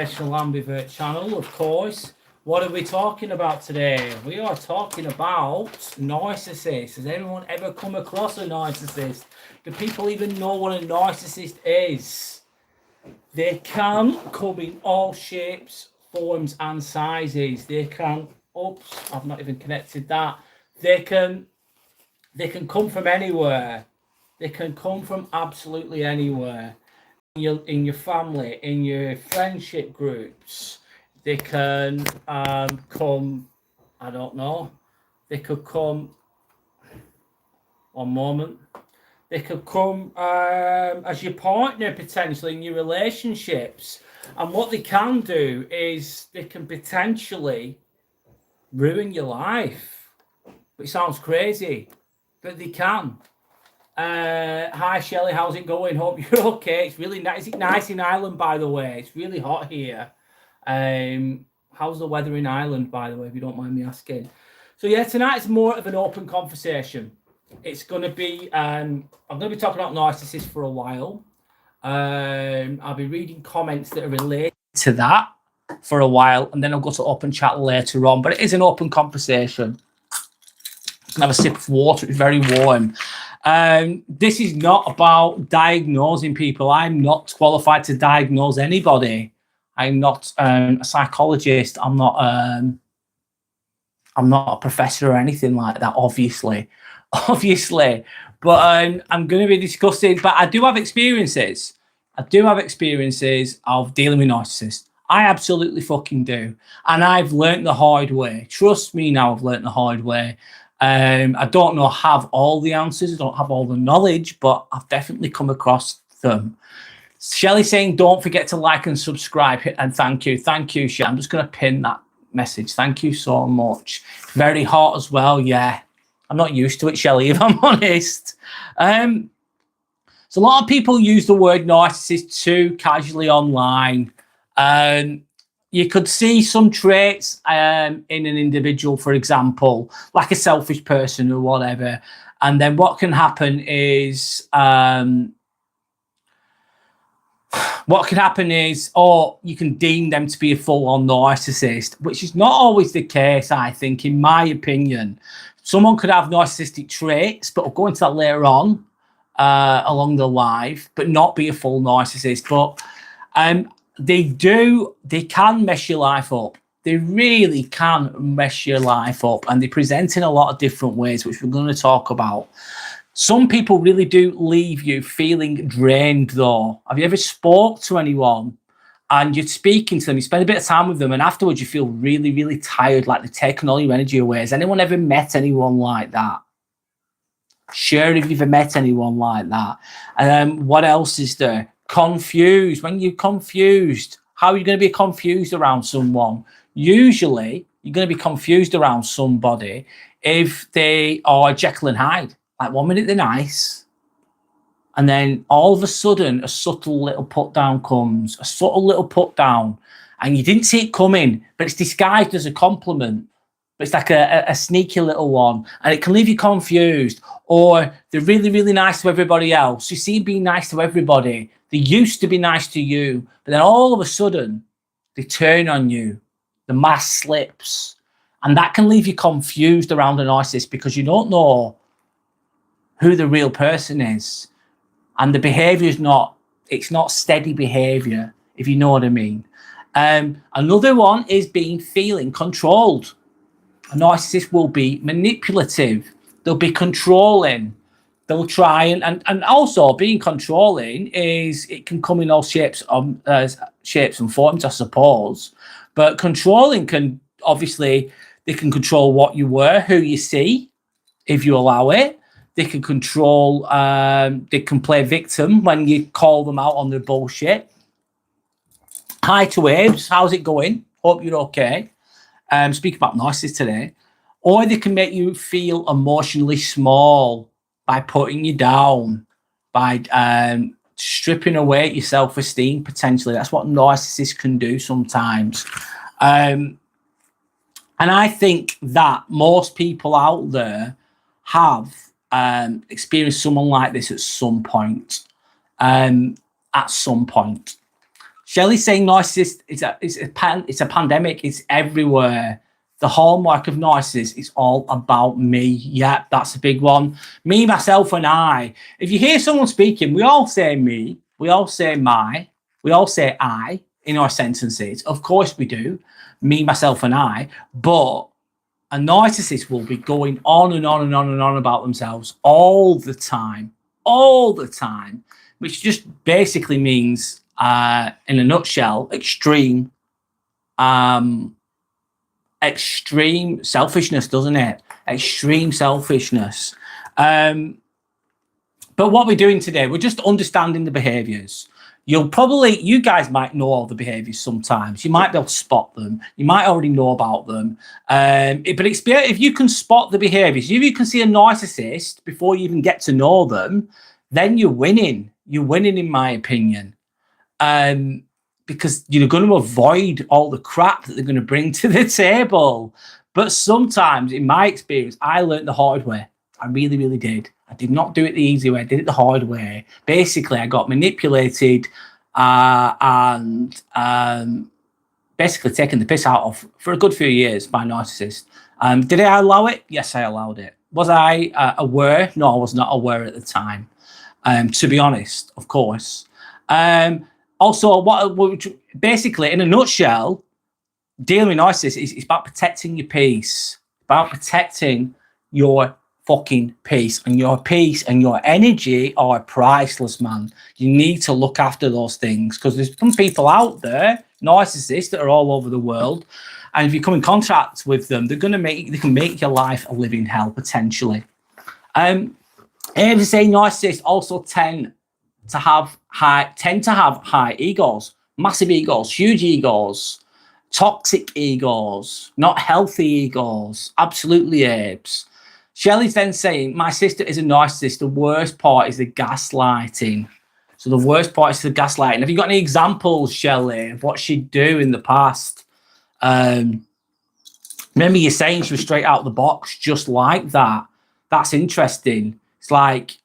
Relational Ambivert channel, of course. What are we talking about today? We are talking about narcissists. Has anyone ever come across a narcissist? Do people even know what a narcissist is? They can come in all shapes, forms, and sizes. They can, oops, I've not even connected that. They can come from anywhere. They can come from absolutely anywhere. In your family, in your friendship groups, they can come, I don't know, they could come, one moment, they could come as your partner potentially in your relationships. And what they can do is they can potentially ruin your life. It sounds crazy, but they can. Hi Shelley, how's it going? Hope you're okay. It's really nice. Is it nice in Ireland, by the way? It's really hot here. How's the weather in Ireland, by the way, if you don't mind me asking? So yeah, tonight's more of an open conversation. It's going to be I'm going to be talking about narcissists for a while. I'll be reading comments that are related to that for a while, and then I'll go to open chat later on. But it is an open conversation. I can have a sip of water. It's very warm. This is not about diagnosing people. I'm not qualified to diagnose anybody. I'm not a psychologist. I'm not a professor or anything like that, obviously. But I'm going to be discussing, but I do have experiences. of dealing with narcissists. I absolutely fucking do. And I've learnt the hard way. Trust me now, I've learnt the hard way. I don't have all the answers. I don't have all the knowledge, but I've definitely come across them. Shelley saying, don't forget to like and subscribe. And thank you. Thank you, Shelley. I'm just going to pin that message. Thank you so much. Very hot as well. Yeah. I'm not used to it, Shelley, if I'm honest. So a lot of people use the word narcissist too casually online. You could see some traits in an individual, for example, like a selfish person or whatever. And then what can happen is, you can deem them to be a full-on narcissist, which is not always the case, I think, in my opinion. Someone could have narcissistic traits, but I'll go into that later on along the life, but not be a full narcissist. But they can mess your life up. They really can mess your life up, and they present in a lot of different ways, which we're going to talk about. Some people really do leave you feeling drained, though. Have you ever spoke to anyone and you're speaking to them, you spend a bit of time with them, and afterwards you feel really, really tired, like they're taking all your energy away? Has anyone ever met anyone like that? Sure, if you've ever met anyone like that. What else is there? Confused. When you're confused, how are you going to be confused around someone? Usually, you're going to be confused around somebody if they are Jekyll and Hyde. Like 1 minute they're nice, and then all of a sudden a subtle little put down comes, and you didn't see it coming, but it's disguised as a compliment. But it's like a sneaky little one, and it can leave you confused. Or they're really, really nice to everybody else. You see them being nice to everybody. They used to be nice to you, but then all of a sudden they turn on you. The mask slips, and that can leave you confused around a narcissist because you don't know who the real person is, and the behavior is not steady behavior, if you know what I mean. Another one is feeling controlled. A narcissist will be manipulative. They'll be controlling. They'll try and also being controlling it can come in all shapes and forms, I suppose. But controlling can they can control what you wear, who you see, if you allow it. They can control, they can play victim when you call them out on their bullshit. Hi to Waves, how's it going? Hope you're okay. Speaking about narcissists today. Or they can make you feel emotionally small by putting you down, by stripping away your self-esteem, potentially. That's what narcissists can do sometimes. And I think that most people out there have experienced someone like this at some point. Shelley's saying narcissist it's a pandemic. It's everywhere. The hallmark of narcissists is all about me. Yeah, that's a big one. Me, myself, and I. If you hear someone speaking, we all say me, we all say my, we all say I in our sentences. Of course we do. Me, myself, and I. But a narcissist will be going on and on and on and on about themselves all the time, which just basically means, in a nutshell, extreme selfishness, doesn't it? Extreme selfishness. But what we're doing today, we're just understanding the behaviors. You guys might know all the behaviors sometimes. You might be able to spot them. You might already know about them. But if you can spot the behaviors, if you can see a narcissist before you even get to know them, then you're winning. You're winning, in my opinion. Because you're going to avoid all the crap that they're going to bring to the table. But sometimes, in my experience, I learned the hard way. I really, really did. I did not do it the easy way. I did it the hard way. Basically, I got manipulated and basically taken the piss out of for a good few years by narcissists. Did I allow it? Yes, I allowed it. Was I aware? No, I was not aware at the time. To be honest, of course. Also, basically, in a nutshell, dealing with narcissists is about protecting your peace, about protecting your fucking peace, and your energy are priceless, man. You need to look after those things, because there's some people out there, narcissists, that are all over the world, and if you come in contact with them, they can make your life a living hell potentially. I have to say, narcissists also tend to have high egos, massive egos, huge egos, toxic egos, not healthy egos. Absolutely, Abes. Shelley's then saying, my sister is a narcissist. The worst part is the gaslighting. So the worst part is the gaslighting. Have you got any examples, Shelley, of what she'd do in the past? Remember you saying she was straight out of the box, just like that. That's interesting. It's like,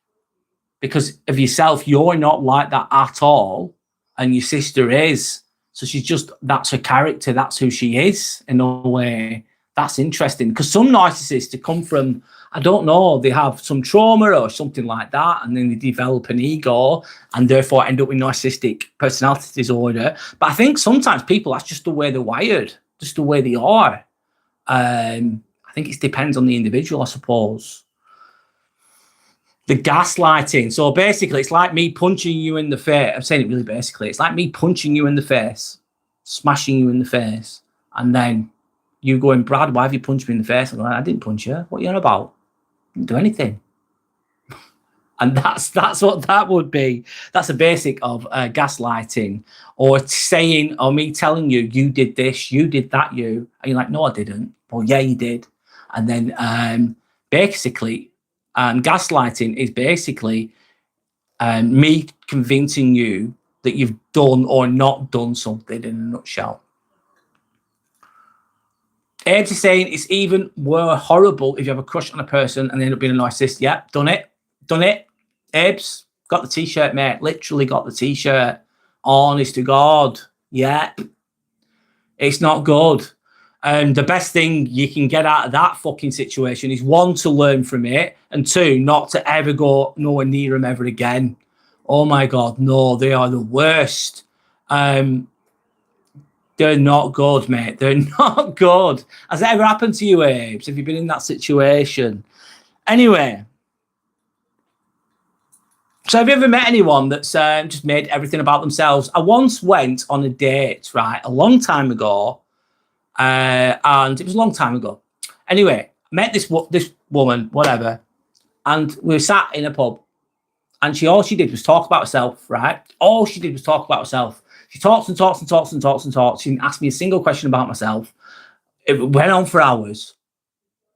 because of yourself, you're not like that at all, and your sister is. So that's her character. That's who she is in a way. That's interesting, because some narcissists, they come from, I don't know, they have some trauma or something like that, and then they develop an ego and therefore end up with narcissistic personality disorder. But I think sometimes people, that's just the way they're wired, just the way they are. I think it depends on the individual, I suppose. The gaslighting. So basically, it's like me punching you in the face. I'm saying it really basically. It's like me punching you in the face, smashing you in the face, and then you going, Brad, why have you punched me in the face? I'm like, I didn't punch you. What are you on about? I didn't do anything. And that's what that would be. That's a basic of gaslighting, or saying, or me telling you, you did this, you did that, you. And you're like, no, I didn't. Well, yeah, you did. And then basically, gaslighting is basically me convincing you that you've done or not done something, in a nutshell. Abe's is saying it's even more horrible if you have a crush on a person and they end up being a narcissist. Yeah, done it. Abe's got the t-shirt, mate. Literally got the t-shirt. Honest to God. Yeah. It's not good. And the best thing you can get out of that fucking situation is, one, to learn from it, and two, not to ever go nowhere near them ever again. Oh my God, no, they are the worst. They're not good, mate. They're not good. Has that ever happened to you, Abes? Have you been in that situation? Anyway, so have you ever met anyone that's just made everything about themselves? I once went on a date, right, a long time ago, and it was a long time ago. Anyway, I met this woman, whatever, and we were sat in a pub, and all she did was talk about herself, right? All she did was talk about herself. She talks and talks and talks and talks and talks. She didn't ask me a single question about myself. It went on for hours.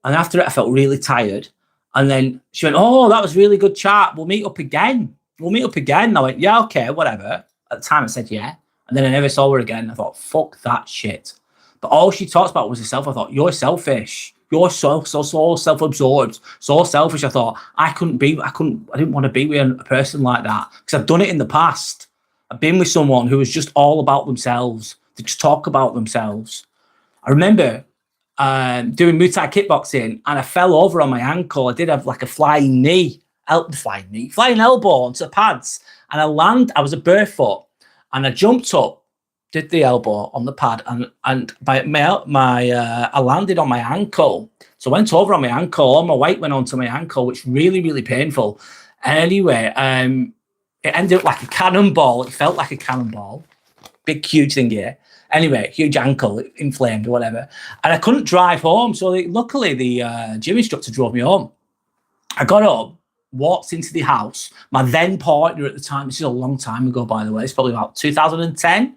And after it, I felt really tired. And then she went, oh, that was really good chat. We'll meet up again. And I went, yeah, okay, whatever. At the time, I said, yeah. And then I never saw her again. I thought, fuck that shit. But all she talks about was herself. I thought, you're selfish. You're so self-absorbed, so selfish. I thought, I didn't want to be with a person like that, because I've done it in the past. I've been with someone who was just all about themselves. They just talk about themselves. I remember doing Muay Thai kickboxing, and I fell over on my ankle. I did have like a flying elbow onto the pads, and I was a barefoot, and I jumped up, did the elbow on the pad, and I landed on my ankle. So I went over on my ankle. All my weight went onto my ankle, which really, really painful. Anyway, it ended up like a cannonball. It felt like a cannonball. Big, huge thing here. Anyway, huge ankle, inflamed or whatever. And I couldn't drive home. So luckily, the gym instructor drove me home. I got up, walked into the house. My then partner at the time, this is a long time ago, by the way. It's probably about 2009,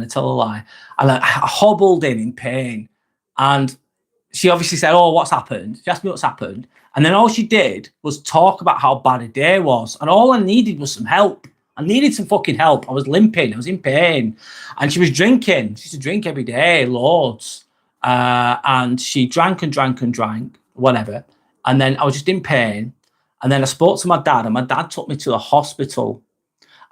I tell a lie. And I hobbled in pain. And she obviously said, oh, what's happened? She asked me what's happened. And then all she did was talk about how bad a day was. And all I needed was some help. I needed some fucking help. I was limping. I was in pain. And she was drinking. She used to drink every day, loads. And she drank, whatever. And then I was just in pain. And then I spoke to my dad, and my dad took me to the hospital.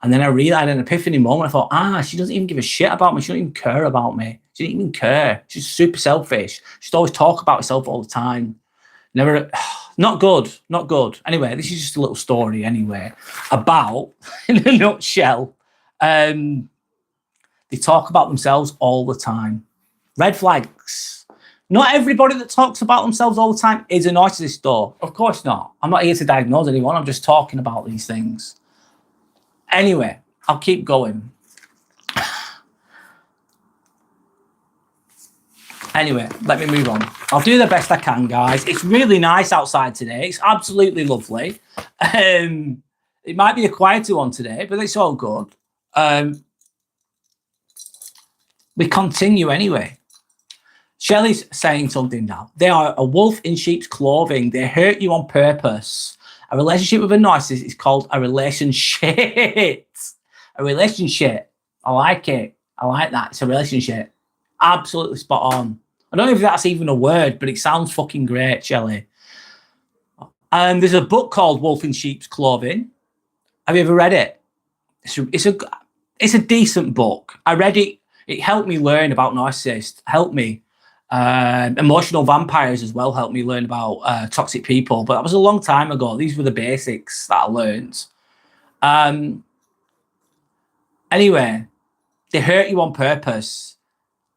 And then I realized, an epiphany moment, I thought, she doesn't even give a shit about me. She doesn't even care about me. She didn't even care. She's super selfish. She'd always talk about herself all the time. Never, not good. Anyway, this is just a little story anyway about, in a nutshell, they talk about themselves all the time. Red flags. Not everybody that talks about themselves all the time is a narcissist, though. Of course not. I'm not here to diagnose anyone. I'm just talking about these things. Anyway, I'll keep going. Anyway, let me move on. I'll do the best I can, guys. It's really nice outside today. It's absolutely lovely. It might be a quieter one today, but it's all good. We continue anyway. Shelley's saying something now. They are a wolf in sheep's clothing. They hurt you on purpose. A relationship with a narcissist is called a relationship. A relationship. I like it. I like that. It's a relationship. Absolutely spot on. I don't know if that's even a word, but it sounds fucking great, Shelley. And there's a book called Wolf in Sheep's Clothing. Have you ever read it? It's a decent book. I read it. It helped me learn about narcissists. Helped me. Emotional vampires as well helped me learn about toxic people. But that was a long time ago. These were the basics that I learned. Anyway, they hurt you on purpose.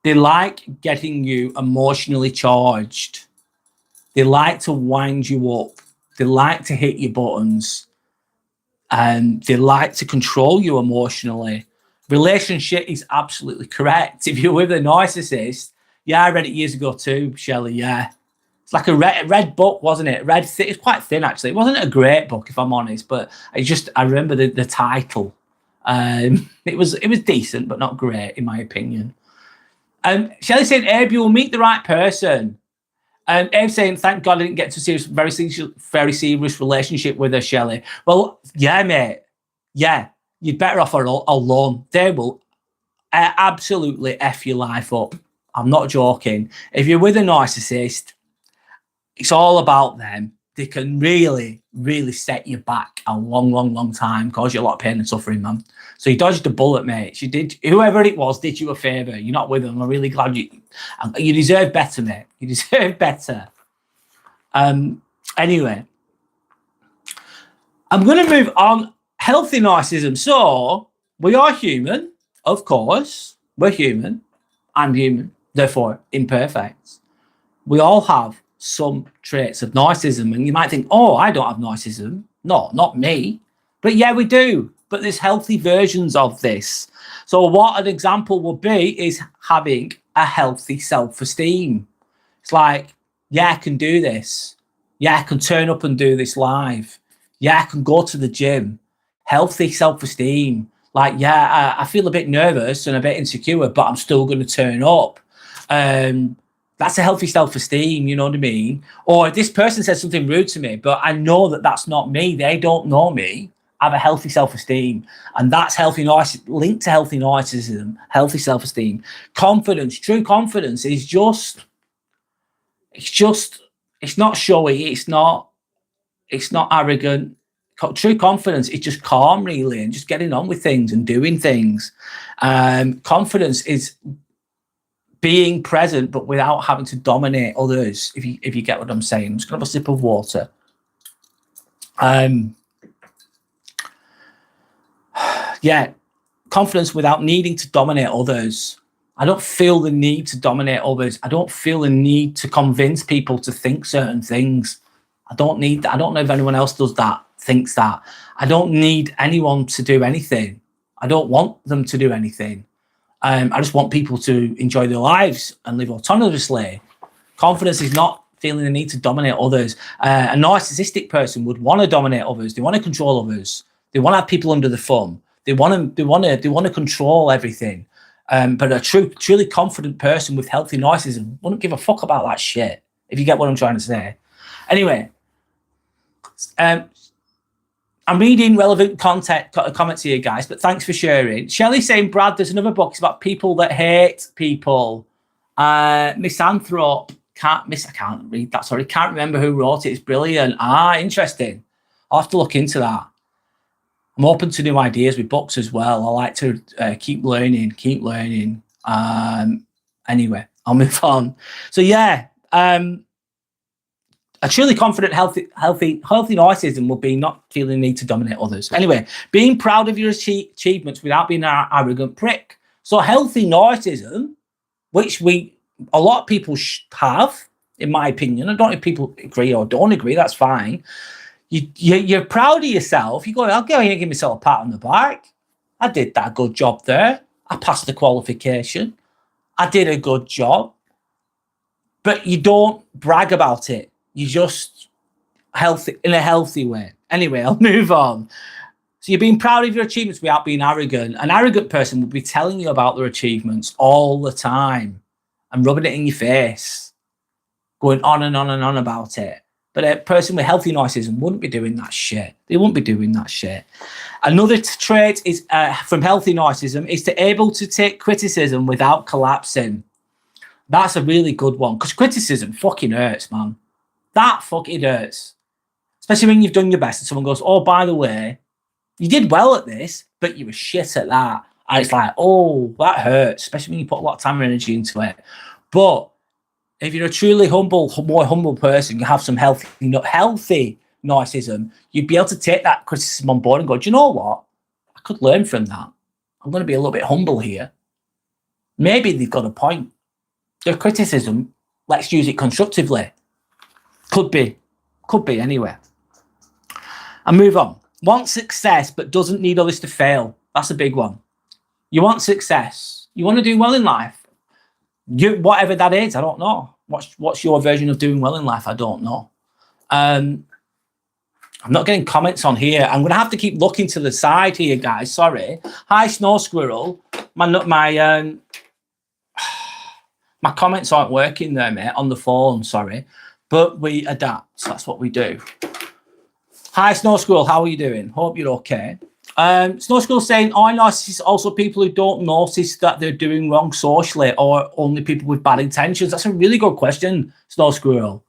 They like getting you emotionally charged. They like to wind you up. They like to hit your buttons. And they like to control you emotionally. Relationship is absolutely correct. If you're with a narcissist, yeah, I read it years ago too, Shelley, yeah. It's like a red book, wasn't it? It's quite thin, actually. It wasn't a great book, if I'm honest, but I remember the title. It was decent, but not great, in my opinion. Shelley saying, Abe, you will meet the right person. Abe saying, thank God I didn't get to a very serious relationship with her, Shelley. Well, yeah, mate. Yeah, you're better off alone. They will absolutely F your life up. I'm not joking. If you're with a narcissist, it's all about them. They can really, really set you back a long, long, long time, cause you a lot of pain and suffering, man. So you dodged a bullet, mate. You did. Whoever it was did you a favour. You're not with them. I'm really glad you deserve better, mate. You deserve better. Anyway, I'm going to move on. Healthy narcissism. So we are human, of course. We're human. I'm human. Therefore, imperfect. We all have some traits of narcissism, and you might think, oh, I don't have narcissism. No, not me. But yeah, we do. But there's healthy versions of this. So what an example would be is having a healthy self-esteem. It's like, yeah, I can do this. Yeah, I can turn up and do this live. Yeah, I can go to the gym. Healthy self-esteem. Like, yeah, I feel a bit nervous and a bit insecure, but I'm still going to turn up. That's a healthy self-esteem, you know what I mean? Or this person said something rude to me, but I know that that's not me. They don't know me. I have a healthy self-esteem. And that's healthy narcissism, linked to healthy narcissism, healthy self-esteem. Confidence, true confidence is it's not showy. It's not arrogant. True confidence is just calm, really, and just getting on with things and doing things. Confidence is being present, but without having to dominate others. If you get what I'm saying, I'm just gonna have a sip of water. Yeah, confidence without needing to dominate others. I don't feel the need to dominate others. I don't feel the need to convince people to think certain things. I don't need that. I don't know if anyone else does that, thinks that. I don't need anyone to do anything. I don't want them to do anything. I just want people to enjoy their lives and live autonomously. Confidence is not feeling the need to dominate others. A narcissistic person would want to dominate others. They want to control others. They want to have people under the thumb. They want to control everything. But a truly confident person with healthy narcissism wouldn't give a fuck about that shit, if you get what I'm trying to say. Anyway, I'm reading relevant comments here, guys, but thanks for sharing. Shelley's saying, Brad, there's another book. It's about people that hate people. Misanthrope, I can't read that, sorry. Can't remember who wrote it. It's brilliant. Interesting. I'll have to look into that. I'm open to new ideas with books as well. I like to keep learning. Anyway, I'll move on. So yeah, a truly confident, healthy narcissism will be not feeling the need to dominate others. Anyway, being proud of your achievements without being an arrogant prick. So healthy narcissism, which a lot of people have, in my opinion. I don't know if people agree or don't agree. That's fine. You're proud of yourself. You go, I'll go here and give myself a pat on the back. I did that good job there. I passed the qualification. I did a good job. But you don't brag about it. You just healthy in a healthy way. Anyway, I'll move on. So you're being proud of your achievements without being arrogant. An arrogant person will be telling you about their achievements all the time and rubbing it in your face, going on and on and on about it. But a person with healthy narcissism wouldn't be doing that shit. They wouldn't be doing that shit. Another trait is from healthy narcissism is to able to take criticism without collapsing. That's a really good one, because criticism fucking hurts, man. That fucking hurts. Especially when you've done your best and someone goes, oh, by the way, you did well at this, but you were shit at that. And it's like, oh, that hurts, especially when you put a lot of time and energy into it. But if you're a truly more humble person, you have some healthy narcissism, you'd be able to take that criticism on board and go, do you know what? I could learn from that. I'm going to be a little bit humble here. Maybe they've got a point. Their criticism, let's use it constructively. Could be anyway. And move on. Want success, but doesn't need others to fail. That's a big one. You want success. You want to do well in life. Whatever that is, I don't know. What's your version of doing well in life? I don't know. I'm not getting comments on here. I'm going to have to keep looking to the side here, guys. Sorry. Hi, Snow Squirrel. My comments aren't working there, mate, on the phone. Sorry. But we adapt. That's what we do. Hi, Snow Squirrel. How are you doing? Hope you're okay. Snow Squirrel saying, are narcissists also people who don't notice that they're doing wrong socially, or only people with bad intentions? That's a really good question, Snow Squirrel.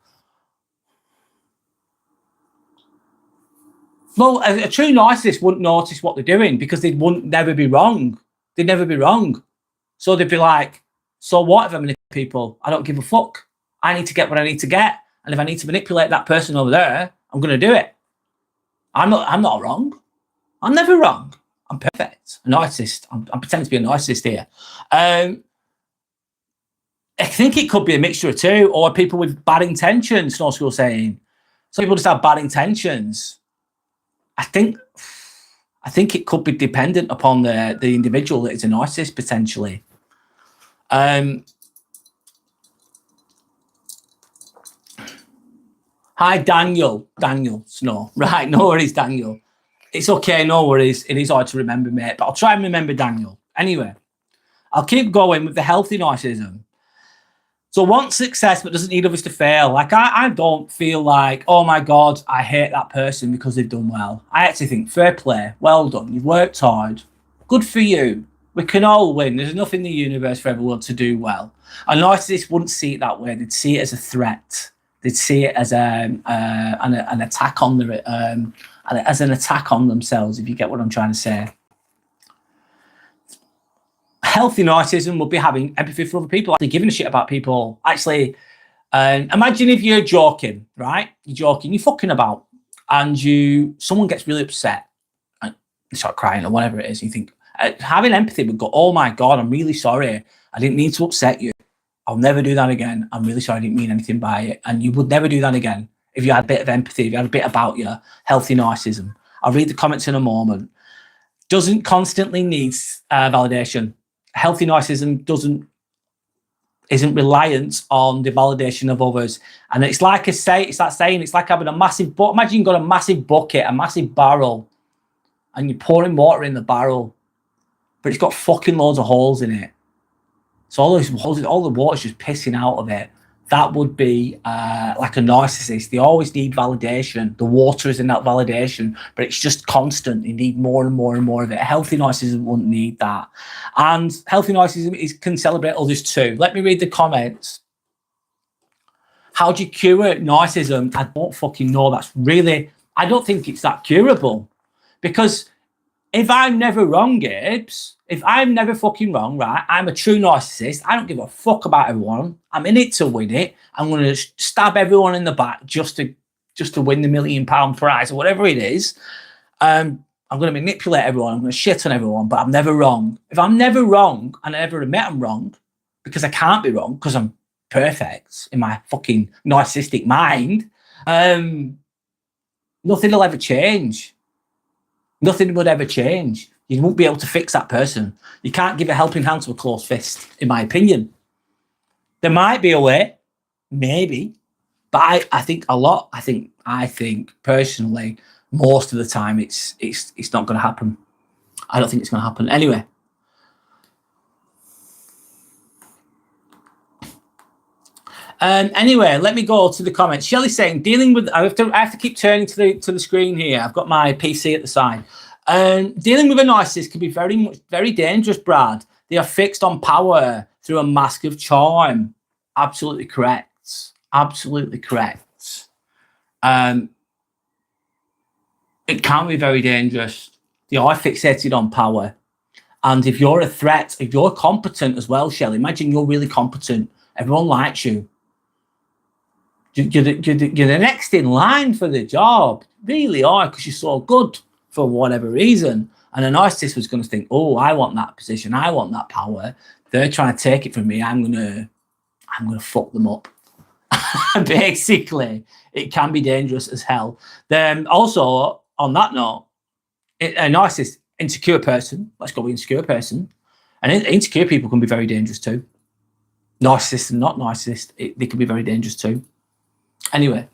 Well, a true narcissist wouldn't notice what they're doing because they wouldn't never be wrong. They'd never be wrong. So they'd be like, so what if I manipulate people? I don't give a fuck. I need to get what I need to get. And if I need to manipulate that person over there, I'm going to do it. I'm not wrong. I'm never wrong. I'm perfect. A narcissist. I'm pretending to be a narcissist here. I think it could be a mixture of two, or people with bad intentions, Snow School saying. Some people just have bad intentions. I think it could be dependent upon the individual that is a narcissist, potentially. Hi, Daniel Snow. Right, no worries, Daniel. It's okay, no worries. It is hard to remember, mate, but I'll try and remember Daniel. Anyway, I'll keep going with the healthy narcissism. So wants success but doesn't need others to fail. Like, I don't feel like, oh my God, I hate that person because they've done well. I actually think, fair play, well done, you've worked hard, good for you. We can all win. There's enough in the universe for everyone to do well. A narcissist wouldn't see it that way. They'd see it as a threat. They'd see it as an attack on as an attack on themselves, if you get what I'm trying to say. Healthy narcissism will be having empathy for other people, actually giving a shit about people. Actually, imagine if you're joking, right? You're joking, you're fucking about, and someone gets really upset and you start crying or whatever it is. You think, having empathy would go, oh my God, I'm really sorry. I didn't mean to upset you. I'll never do that again. I'm really sorry. I didn't mean anything by it. And you would never do that again if you had a bit of empathy, if you had a bit about you. Healthy narcissism. I'll read the comments in a moment. Doesn't constantly need validation. Healthy narcissism isn't reliant on the validation of others. And it's like it's that saying, it's like having a massive bucket. Imagine you've got a massive bucket, a massive barrel, and you're pouring water in the barrel, but it's got fucking loads of holes in it. So all the water's just pissing out of it. That would be like a narcissist. They always need validation. The water is in that validation, but it's just constant. You need more and more and more of it. A healthy narcissism wouldn't need that. And healthy narcissism can celebrate others too. Let me read the comments. How do you cure narcissism? I don't fucking know. I don't think it's that curable. Because if I'm never wrong, Gibbs, if I'm never fucking wrong, right, I'm a true narcissist. I don't give a fuck about everyone. I'm in it to win it. I'm going to stab everyone in the back just to win the £1 million prize or whatever it is. I'm going to manipulate everyone. I'm going to shit on everyone, but I'm never wrong. If I'm never wrong and I never admit I'm wrong, because I can't be wrong, because I'm perfect in my fucking narcissistic mind, nothing will ever change. Nothing would ever change. You won't be able to fix that person. You can't give a helping hand to a closed fist, in my opinion. There might be a way, maybe, but I think personally, most of the time it's not going to happen. I don't think it's going to happen. Anyway. Anyway, let me go to the comments. Shelley's saying, I have to keep turning to the screen here. I've got my PC at the side. Dealing with a narcissist can be very dangerous, Brad. They are fixed on power through a mask of charm. Absolutely correct. Absolutely correct. It can be very dangerous. They are fixated on power. And if you're a threat, if you're competent as well, Shelley, imagine you're really competent. Everyone likes you. You're the next in line for the job. Really are, because you're so good for whatever reason. And a narcissist was going to think, oh, I want that position. I want that power. They're trying to take it from me. I'm gonna fuck them up. Basically, it can be dangerous as hell. Then also, on that note, a narcissist, insecure person, let's go with insecure person. And insecure people can be very dangerous too. Narcissist and not narcissist, they can be very dangerous too. Anyway,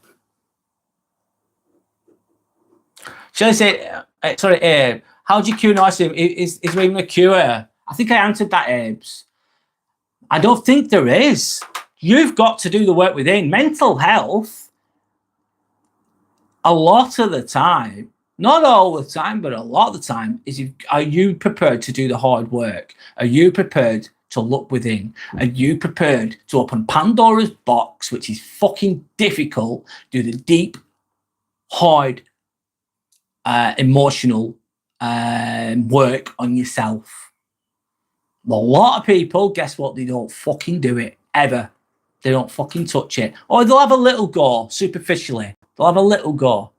shall I say, how do you cure narcissism? Is there even a cure? I think I answered that, Abes. I don't think there is. You've got to do the work within. Mental health, a lot of the time, not all the time, but a lot of the time, are you prepared to do the hard work? Are you prepared to look within? Are you prepared to open Pandora's box, which is fucking difficult, do the deep, hard, emotional work on yourself? A lot of people, guess what? They don't fucking do it, ever. They don't fucking touch it. Or they'll have a little go, superficially. They'll have a little go.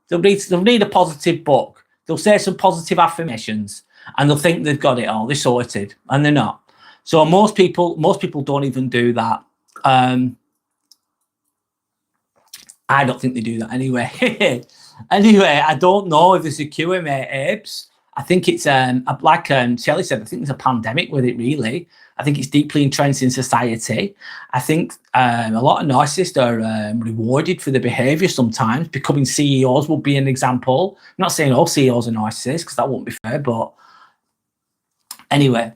They'll read a positive book. They'll say some positive affirmations, and they'll think they've got it all. They're sorted, and they're not. So most people don't even do that. I don't think they do that anyway. Anyway, I don't know if there's a cure, mate, Abes. I think it's like Shelley said, I think there's a pandemic with it, really. I think it's deeply entrenched in society. I think a lot of narcissists are rewarded for their behaviour sometimes. Becoming CEOs will be an example. I'm not saying all CEOs are narcissists, because that won't be fair, but anyway.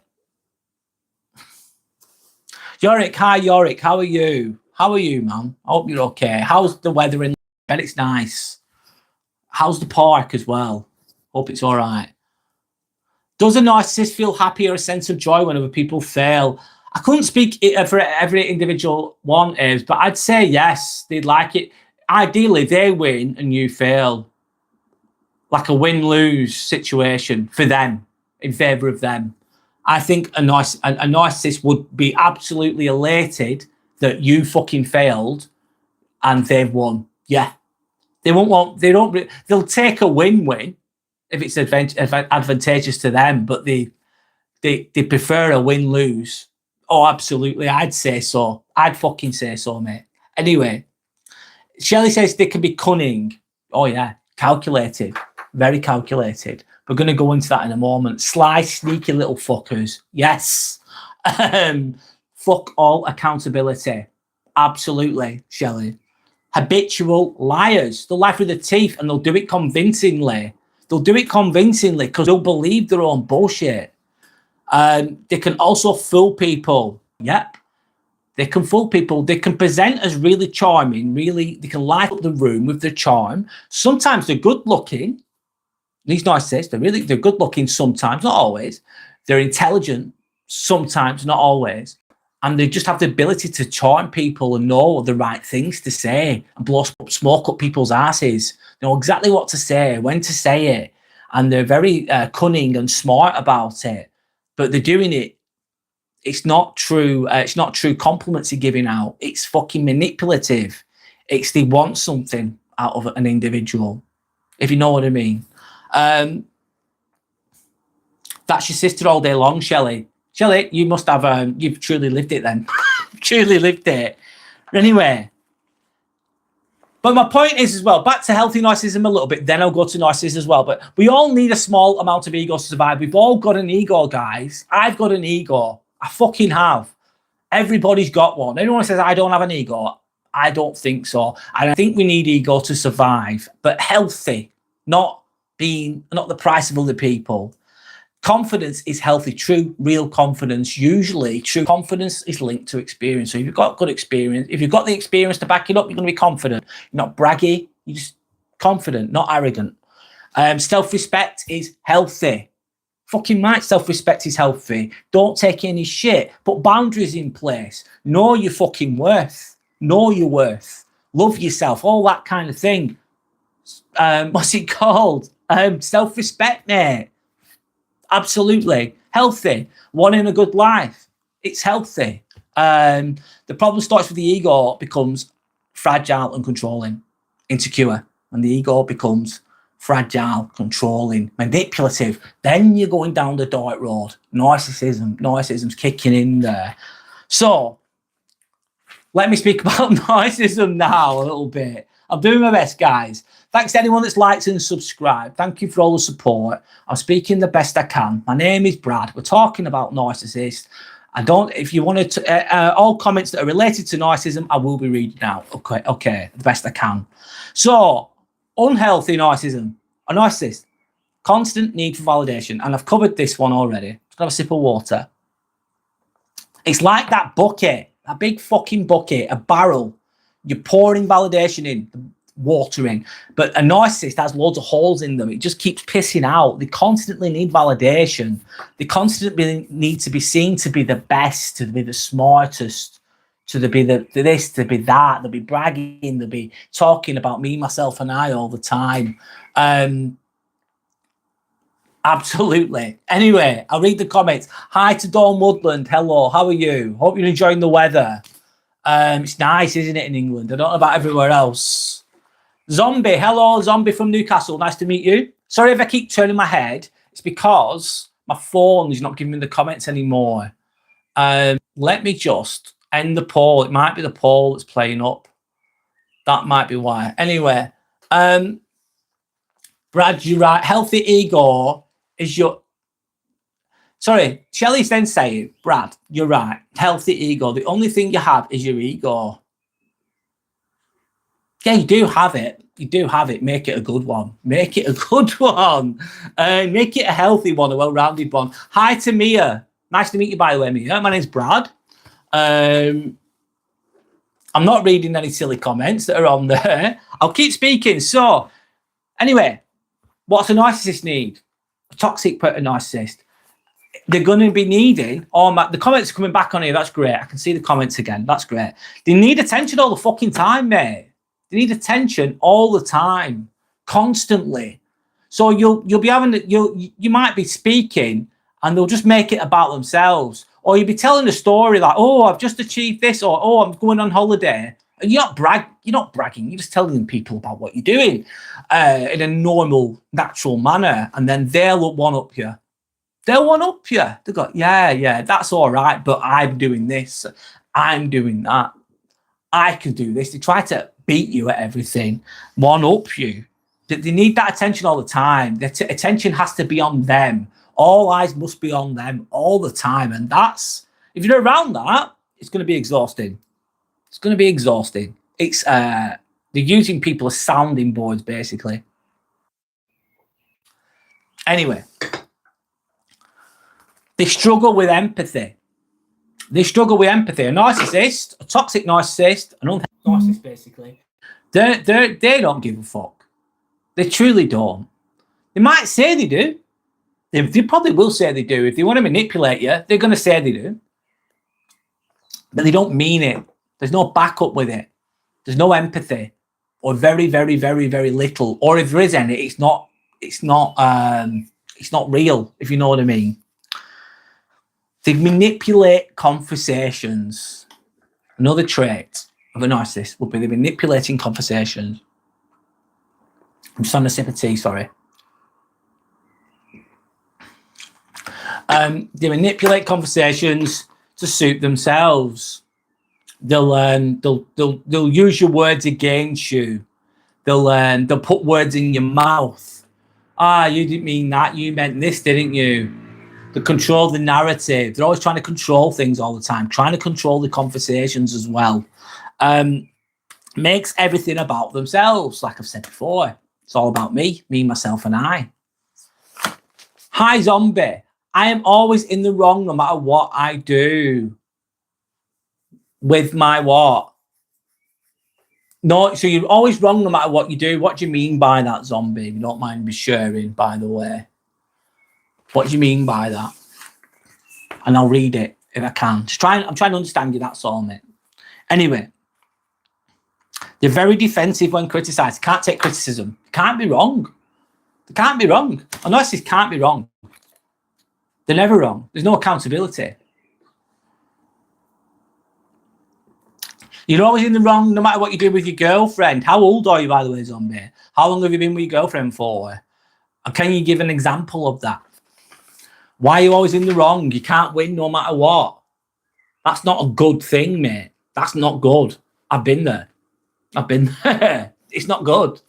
Yorick, hi Yorick, how are you? How are you, man? I hope you're okay. How's the weather in? I bet it's nice. How's the park as well? Hope it's all right. Does a narcissist feel happy or a sense of joy when other people fail? I couldn't speak for every individual one, but I'd say yes, they'd like it. Ideally, they win and you fail. like a win-lose situation for them, in favour of them. I think a narcissist would be absolutely elated that you fucking failed and they've won. Yeah. They won't want, they'll take a win-win if it's advantageous to them, but they prefer a win-lose. Oh, absolutely. I'd say so. I'd fucking say so, mate. Anyway, Shelley says they can be cunning. Oh, yeah. Calculated. Very calculated. We're going to go into that in a moment. Sly, sneaky little fuckers. Yes. Fuck all accountability. Absolutely, Shelley. Habitual liars. They'll lie through their teeth and they'll do it convincingly. They'll do it convincingly because they'll believe their own bullshit. They can also fool people. Yep. They can fool people. They can present as really charming, they can light up the room with their charm. Sometimes they're good looking. These narcissists, they're good looking sometimes, not always. They're intelligent sometimes, not always. And they just have the ability to charm people and know the right things to say and blow smoke up people's asses. They know exactly what to say, when to say it. And they're very cunning and smart about it. But they're doing it. It's not true. It's not true compliments you're giving out. It's fucking manipulative. They want something out of an individual, if you know what I mean. That's your sister all day long, Shelley. Shelley, you must have, you've truly lived it then. Truly lived it. Anyway. But my point is as well, back to healthy narcissism a little bit, then I'll go to narcissism as well. But we all need a small amount of ego to survive. We've all got an ego, guys. I've got an ego. I fucking have. Everybody's got one. Anyone says I don't have an ego, I don't think so. And I think we need ego to survive, but healthy, not the price of other people. Confidence is healthy, true, real confidence. Usually, true confidence is linked to experience. So if you've got good experience, if you've got the experience to back it up, you're going to be confident. You're not braggy, you're just confident, not arrogant. Self-respect is healthy. Fucking right, self-respect is healthy. Don't take any shit. Put boundaries in place. Know your fucking worth. Know your worth. Love yourself, all that kind of thing. What's it called? Self-respect, mate. Absolutely. Healthy. Wanting a good life. It's healthy. The problem starts with the ego becomes fragile and controlling, insecure. And the ego becomes fragile, controlling, manipulative. Then you're going down the dark road. Narcissism's kicking in there. So let me speak about narcissism now a little bit. I'm doing my best, guys. Thanks to anyone that's liked and subscribed. Thank you for all the support. I'm speaking the best I can. My name is Brad. We're talking about narcissists. If you wanted to, all comments that are related to narcissism, I will be reading out. Okay, the best I can. So, unhealthy narcissism. A narcissist, constant need for validation. And I've covered this one already. Just have a sip of water. It's like that bucket, a big fucking bucket, a barrel. You're pouring validation in, water in. But a narcissist has loads of holes in them. It just keeps pissing out. They constantly need validation. They constantly need to be seen to be the best, to be the smartest, to be the this, to be that. They'll be bragging. They'll be talking about me, myself, and I all the time. Absolutely. Anyway, I'll read the comments. Hi to Dawn Woodland. Hello, how are you? Hope you're enjoying the weather. It's nice, isn't it, in England? I don't know about everywhere else. Zombie, hello, Zombie from Newcastle. Nice to meet you. Sorry if I keep turning my head. It's because my phone is not giving me the comments anymore. Let me just end the poll. It might be the poll that's playing up. That might be why. Anyway, Brad, you're right. Healthy ego is your... Sorry, Shelley's then saying, Brad, you're right. Healthy ego. The only thing you have is your ego. Yeah, you do have it. You do have it. Make it a good one. Make it a good one. Make it a healthy one, a well-rounded one. Hi to Mia. Nice to meet you, by the way, Mia. My name's Brad. I'm not reading any silly comments that are on there. I'll keep speaking. So, anyway, what's a narcissist need? A toxic narcissist. They're going to be needing, the comments are coming back on here. That's great. I can see the comments again. That's great. They need attention all the fucking time, mate. They need attention all the time, constantly. So you'll be having you might be speaking and they'll just make it about themselves, or you'll be telling a story like, oh, I've just achieved this, or oh, I'm going on holiday, and you're not bragging, you're just telling people about what you're doing in a normal, natural manner, and then they'll one up you. They'll one up you. They go, yeah, that's all right, but I'm doing this, I'm doing that, I can do this. They try to beat you at everything, one up you. They need that attention all the time. The attention has to be on them. All eyes must be on them all the time. And that's, if you're around that, it's going to be exhausting. It's going to be exhausting. It's, they're using people as sounding boards, basically. Anyway, they struggle with empathy. They struggle with empathy. A narcissist, a toxic narcissist, an unhealthy narcissist, basically, they don't give a fuck. They truly don't. They might say they do. They probably will say they do. If they want to manipulate you, they're going to say they do. But they don't mean it. There's no backup with it. There's no empathy, or very, very, very, very little. Or if there is any, it's not real, if you know what I mean. They manipulate conversations. Another trait of a narcissist would be they're manipulating conversations. I'm just having a sip of tea, sorry. They manipulate conversations to suit themselves. They'll use your words against you. They'll put words in your mouth. You didn't mean that. You meant this, didn't you? They control the narrative. They're always trying to control things all the time, trying to control the conversations as well. Makes everything about themselves, like I've said before. It's all about me, myself, and I. Hi, zombie. I am always in the wrong no matter what I do. With my what? No, so you're always wrong no matter what you do. What do you mean by that, zombie? If you don't mind me sharing, by the way. What do you mean by that? And I'll read it if I can. I'm trying to understand you, that's all, mate. Anyway. They're very defensive when criticised. Can't take criticism. Can't be wrong. They can't be wrong. A narcissist can't be wrong. They're never wrong. There's no accountability. You're always in the wrong no matter what you do with your girlfriend. How old are you, by the way, zombie? How long have you been with your girlfriend for? And can you give an example of that? Why are you always in the wrong? You can't win no matter what. That's not a good thing, mate. That's not good. I've been there. It's not good.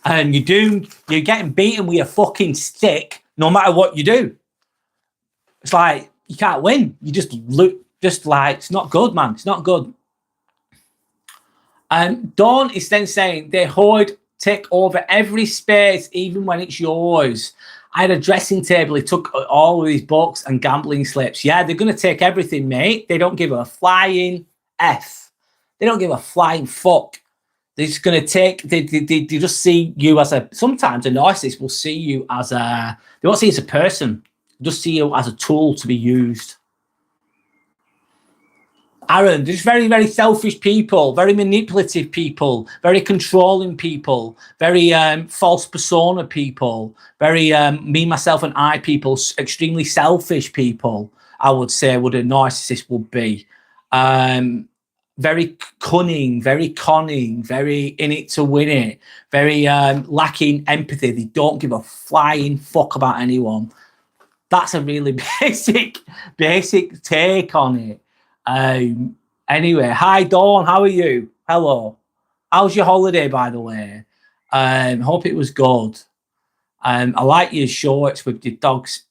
And you're getting beaten with a fucking stick no matter what you do. It's like you can't win. You just look like it's not good, man. It's not good. And Dawn is then saying they take over every space, even when it's yours. I had a dressing table. He took all of his books and gambling slips. Yeah, they're going to take everything, mate. They don't give a flying F. They don't give a flying fuck. They're just going to take, they just see you as sometimes a narcissist will see you as they won't see you as a person. They'll just see you as a tool to be used. Aaron, there's very, very selfish people, very manipulative people, very controlling people, very false persona people, very me, myself, and I people, extremely selfish people, I would say, would a narcissist would be. Very cunning, very conning, very in it to win it, very lacking empathy. They don't give a flying fuck about anyone. That's a really basic take on it. Anyway, hi Dawn, how are you? Hello. How's your holiday, by the way? Hope it was good. I like your shorts with your dogs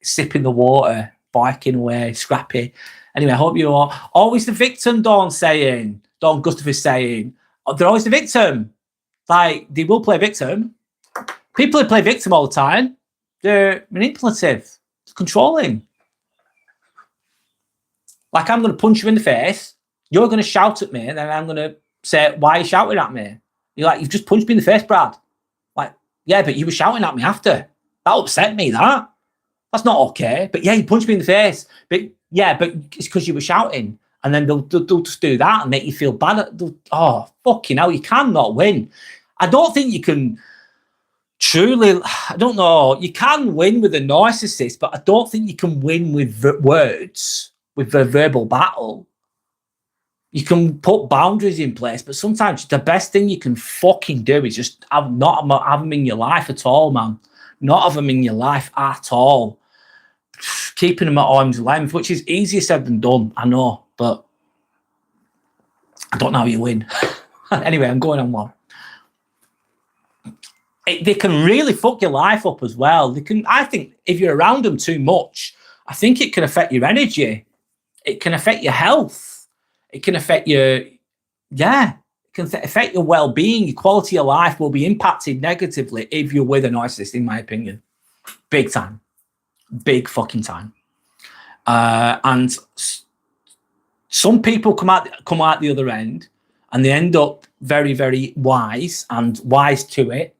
sipping the water, biking away, scrappy. Anyway, I hope you are always the victim, Dawn Gustav is saying. They're always the victim. Like, they will play victim. People who play victim all the time, they're manipulative, controlling. Like, I'm going to punch you in the face, you're going to shout at me, and then I'm going to say, why are you shouting at me? You're like, you've just punched me in the face, Brad. Like, yeah, but you were shouting at me after. That upset me, that. That's not okay. But yeah, you punched me in the face. But yeah, but it's because you were shouting. And then they'll just do that and make you feel bad. Oh, fucking hell, you cannot win. I don't think you can truly, I don't know. You can win with a narcissist, but I don't think you can win with words, with a verbal battle. You can put boundaries in place, but sometimes the best thing you can fucking do is just not have them in your life at all, man. Not have them in your life at all. Keeping them at arm's length, which is easier said than done, I know, but I don't know how you win. Anyway, I'm going on one. They can really fuck your life up as well. They can. I think if you're around them too much, I think it can affect your energy. It can affect your health. It can affect your, yeah, it can affect your well-being. Your quality of life will be impacted negatively if you're with a narcissist, in my opinion. Big time. Big fucking time. And some people come out the other end and they end up very, very wise to it.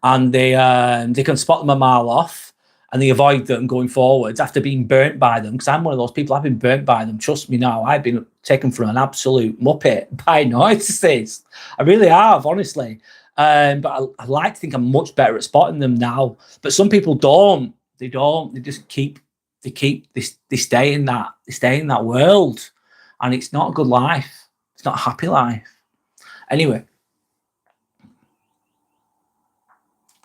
And they can spot them a mile off and they avoid them going forwards after being burnt by them. Because I'm one of those people, I've been burnt by them. Trust me now, I've been taken for an absolute muppet by narcissists. I really have, honestly. But I like to think I'm much better at spotting them now. But some people don't. They don't. They just they stay in that world. And it's not a good life. It's not a happy life. Anyway.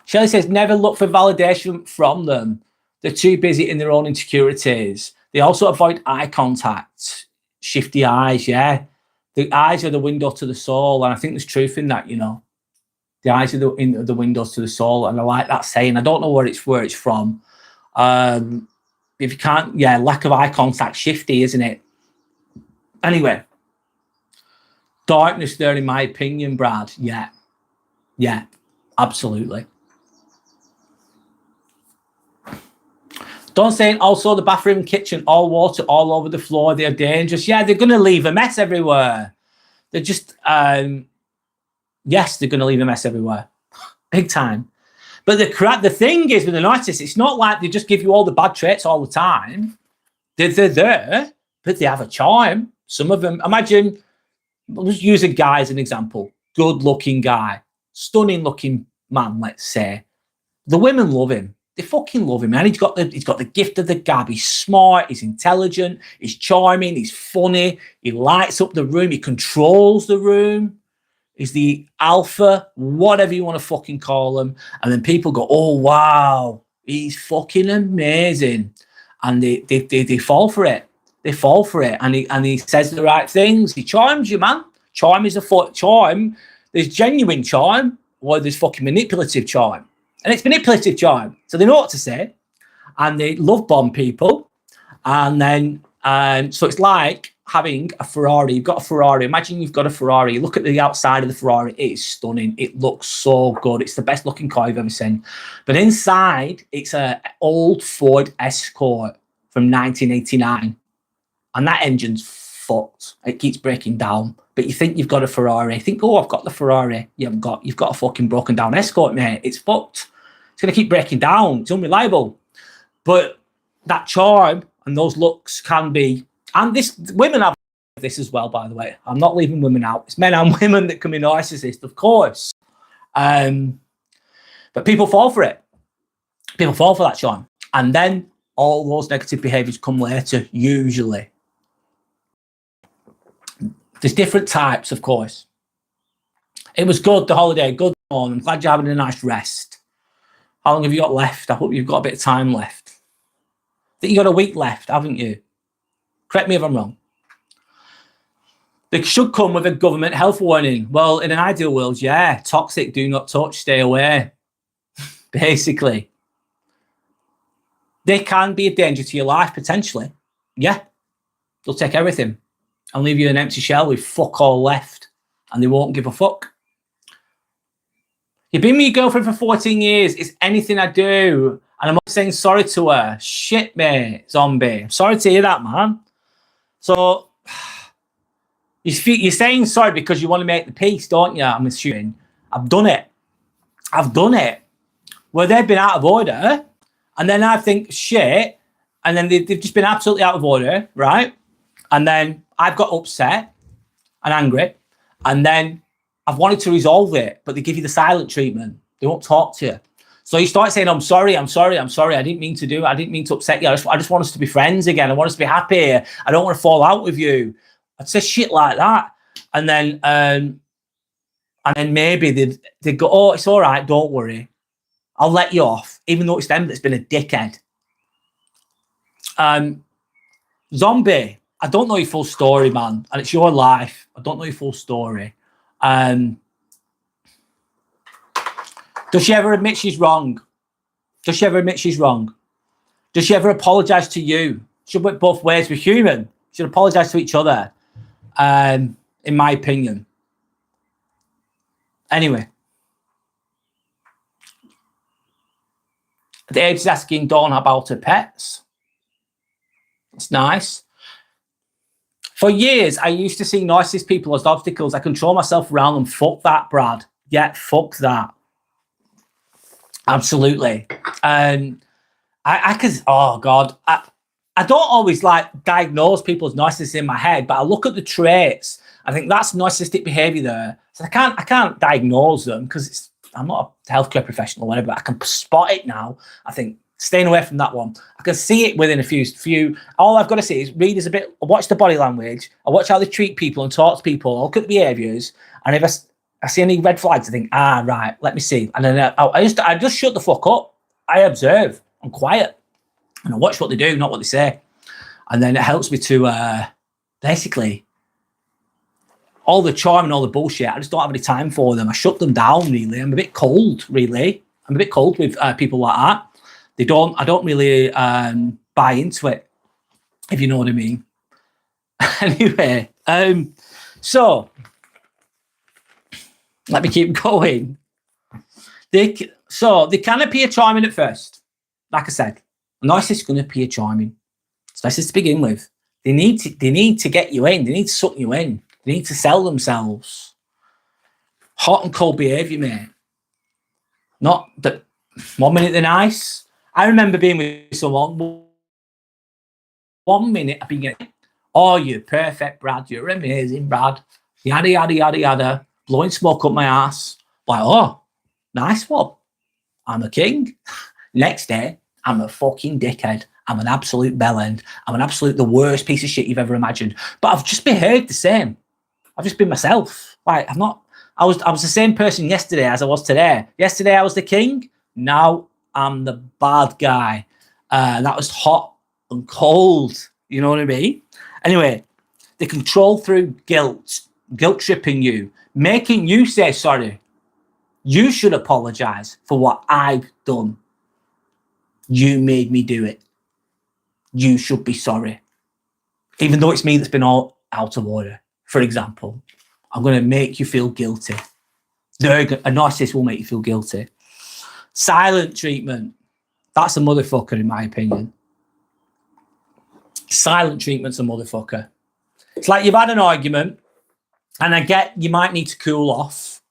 Shelley says, never look for validation from them. They're too busy in their own insecurities. They also avoid eye contact. Shifty eyes, yeah. The eyes are the window to the soul. And I think there's truth in that, you know. The eyes are the windows to the soul. And I like that saying. I don't know where it's from. If you can't, yeah, lack of eye contact, shifty, isn't it? Anyway. Darkness there, in my opinion, Brad. Yeah. Yeah, absolutely. Don't say also the bathroom and kitchen, all water all over the floor. They're dangerous. Yeah, they're going to leave a mess everywhere. They're just, yes, they're going to leave a mess everywhere. Big time. But the thing is with the narcissist, it's not like they just give you all the bad traits all the time. They're there, but they have a charm. Some of them, imagine, we'll just use a guy as an example. Good looking guy, stunning looking man, let's say. The women love him. They fucking love him, man. He's got the gift of the gab. He's smart, he's intelligent, he's charming, he's funny, he lights up the room, he controls the room. He's the alpha, whatever you want to fucking call him. And then people go, oh wow, he's fucking amazing. And they fall for it. They fall for it. And he says the right things. He charms you, man. Charm is a charm. There's genuine charm, or there's fucking manipulative charm. And it's manipulative charm. So they know what to say. And they love bomb people. And then, so it's like having a Ferrari. You've got a Ferrari. Imagine you've got a Ferrari. You look at the outside of the Ferrari. It is stunning. It looks so good. It's the best looking car I've ever seen. But inside, it's an old Ford Escort from 1989. And that engine's fucked. It keeps breaking down. But you think you've got a Ferrari. You think, oh, I've got the Ferrari. You haven't got. You've got a fucking broken down Escort, mate. It's fucked. It's going to keep breaking down. It's unreliable. But that charm and those looks can be, and women have this as well, by the way. I'm not leaving women out. It's men and women that can be narcissists, of course. But people fall for it. People fall for that charm. And then all those negative behaviors come later, usually. There's different types, of course. It was good, the holiday. Good morning. I'm glad you're having a nice rest. How long have you got left? I hope you've got a bit of time left. I think you got a week left, haven't you? Correct me if I'm wrong. They should come with a government health warning. Well, in an ideal world, yeah. Toxic, do not touch, stay away. Basically. They can be a danger to your life, potentially. Yeah. They'll take everything and leave you an empty shell with fuck all left. And they won't give a fuck. You've been with your girlfriend for 14 years. It's anything I do. And I'm not saying sorry to her. Shit, mate, zombie. I'm sorry to hear that, man. So, you're saying sorry because you want to make the peace, don't you? I'm assuming. I've done it. Where they've been out of order. And then I think, shit. And then they've just been absolutely out of order, right? And then I've got upset and angry. And then I've wanted to resolve it, but they give you the silent treatment. They won't talk to you. So you start saying, I'm sorry, I'm sorry, I'm sorry. I didn't mean to do it. I didn't mean to upset you. I just want us to be friends again. I want us to be happy. I don't want to fall out with you. I'd say shit like that. And then maybe they'd go, oh, it's all right. Don't worry. I'll let you off, even though it's them that's been a dickhead. Zombie, I don't know your full story, man. And it's your life. I don't know your full story. Does she ever admit she's wrong? Does she ever admit she's wrong? Does she ever apologize to you? Should work both ways. We're human. Should apologize to each other, in my opinion. Anyway. Dave's asking Dawn about her pets. It's nice. For years, I used to see narcissist people as obstacles. I control myself around them. Fuck that, Brad. Yeah, fuck that. Absolutely. I could, oh God, I don't always like diagnose people's narcissists in my head, but I look at the traits. I think that's narcissistic behavior there. So I can't diagnose them because I'm not a healthcare professional or whatever, but I can spot it now. I think staying away from that one. I can see it within a few. All I've got to see is read is a bit, watch the body language. I watch how they treat people and talk to people. I look at the behaviors. And if I see any red flags, I think, right, let me see. And then I just shut the fuck up. I observe. I'm quiet. And I watch what they do, not what they say. And then it helps me to basically all the charm and all the bullshit. I just don't have any time for them. I shut them down, really. I'm a bit cold, really. I'm a bit cold with people like that. I don't really buy into it, if you know what I mean. Anyway, so let me keep going. They can appear charming at first. Like I said, a narcissist is going to appear charming, especially to begin with. They need to get you in. They need to suck you in. They need to sell themselves. Hot and cold behaviour, mate. Not that 1 minute they're nice. I remember being with someone. 1 minute I've been getting, oh, you're perfect, Brad. You're amazing, Brad. Yada, yada, yada, yada. Blowing smoke up my ass. Like, oh, nice one. I'm a king. Next day, I'm a fucking dickhead. I'm an absolute bellend. I'm the worst piece of shit you've ever imagined. But I've just behaved the same. I've just been myself. Like, I was the same person yesterday as I was today. Yesterday I was the king. Now I'm the bad guy. That was hot and cold. You know what I mean? Anyway, they control through guilt tripping you, making you say sorry. You should apologize for what I've done. You made me do it. You should be sorry. Even though it's me that's been all out of order. For example, I'm going to make you feel guilty. A narcissist will make you feel guilty. Silent treatment. That's a motherfucker, in my opinion. Silent treatment's a motherfucker. It's like you've had an argument, and I get you might need to cool off.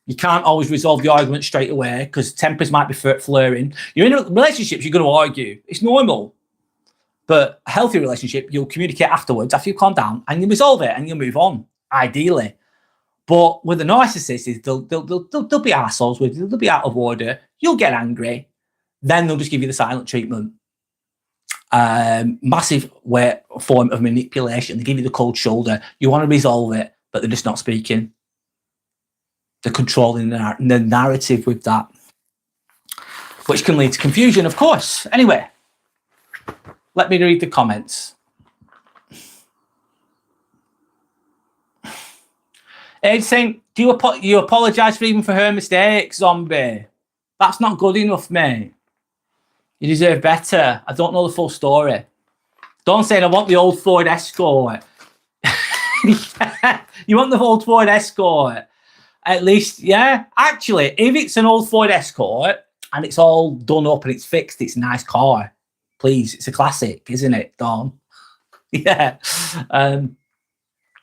You can't always resolve the argument straight away because tempers might be flaring. You're in a relationship, you're going to argue. It's normal. But a healthy relationship, you'll communicate afterwards after you calm down and you resolve it and you move on, ideally. But with a narcissist, they'll be assholes with you. They'll be out of order. You'll get angry. Then they'll just give you the silent treatment. Massive form of manipulation. They give you the cold shoulder. You want to resolve it, but they're just not speaking. They're controlling the narrative with that, which can lead to confusion, of course. Anyway, let me read the comments. It's saying, do you apologise for even for her mistakes, Zombie? That's not good enough, mate. You deserve better. I don't know the full story. Don't say I want the old Ford Escort. You want the old Ford Escort? At least, yeah. Actually, if it's an old Ford Escort and it's all done up and it's fixed, it's a nice car. Please, it's a classic, isn't it, Dawn? Yeah.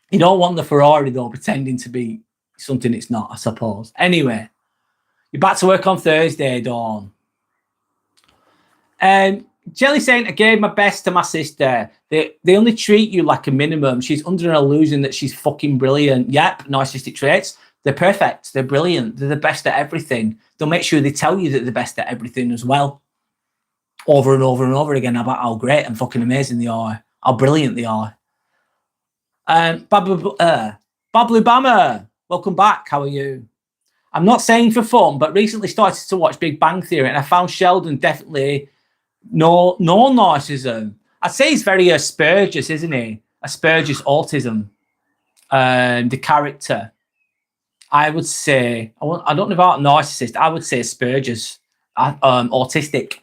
You don't want the Ferrari, though, pretending to be something it's not, I suppose. Anyway, you're back to work on Thursday, Dawn. Jelly saying, I gave my best to my sister. They only treat you like a minimum. She's under an illusion that she's fucking brilliant. Yep, narcissistic traits. They're perfect. They're brilliant. They're the best at everything. They'll make sure they tell you that they're the best at everything as well. Over and over and over again about how great and fucking amazing they are. How brilliant they are. Bablu Bammer, welcome back. How are you? I'm not saying for fun, but recently started to watch Big Bang Theory and I found Sheldon definitely no narcissism. I'd say he's very Asperger's, isn't he? Asperger's autism. The character. I would say, I don't know about narcissist. I would say Asperger's, autistic.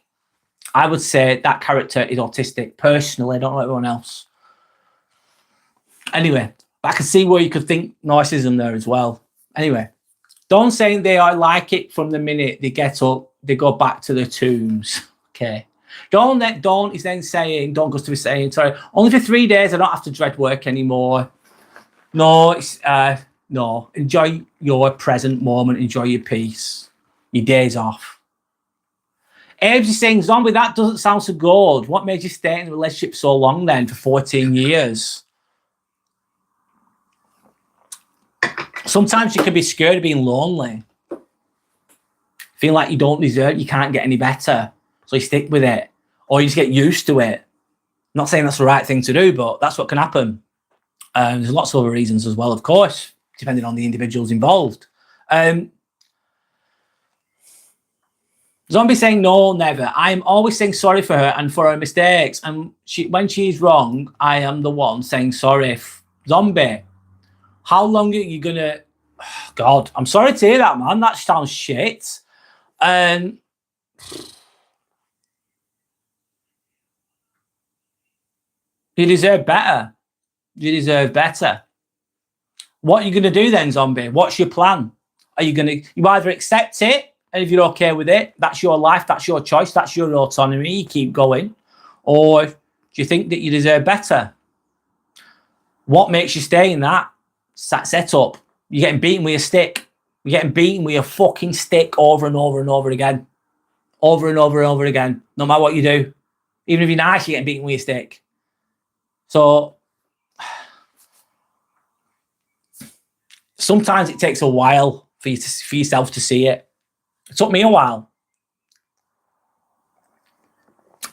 I would say that character is autistic. Personally, I don't know everyone else. Anyway, I can see where you could think narcissism there as well. Anyway, Dawn saying they are like it from the minute they get up, they go back to their tombs. Okay. Dawn is then saying, Dawn goes to be saying, sorry, only for 3 days, I don't have to dread work anymore. No, it's, no, enjoy your present moment, enjoy your peace, your days off. Abe's is saying, Zombie, that doesn't sound so good. What made you stay in a relationship so long then, for 14 years? Sometimes you can be scared of being lonely. Feel like you don't deserve, you can't get any better. So you stick with it. Or you just get used to it. I'm not saying that's the right thing to do, but that's what can happen. There's lots of other reasons as well, of course, depending on the individuals involved. Zombie saying, no, never. I'm always saying sorry for her and for her mistakes. And when she's wrong, I am the one saying sorry. Zombie, how long are you going to... Oh, God, I'm sorry to hear that, man. That sounds shit. You deserve better. You deserve better. What are you going to do then, Zombie? What's your plan? Are you going to... You either accept it, and if you're okay with it, that's your life, that's your choice, that's your autonomy, you keep going. Or do you think that you deserve better? What makes you stay in that setup? You're getting beaten with a stick. You're getting beaten with a fucking stick over and over and over again. Over and over and over again. No matter what you do. Even if you're nice, you're getting beaten with a stick. So sometimes it takes a while for yourself to see it. It took me a while.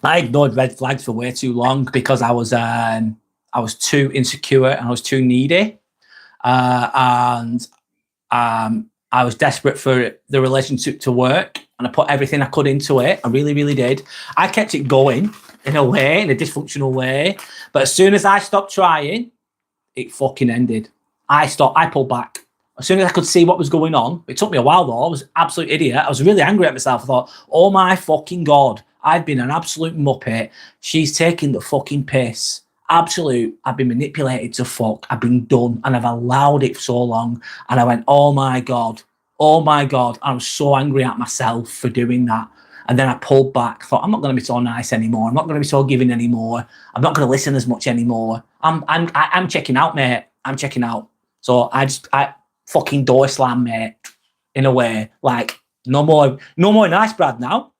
I ignored red flags for way too long because I was too insecure and I was too needy. And I was desperate for the relationship to work and I put everything I could into it. I really, really did. I kept it going in a way, in a dysfunctional way. But as soon as I stopped trying, it fucking ended. I pulled back. As soon as I could see what was going on, it took me a while though. I was an absolute idiot. I was really angry at myself. I thought, oh my fucking God, I've been an absolute muppet. She's taking the fucking piss. Absolute. I've been manipulated to fuck. I've been done and I've allowed it for so long. And I went, oh my God. Oh my God. I was so angry at myself for doing that. And then I pulled back. I thought, I'm not going to be so nice anymore. I'm not going to be so giving anymore. I'm not going to listen as much anymore. I'm checking out, mate. I'm checking out. So I fucking door slam, mate, in a way. Like, no more nice Brad now.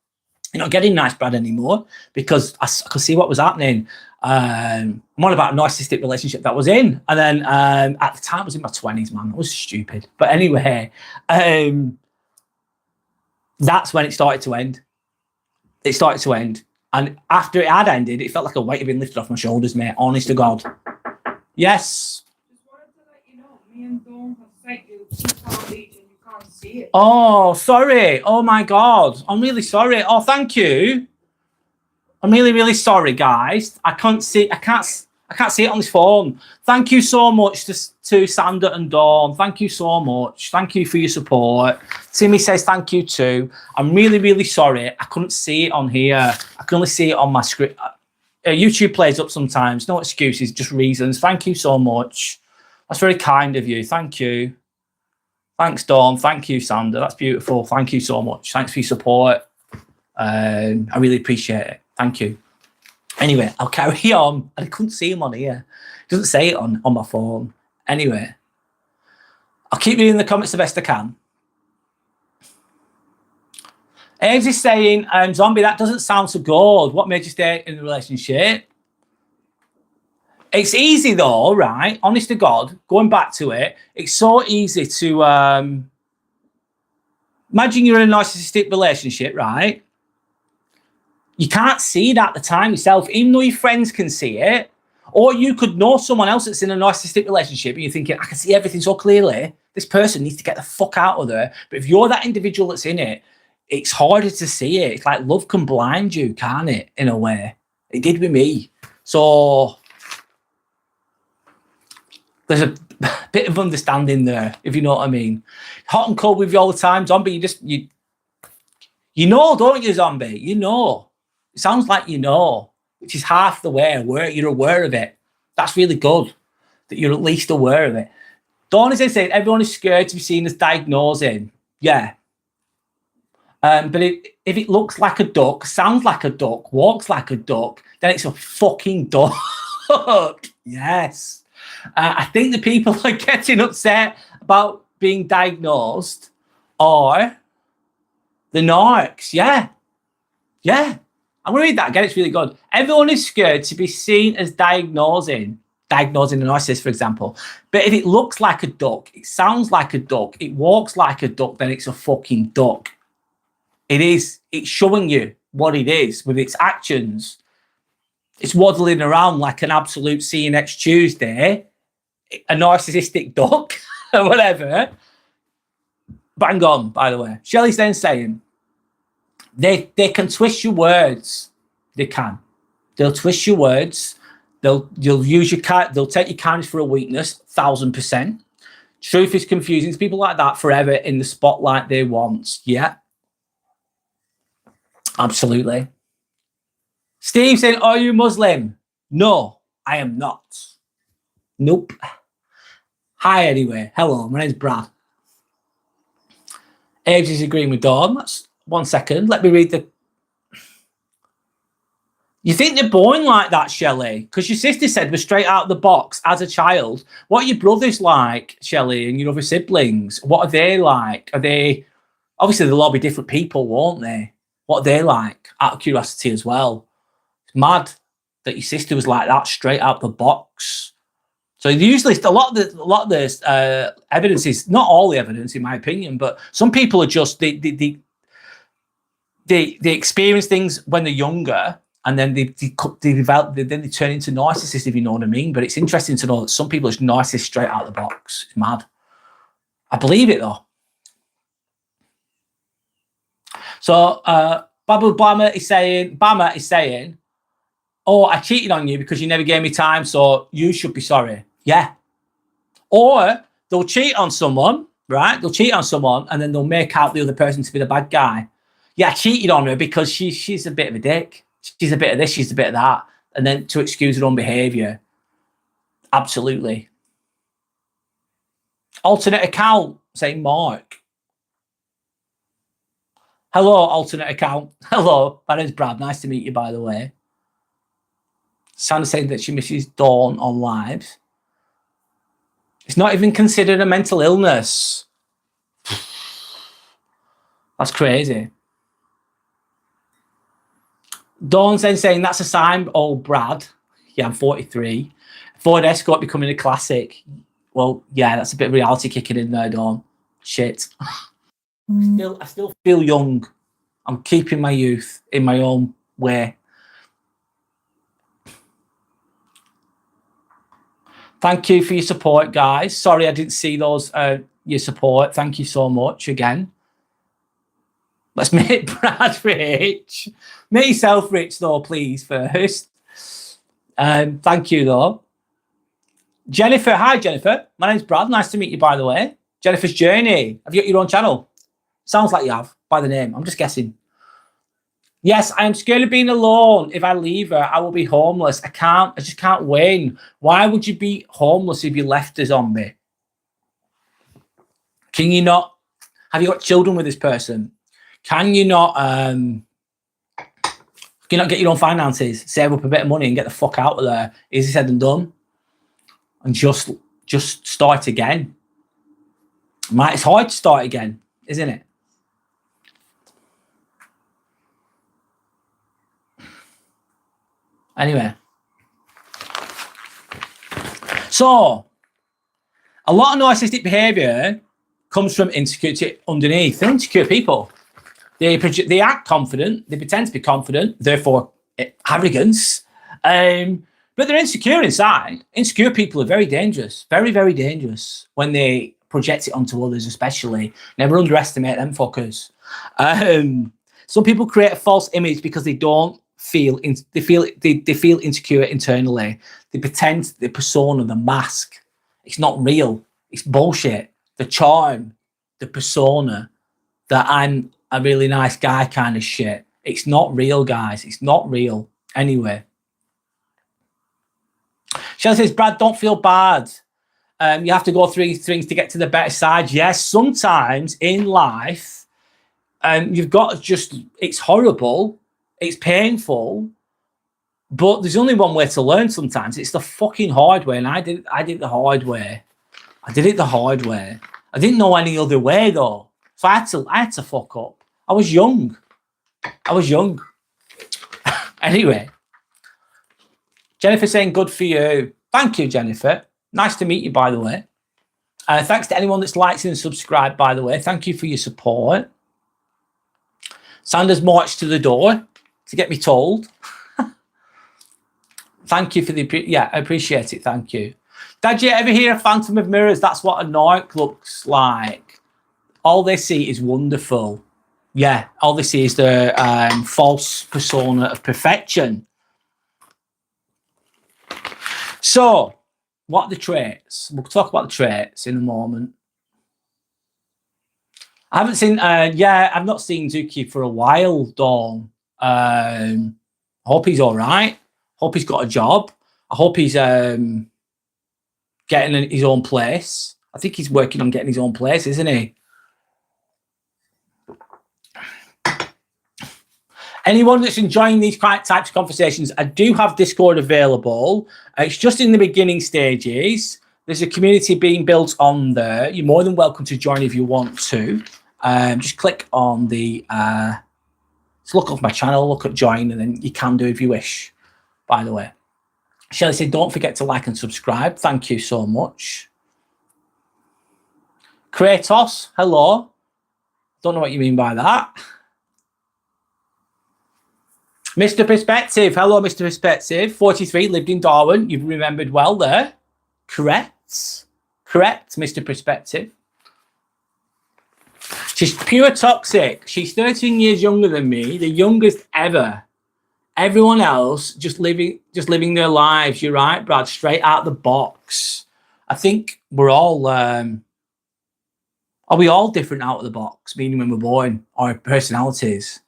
You're not getting nice Brad anymore because I could see what was happening. I'm on about a narcissistic relationship that I was in. And then at the time I was in my 20s, man. I was stupid. But anyway, that's when it started to end. It started to end. And after it had ended, it felt like a weight had been lifted off my shoulders, mate. Honest to God. Yes. Just wanted to let you know, me and Dawn have sent you the page and you can't see it. Oh, sorry. Oh my God. I'm really sorry. Oh, thank you. I'm really, really sorry, guys. I can't see it on this phone. Thank you so much to Sandra and Dawn. Thank you so much. Thank you for your support. Timmy says thank you too. I'm really, really sorry. I couldn't see it on here. I can only see it on my screen. YouTube plays up sometimes. No excuses, just reasons. Thank you so much. That's very kind of you. Thank you. Thanks, Dawn. Thank you, Sandra. That's beautiful. Thank you so much. Thanks for your support. I really appreciate it. Thank you. Anyway, I'll carry on. I couldn't see him on here. It doesn't say it on my phone. Anyway, I'll keep reading the comments the best I can. Ames is saying, Zombie, that doesn't sound so good. What made you stay in the relationship? It's easy though, right? Honest to God, going back to it, it's so easy to imagine you're in a narcissistic relationship, right? You can't see it at the time yourself, even though your friends can see it. Or you could know someone else that's in a narcissistic relationship and you're thinking, I can see everything so clearly. This person needs to get the fuck out of there. But if you're that individual that's in it, it's harder to see it. It's like love can blind you, can't it? In a way. It did with me. So there's a bit of understanding there, if you know what I mean. Hot and cold with you all the time, zombie. You know, don't you, zombie? You know. It sounds like you know, which is half the way you're aware of it. That's really good that you're at least aware of it. Dawn is saying everyone is scared to be seen as diagnosing. Yeah. But if it looks like a duck, sounds like a duck, walks like a duck, then it's a fucking duck. Yes. I think the people are getting upset about being diagnosed are the narcs. Yeah. Yeah. I'm going to read that again. It's really good. Everyone is scared to be seen as diagnosing a narcissist, for example. But if it looks like a duck, it sounds like a duck, it walks like a duck, then it's a fucking duck. It is. It's showing you what it is with its actions. It's waddling around like an absolute see you next Tuesday, a narcissistic duck or whatever. Bang on, by the way. Shelley's then saying, they can twist your words. They can. They'll twist your words. They'll use your they'll take your kindness for a weakness, 1000%. Truth is confusing. It's people like that forever in the spotlight they want. Yeah. Absolutely. Steve saying, are you Muslim? No, I am not. Nope. Hi anyway. Hello, my name's Brad. Aves is agreeing with Dawn. That's 1 second. Let me read the. You think they're born like that, Shelley? Because your sister said we're straight out of the box as a child. What are your brothers like, Shelley, and your other siblings? What are they like? Are they obviously they'll all be different people, won't they? What are they like? Out of curiosity as well. It's mad that your sister was like that straight out the box. So usually a lot of this evidence is not all the evidence, in my opinion, but some people are just they experience things when they're younger, and then they develop. Then they turn into narcissists, if you know what I mean. But it's interesting to know that some people are just narcissists straight out of the box. It's mad. I believe it though. So Bama is saying, oh, I cheated on you because you never gave me time, so you should be sorry. Yeah. Or they'll cheat on someone, right? They'll cheat on someone and then they'll make out the other person to be the bad guy. Yeah, I cheated on her because she's a bit of a dick. She's a bit of this, she's a bit of that. And then to excuse her own behaviour. Absolutely. Alternate account, saying Mark. Hello, alternate account. Hello, my name's Brad. Nice to meet you, by the way. Sandra's saying that she misses Dawn on live. It's not even considered a mental illness. That's crazy. Dawn's then saying that's a sign, oh, Brad. Yeah, I'm 43. Ford Escort becoming a classic. Well, yeah, that's a bit of reality kicking in there, Dawn. Shit. I still feel young. I'm keeping my youth in my own way. Thank you for your support, guys. Sorry I didn't see those, your support. Thank you so much again. Let's make Brad rich. Make yourself rich, though, please, first. Thank you, though. Jennifer. Hi, Jennifer. My name's Brad. Nice to meet you, by the way. Jennifer's Journey. Have you got your own channel? Sounds like you have, by the name. I'm just guessing. Yes, I am scared of being alone. If I leave her, I will be homeless. I just can't win. Why would you be homeless if you left a zombie? Can you not? Have you got children with this person? Can you not get your own finances, save up a bit of money and get the fuck out of there? Easy said and done. And just start again. It's hard to start again, isn't it? Anyway. So, a lot of narcissistic behaviour comes from insecurity underneath. They're insecure people. They act confident. They pretend to be confident, therefore arrogance. But they're insecure inside. Insecure people are very dangerous, very, very dangerous when they project it onto others, especially. Never underestimate them fuckers. Some people create a false image because they don't feel, they feel insecure internally. They pretend the persona, the mask. It's not real. It's bullshit. The charm, the persona, that I'm a really nice guy kind of shit. It's not real, guys. It's not real. Anyway. Shelley says, Brad, don't feel bad. You have to go through things to get to the better side. Yes, sometimes in life, you've got to just, it's horrible. It's painful. But there's only one way to learn sometimes. It's the fucking hard way. And I did it the hard way. I did it the hard way. I didn't know any other way, though. So I had to fuck up. I was young. Anyway. Jennifer saying, good for you. Thank you, Jennifer. Nice to meet you, by the way. Thanks to anyone that's liked and subscribed, by the way. Thank you for your support. Sanders marched to the door to get me told. Thank you for the... Yeah, I appreciate it. Thank you. Did you ever hear a phantom of mirrors? That's what a narc looks like. All they see is wonderful. Yeah, all they see is the false persona of perfection. So, what are the traits? We'll talk about the traits in a moment. I haven't seen, I've not seen Zuki for a while, Dawn. Hope he's all right. Hope he's got a job. I hope he's getting his own place. I think he's working on getting his own place, isn't he? Anyone that's enjoying these types of conversations, I do have Discord available. It's just in the beginning stages. There's a community being built on there. You're more than welcome to join if you want to. Just click on the... just look up my channel, look at join, and then you can do if you wish, by the way. Shelley said, don't forget to like and subscribe. Thank you so much. Kratos, hello. Don't know what you mean by that. Mr. Perspective. Hello, Mr. Perspective. 43, lived in Darwin. You've remembered well there. Correct. Correct, Mr. Perspective. She's pure toxic. She's 13 years younger than me, the youngest ever. Everyone else just living their lives. You're right, Brad. Straight out the box. I think we're all... are we all different out of the box, meaning when we're born, our personalities?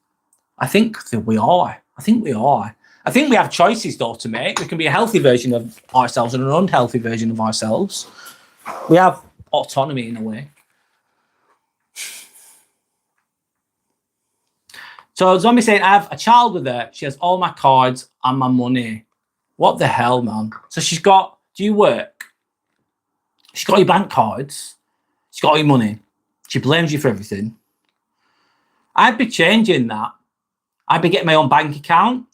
I think that we are. I think we are. I think we have choices, though, to make. We can be a healthy version of ourselves and an unhealthy version of ourselves. We have autonomy in a way. So Zombie saying, I have a child with her. She has all my cards and my money. What the hell, man? So she's got, do you work? She's got your bank cards. She's got all your money. She blames you for everything. I'd be changing that. I'd be getting my own bank account.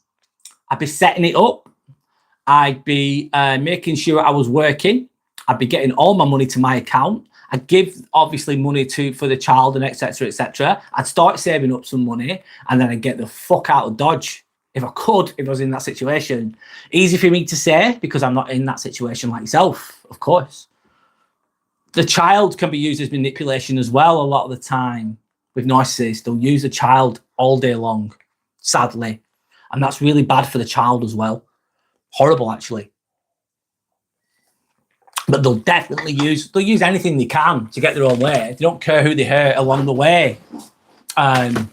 I'd be setting it up. I'd be making sure I was working. I'd be getting all my money to my account. I'd give, obviously, money for the child and etc., etc. I'd start saving up some money and then I'd get the fuck out of Dodge if I could, if I was in that situation. Easy for me to say because I'm not in that situation like yourself, of course. The child can be used as manipulation as well a lot of the time with narcissists. They'll use a child all day long, sadly. And that's really bad for the child as well. Horrible, actually. But they'll definitely use anything they can to get their own way. They don't care who they hurt along the way. Talking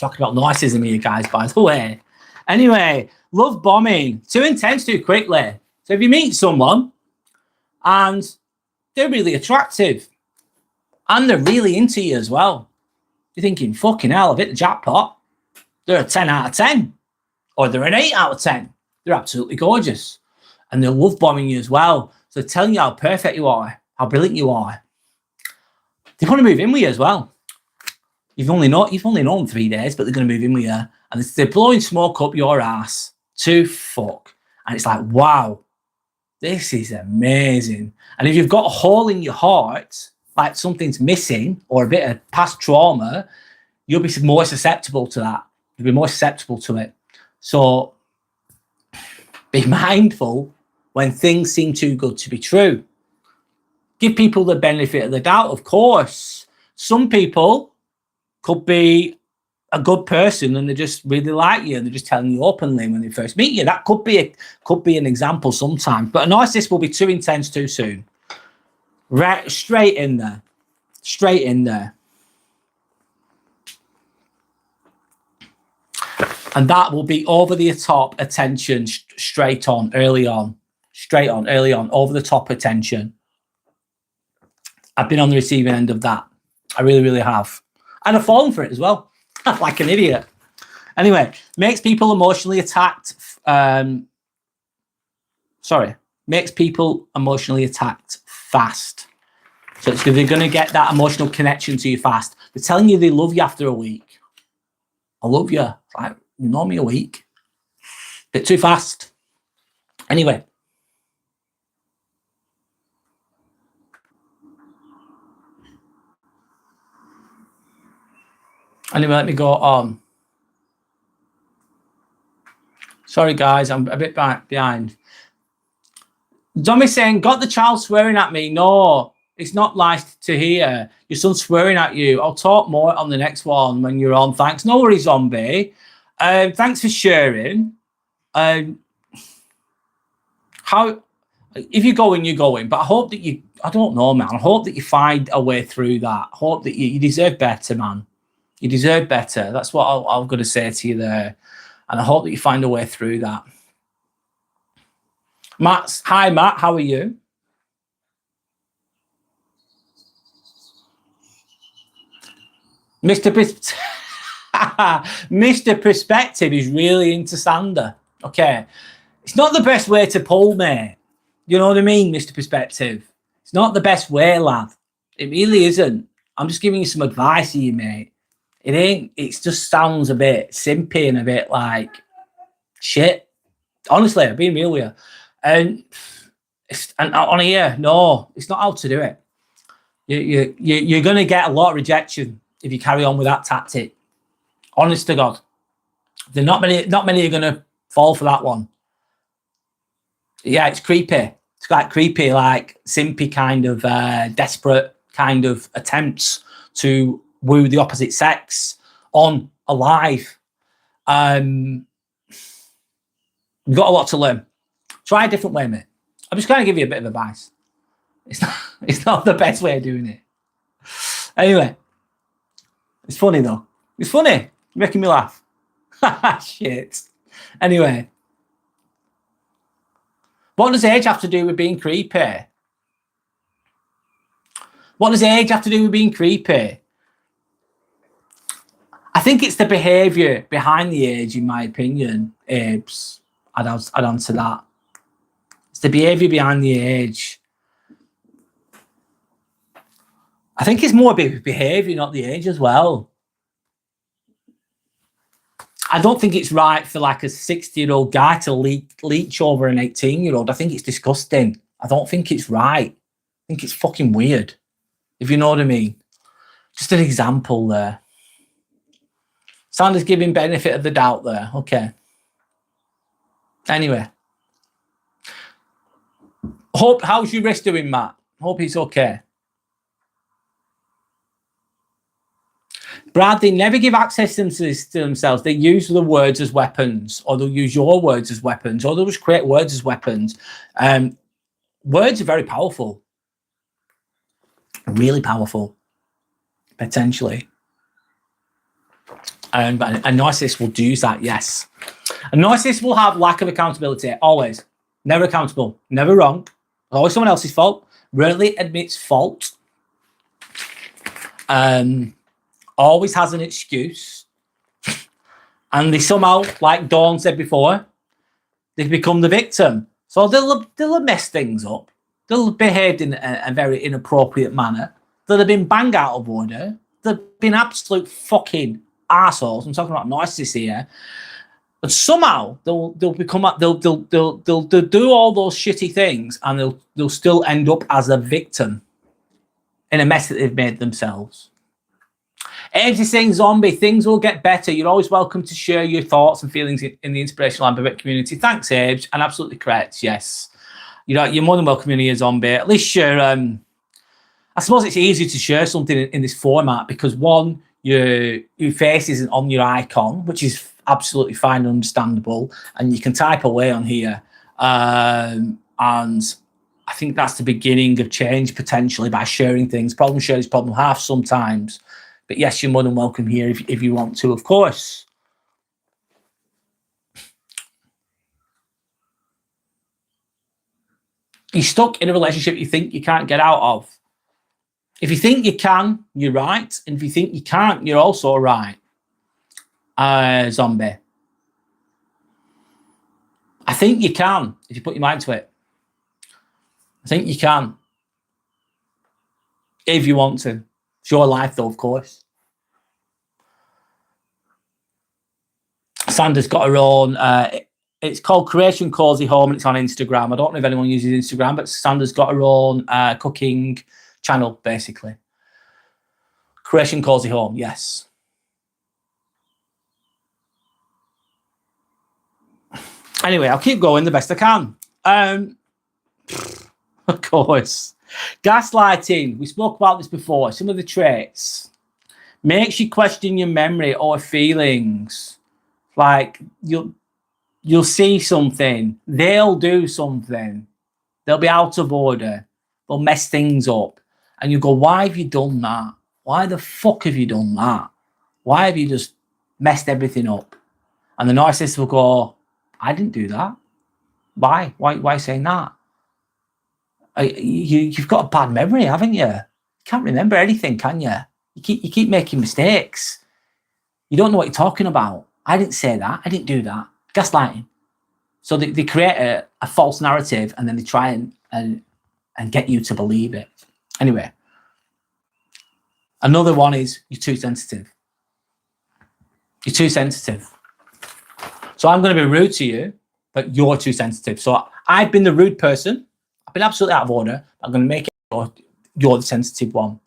about narcissism here, guys, by the way. Anyway, love bombing. Too intense too quickly. So if you meet someone and they're really attractive and they're really into you as well, you're thinking, fucking hell, I've hit the jackpot. They're a 10 out of 10. Or they're an 8 out of 10. They're absolutely gorgeous. And they're love bombing you as well. So telling you how perfect you are, how brilliant you are. They want to move in with you as well. You've only known them 3 days, but they're going to move in with you. And they're blowing smoke up your ass to fuck. And it's like, wow, This is amazing. And if you've got a hole in your heart, like something's missing or a bit of past trauma, you'll be more susceptible to that. You'll be more susceptible to it. So be mindful when things seem too good to be true. Give people the benefit of the doubt, of course. Some people could be a good person and they just really like you and they're just telling you openly when they first meet you. That could be an example sometimes. But a narcissist will be too intense too soon. Right, straight in there. Straight in there. And that will be over the top attention, straight on, early on. Straight on, early on, over the top attention. I've been on the receiving end of that. I really, really have. And I've fallen for it as well. Like an idiot. Anyway, makes people emotionally attacked. Makes people emotionally attacked fast. So it's they're going to get that emotional connection to you fast. They're telling you they love you after a week. I love you. It's like, you know me a week. Bit too fast. Anyway. Anyway, let me go on. Sorry, guys, I'm a bit behind. Dommy's saying, got the child swearing at me. No, it's not nice to hear. Your son's swearing at you. I'll talk more on the next one when you're on. Thanks. No worries, Zombie. Thanks for sharing. If you're going, you're going. But I hope that I don't know, man. I hope that you find a way through that. I hope that you deserve better, man. You deserve better. That's what I'm going to say to you there. And I hope that you find a way through that. Hi, Matt. How are you? Mr. Perspective is really into Sander. Okay. It's not the best way to pull, mate. You know what I mean, Mr. Perspective? It's not the best way, lad. It really isn't. I'm just giving you some advice here, mate. It ain't. It just sounds a bit simpy and a bit like shit. Honestly, I'm being real with you. And on here, no, it's not how to do it. You're going to get a lot of rejection if you carry on with that tactic. Honest to God, not many are going to fall for that one. Yeah, it's creepy. It's quite creepy, like simpy kind of desperate kind of attempts to woo the opposite sex on a live. You've got a lot to learn. Try a different way, mate. I'm just going to give you a bit of advice. It's not the best way of doing it. Anyway, it's funny though. It's funny. You're making me laugh. Shit. Anyway. What does age have to do with being creepy? What does age have to do with being creepy? I think it's the behaviour behind the age, in my opinion, Abes. I'd answer that. It's the behaviour behind the age. I think it's more about behaviour, not the age as well. I don't think it's right for like a 60-year-old guy to leech over an 18-year-old. I think it's disgusting. I don't think it's right. I think it's fucking weird, if you know what I mean. Just an example there. Sander's giving benefit of the doubt there. Okay. Anyway. How's your wrist doing, Matt? Hope he's okay. Brad, they never give access to themselves. They use the words as weapons, or they'll use your words as weapons, or they'll just create words as weapons. Words are very powerful. Really powerful, potentially. But a narcissist will do that, yes. A narcissist will have lack of accountability, always. Never accountable, never wrong. Always someone else's fault. Rarely admits fault. Always has an excuse. And they somehow, like Dawn said before, they become the victim. So they'll mess things up. They'll behave in a very inappropriate manner. They'll have been bang out of order. They've been absolute fucking arseholes. I'm talking about narcissists here. And somehow they'll become they'll do all those shitty things, and they'll still end up as a victim in a mess that they've made themselves. Age is saying, zombie, things will get better. You're always welcome to share your thoughts and feelings in the Inspirational Ambivert community. Thanks, Age, and absolutely correct. Yes, you're more than welcome in here, zombie. At least share. I suppose it's easy to share something in this format because one, your face isn't on your icon, which is absolutely fine and understandable, and you can type away on here. And I think that's the beginning of change potentially by sharing things. Problem share is problem half sometimes. But yes, you're more than welcome here if you want to, of course. You're stuck in a relationship you think you can't get out of. If you think you can, you're right. And if you think you can't, you're also right. Zombie. I think you can if you put your mind to it. I think you can. If you want to. It's your life though, of course. Sandra's got her own, it's called Creation Cozy Home, and it's on Instagram. I don't know if anyone uses Instagram, but Sandra's got her own cooking channel, basically. Creation Cozy Home, yes. Anyway, I'll keep going the best I can. Of course. Gaslighting, we spoke about this before. Some of the traits. Makes you question your memory or feelings. Like, you'll see something. They'll do something. They'll be out of order. They'll mess things up. And you go, why have you done that? Why the fuck have you done that? Why have you just messed everything up? And the narcissist will go, I didn't do that. Why? Why saying that? You've got a bad memory, haven't you? You can't remember anything, can you? You keep making mistakes. You don't know what you're talking about. I didn't say that. I didn't do that. Gaslighting. So they create a false narrative, and then they try and get you to believe it. Anyway, another one is you're too sensitive. You're too sensitive. So I'm going to be rude to you, but you're too sensitive. So I've been the rude person. I've been absolutely out of order. I'm going to make it you're the sensitive one.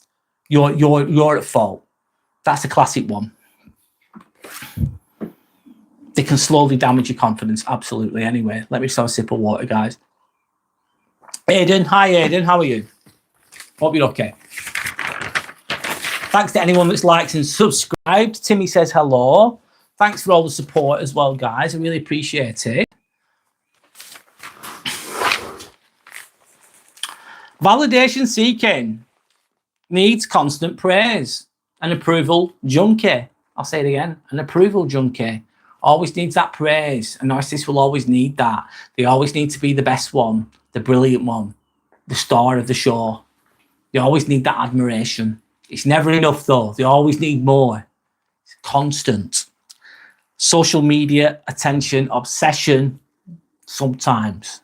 You're at fault. That's a classic one. They can slowly damage your confidence. Absolutely. Anyway, let me just have a sip of water, guys. Aiden, hi Aiden, how are you? Hope you're okay. Thanks to anyone that's liked and subscribed. Timmy says hello. Thanks for all the support as well, guys. I really appreciate it. Validation seeking needs constant praise. An approval junkie. I'll say it again. An approval junkie. Always needs that praise. A narcissist will always need that. They always need to be the best one, the brilliant one, the star of the show. They always need that admiration. It's never enough though. They always need more. It's constant. Social media, attention, obsession, sometimes.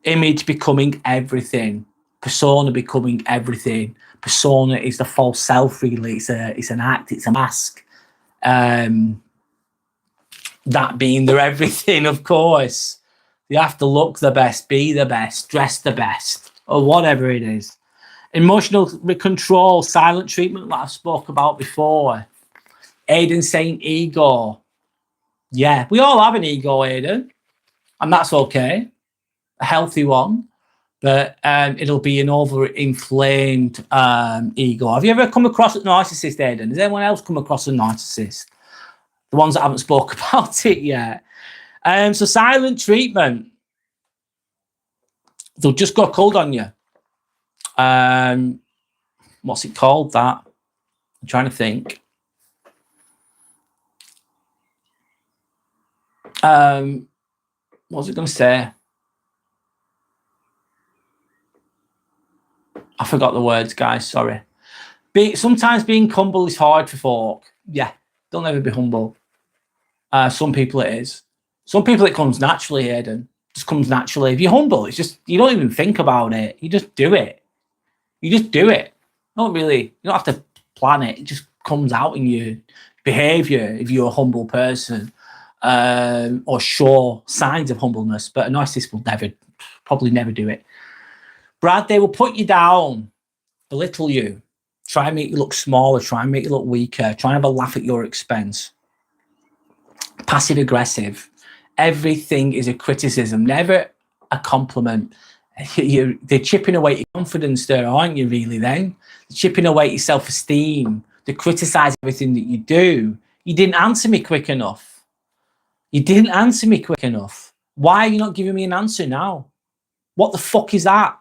Image becoming everything. Persona becoming everything. Persona is the false self, really. It's an act, it's a mask. That being their everything, of course. You have to look the best, be the best, dress the best, or whatever it is. Emotional control, silent treatment, like I spoke about before. Aiden saying ego. Yeah, we all have an ego, Aiden, and that's okay. A healthy one, but it'll be an over-inflamed ego. Have you ever come across a narcissist, Aiden? Has anyone else come across a narcissist? The ones that haven't spoke about it yet. So silent treatment. They'll just go cold on you. What's it called, that? I'm trying to think. What was it going to say? I forgot the words, guys. Sorry. Sometimes being humble is hard for folk. Yeah, don't ever be humble. Some people it is. Some people it comes naturally, Aiden. Just comes naturally. If you're humble, it's just, you don't even think about it. You just do it. You just do it. You don't have to plan it. It just comes out in your behaviour if you're a humble person. or show signs of humbleness, but a narcissist will probably never do it. Brad, they will put you down, belittle you, try and make you look smaller, try and make you look weaker, try and have a laugh at your expense. Passive aggressive. Everything is a criticism, never a compliment. They're chipping away your confidence there, aren't you, really, then? They're chipping away your self-esteem. They criticise everything that you do. You didn't answer me quick enough. You didn't answer me quick enough. Why are you not giving me an answer now? What the fuck is that?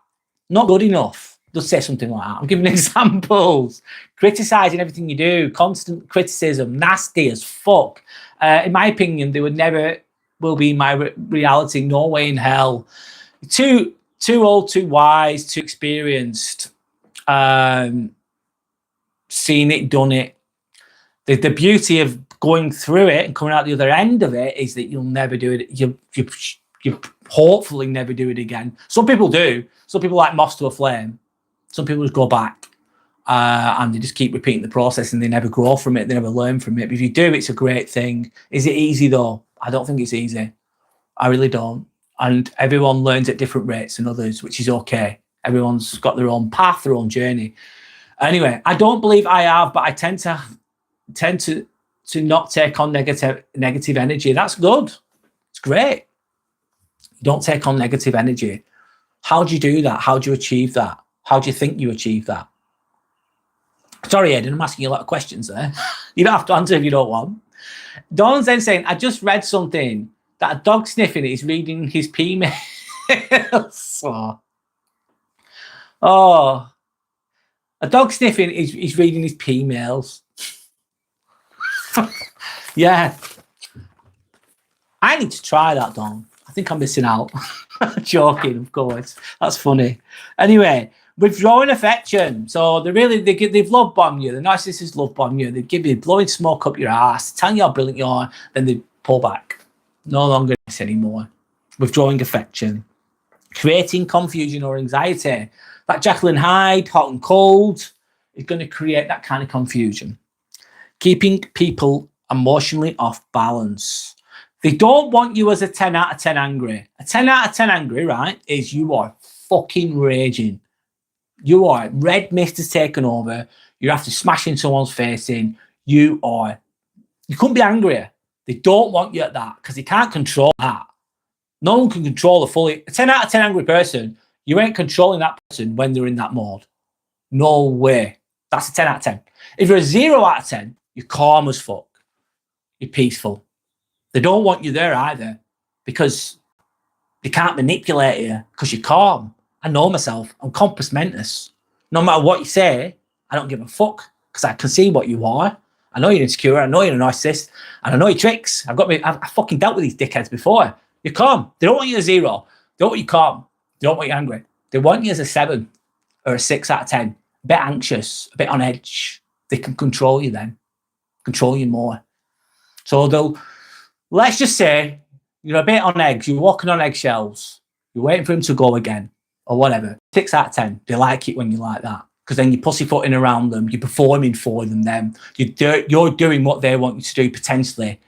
Not good enough. They'll say something like that. I'm giving examples. Criticising everything you do. Constant criticism. Nasty as fuck. In my opinion, they would never will be my reality. No way in hell. Too old, too wise, too experienced. Seen it, done it. The beauty of going through it and coming out the other end of it is that you'll never do it. You hopefully never do it again. Some people do. Some people like moths to a flame. Some people just go back and they just keep repeating the process and they never grow from it. They never learn from it. But if you do, it's a great thing. Is it easy though? I don't think it's easy. I really don't. And everyone learns at different rates than others, which is okay. Everyone's got their own path, their own journey. Anyway, I don't believe I have, but I tend to not take on negative energy. That's good. It's great. You don't take on negative energy. How do you do that? How do you achieve that? How do you think you achieve that? Sorry, Ed, I'm asking you a lot of questions there. You don't have to answer if you don't want. Dawn's then saying, I just read something that a dog sniffing is reading his P-mails. Oh, a dog sniffing is reading his P-mails. Yeah. I need to try that, Dawn. I think I'm missing out. Joking, of course. That's funny. Anyway, withdrawing affection. So they've love bombed you. The narcissists love bomb you. They give you blowing smoke up your ass, telling you how brilliant you are, then they pull back. No longer this anymore. Withdrawing affection. Creating confusion or anxiety. That Jekyll and Hyde, hot and cold, is going to create that kind of confusion. Keeping people emotionally off balance. They don't want you as a 10 out of 10 angry. A 10 out of 10 angry, right, is you are fucking raging. You are, red mist has taken over. You're after smashing someone's face in. You couldn't be angrier. They don't want you at that because they can't control that. No one can control a 10 out of 10 angry person. You ain't controlling that person when they're in that mode. No way. That's a 10 out of 10. If you're a 0 out of 10, you're calm as fuck. You're peaceful. They don't want you there either because they can't manipulate you because you're calm. I know myself. I'm compass mentis. No matter what you say, I don't give a fuck because I can see what you are. I know you're insecure. I know you're a narcissist. And I know your tricks. I've fucking dealt with these dickheads before. You're calm. They don't want you a 0. They don't want you calm. They don't want you angry. They want you as a 7 or a 6 out of 10. A bit anxious, a bit on edge. They can control you then. Control you more. So let's just say you're a bit on eggs. You're walking on eggshells. You're waiting for him to go again or whatever. 6 out of 10. They like it when you're like that because then you're pussyfooting around them. You're performing for them then. You're doing what they want you to do potentially.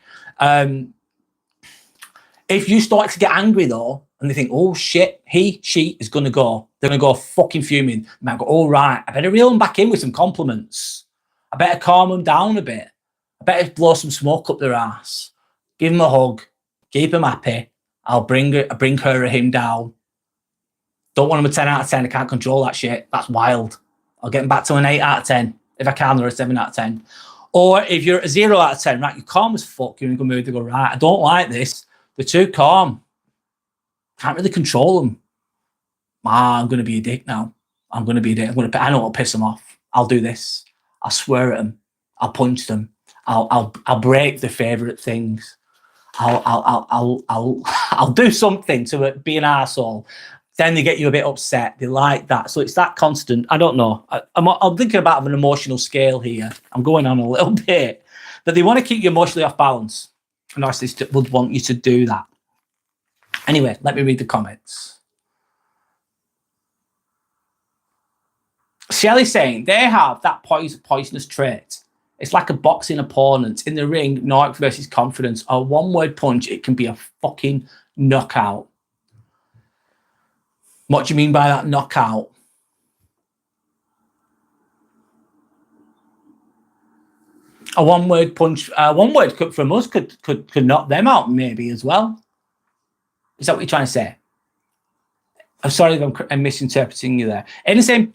If you start to get angry though, and they think, oh shit, she is going to go. They're going to go fucking fuming. They might go, all right, I better reel them back in with some compliments. I better calm them down a bit. I better blow some smoke up their ass. Give them a hug. Keep them happy. I'll bring her or him down. Don't want them a 10 out of 10. I can't control that shit. That's wild. I'll get them back to an 8 out of 10 if I can, or a 7 out of 10. Or if you're a 0 out of 10, right, you're calm as fuck. You're in a good mood. They go, right, I don't like this. They're too calm. Can't really control them. I'm going to be a dick now. I'm going to be a dick. I know what'll piss them off. I'll do this. I'll swear at them. I'll punch them. I'll break their favourite things. I'll do something to be an arsehole. Then they get you a bit upset. They like that. So it's that constant. I don't know. I'm thinking about an emotional scale here. I'm going on a little bit. But they want to keep you emotionally off balance. A narcissist would want you to do that. Anyway, let me read the comments. Shelley's saying they have that poisonous trait. It's like a boxing opponent. In the ring, Narc versus confidence. A one-word punch, it can be a fucking knockout. What do you mean by that knockout? A one-word punch, one word from us could knock them out maybe as well. Is that what you're trying to say? I'm sorry if I'm misinterpreting you there. Aidan saying,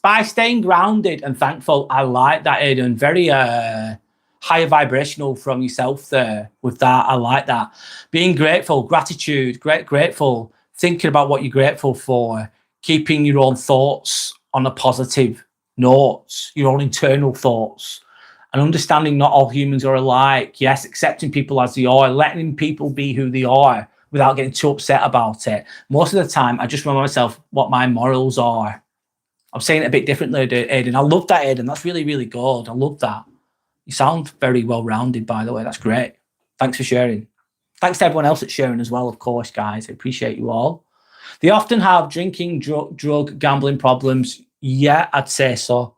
by staying grounded and thankful. I like that, Aidan. Very higher vibrational from yourself there with that. I like that. Being grateful, gratitude, grateful, thinking about what you're grateful for, keeping your own thoughts on a positive note, your own internal thoughts, and understanding not all humans are alike. Yes, accepting people as they are, letting people be who they are without getting too upset about it. Most of the time, I just remind myself what my morals are. I'm saying it a bit differently, Aidan. I love that, Aidan. That's really, really good. I love that. You sound very well-rounded, by the way. That's great. Thanks for sharing. Thanks to everyone else that's sharing as well, of course, guys. I appreciate you all. They often have drinking, drug, gambling problems. Yeah, I'd say so.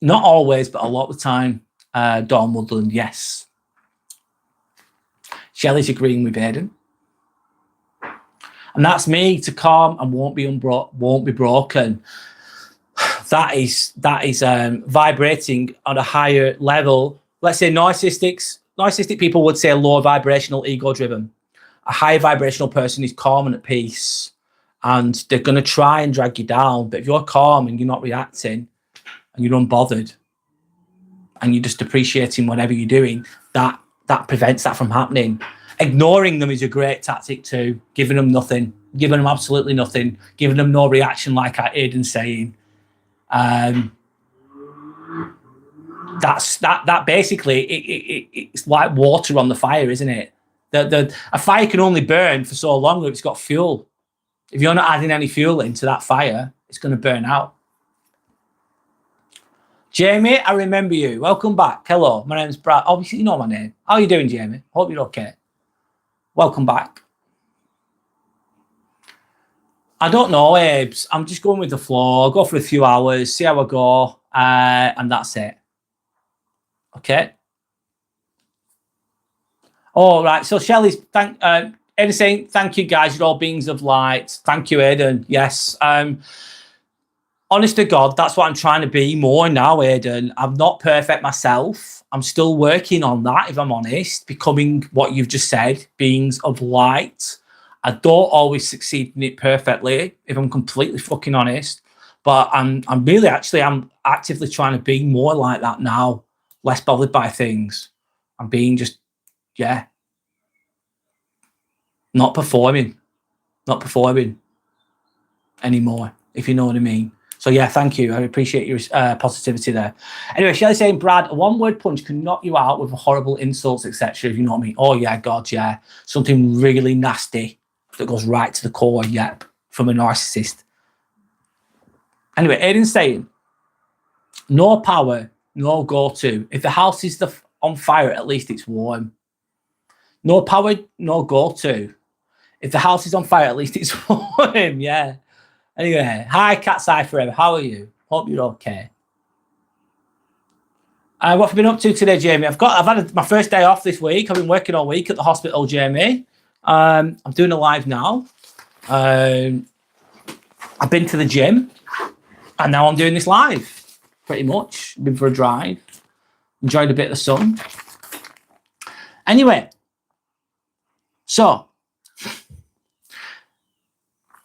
Not always, but a lot of the time. Dawn Woodland, yes. Shelley's agreeing with Aidan. And that's me, to calm and won't be broken. That is vibrating on a higher level. Let's say narcissistic people would say lower vibrational, ego-driven. A higher vibrational person is calm and at peace, and they're going to try and drag you down. But if you're calm and you're not reacting and you're unbothered and you're just appreciating whatever you're doing, that prevents that from happening. Ignoring them is a great tactic too. Giving them nothing, giving them absolutely nothing, giving them no reaction, like Aidan's saying. That basically it's like water on the fire, isn't it? A fire can only burn for so long if it's got fuel. If you're not adding any fuel into that fire, it's going to burn out. Jamie, I remember you. Welcome back. Hello, my name's Brad. Obviously, you know my name. How are you doing, Jamie? Hope you're okay. Welcome back. I don't know, Abes. I'm just going with the flow. I'll go for a few hours, see how I go, and that's it. Okay. All right. So Shelley's Aidan saying, thank you guys, you're all beings of light. Thank you, Aidan. Yes. Honest to God, that's what I'm trying to be more now, Aidan. I'm not perfect myself. I'm still working on that, if I'm honest, becoming what you've just said, beings of light. I don't always succeed in it perfectly, if I'm completely fucking honest. But I'm actively trying to be more like that now, less bothered by things. I'm being just, yeah, not performing anymore, if you know what I mean. So yeah, thank you. I appreciate your positivity there. Anyway, Shelley saying, Brad, a one-word punch can knock you out with horrible insults, etc. If you know what I mean. Oh yeah, God, yeah. Something really nasty that goes right to the core, yep, from a narcissist. Anyway, Aidan's saying, no power, no go-to. If the house is on fire, at least it's warm. No power, no go-to. If the house is on fire, at least it's warm. Yeah. Anyway, hi, Cat's Eye Forever. How are you? Hope you're okay. What have you been up to today, Jamie? I've had my first day off this week. I've been working all week at the hospital, Jamie. I'm doing a live now. I've been to the gym, and now I'm doing this live. Pretty much. Been for a drive. Enjoyed a bit of the sun. Anyway, so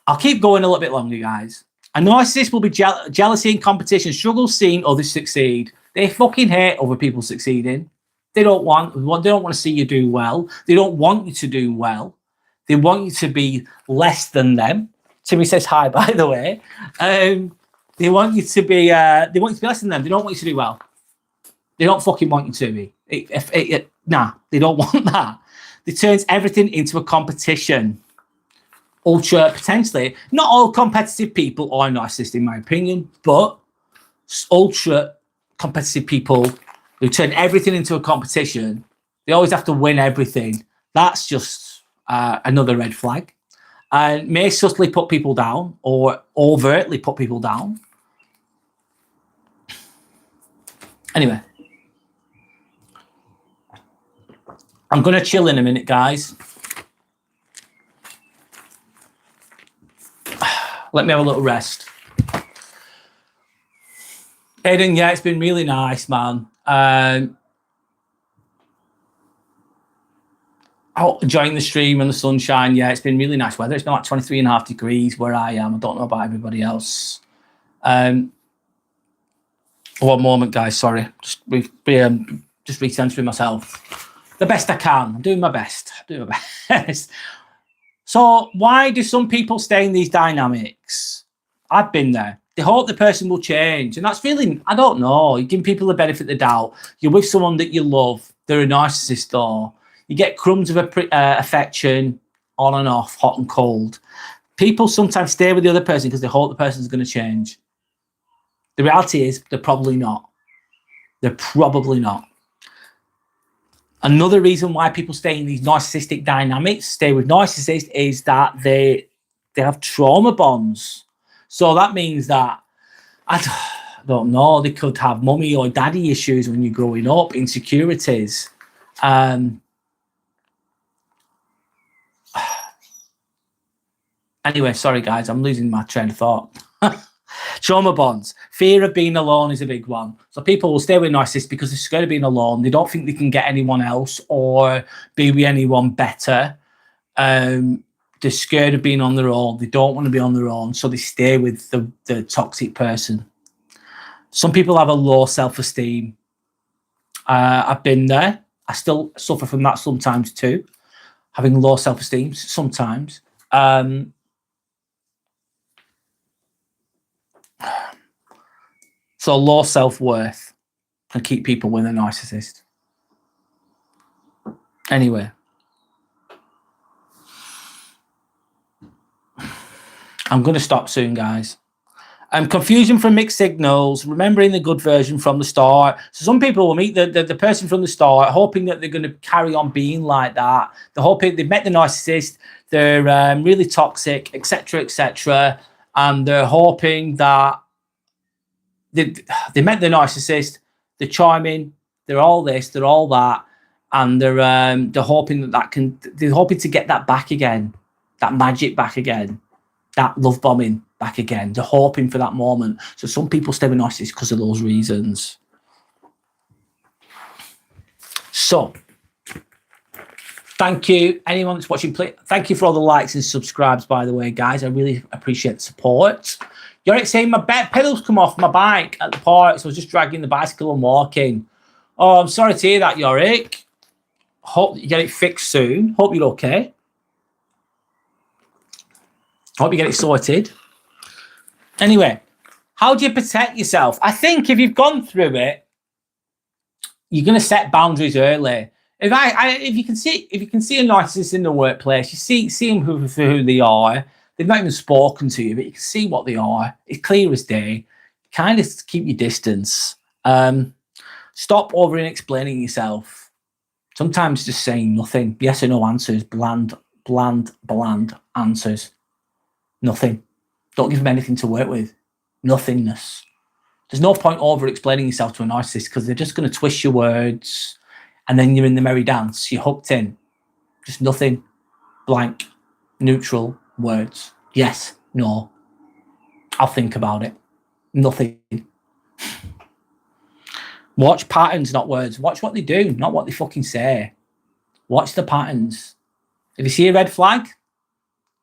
I'll keep going a little bit longer, guys. A narcissist will be jealousy and competition, struggle seeing others succeed. They fucking hate other people succeeding. They don't want to see you do well. They don't want you to do well. They want you to be less than them. Timmy says hi, by the way. They want you to be less than them. They don't want you to do well. They don't fucking want you to be. Nah, they don't want that. They turns everything into a competition. Ultra, potentially, not all competitive people are narcissists, in my opinion, but ultra competitive people who turn everything into a competition, they always have to win everything. That's just another red flag. And may subtly put people down or overtly put people down. Anyway, I'm going to chill in a minute, guys. Let me have a little rest. Aiden, yeah, it's been really nice, man. Enjoying the stream and the sunshine. Yeah, it's been really nice weather. It's been like 23.5 degrees where I am. I don't know about everybody else. One moment, guys. Sorry. Just recentering myself. The best I can. I'm doing my best. So why do some people stay in these dynamics? I've been there. They hope the person will change. And that's really, I don't know. You're giving people the benefit of the doubt. You're with someone that you love. They're a narcissist, or you get crumbs of affection on and off, hot and cold. People sometimes stay with the other person because they hope the person's going to change. The reality is they're probably not. They're probably not. Another reason why people stay in these narcissistic dynamics, stay with narcissists, is that they have trauma bonds. So that means that, I don't know, they could have mummy or daddy issues when you're growing up, insecurities. Anyway, sorry, guys, I'm losing my train of thought. Trauma bonds. Fear of being alone is a big one. So people will stay with narcissists because they're scared of being alone. They don't think they can get anyone else or be with anyone better. They're scared of being on their own. They don't want to be on their own, so they stay with the toxic person. Some people have a low self-esteem. I've been there. I still suffer from that sometimes too, having low self-esteem sometimes. So low self-worth can keep people with a narcissist. Anyway. I'm going to stop soon, guys. Confusion from mixed signals, remembering the good version from the start. So some people will meet the person from the start, hoping that they're going to carry on being like that. They're hoping they've met the narcissist, they're really toxic, etc., and they're hoping that they met the narcissist, they're charming, they're all this, they're all that, and they're hoping they're hoping to get that back again, that magic back again. That love bombing back again. They're hoping for that moment. So some people stay with narcissists because of those reasons. So, thank you. Anyone that's watching, thank you for all the likes and subscribes, by the way, guys. I really appreciate the support. Yorick saying my pedals come off my bike at the park, so I was just dragging the bicycle and walking. Oh, I'm sorry to hear that, Yorick. Hope you get it fixed soon. Hope you're okay. Hope you get it sorted. Anyway, how do you protect yourself? I think if you've gone through it, you're going to set boundaries early. If you can see a narcissist in the workplace, you see them for who they are. They've not even spoken to you, but you can see what they are. It's clear as day. Kind of keep your distance. Stop over and explaining yourself. Sometimes just saying nothing. Yes or no answers. Bland answers. Nothing. Don't give them anything to work with. Nothingness. There's no point over explaining yourself to a narcissist because they're just going to twist your words and then you're in the merry dance. You're hooked in. Just nothing. Blank. Neutral words. Yes. No. I'll think about it. Nothing. Watch patterns, not words. Watch what they do, not what they fucking say. Watch the patterns. If you see a red flag,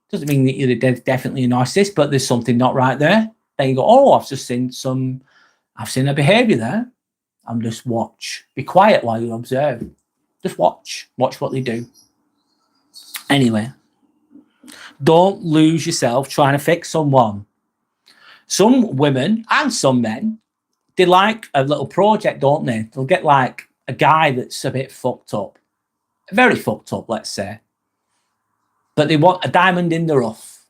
doesn't mean that you're definitely a narcissist, but there's something not right there. Then you go, oh, I've seen a behaviour there. And just watch. Be quiet while you observe. Just watch. Watch what they do. Anyway, don't lose yourself trying to fix someone. Some women and some men, they like a little project, don't they? They'll get like a guy that's a bit fucked up. Very fucked up, let's say. But they want a diamond in the rough.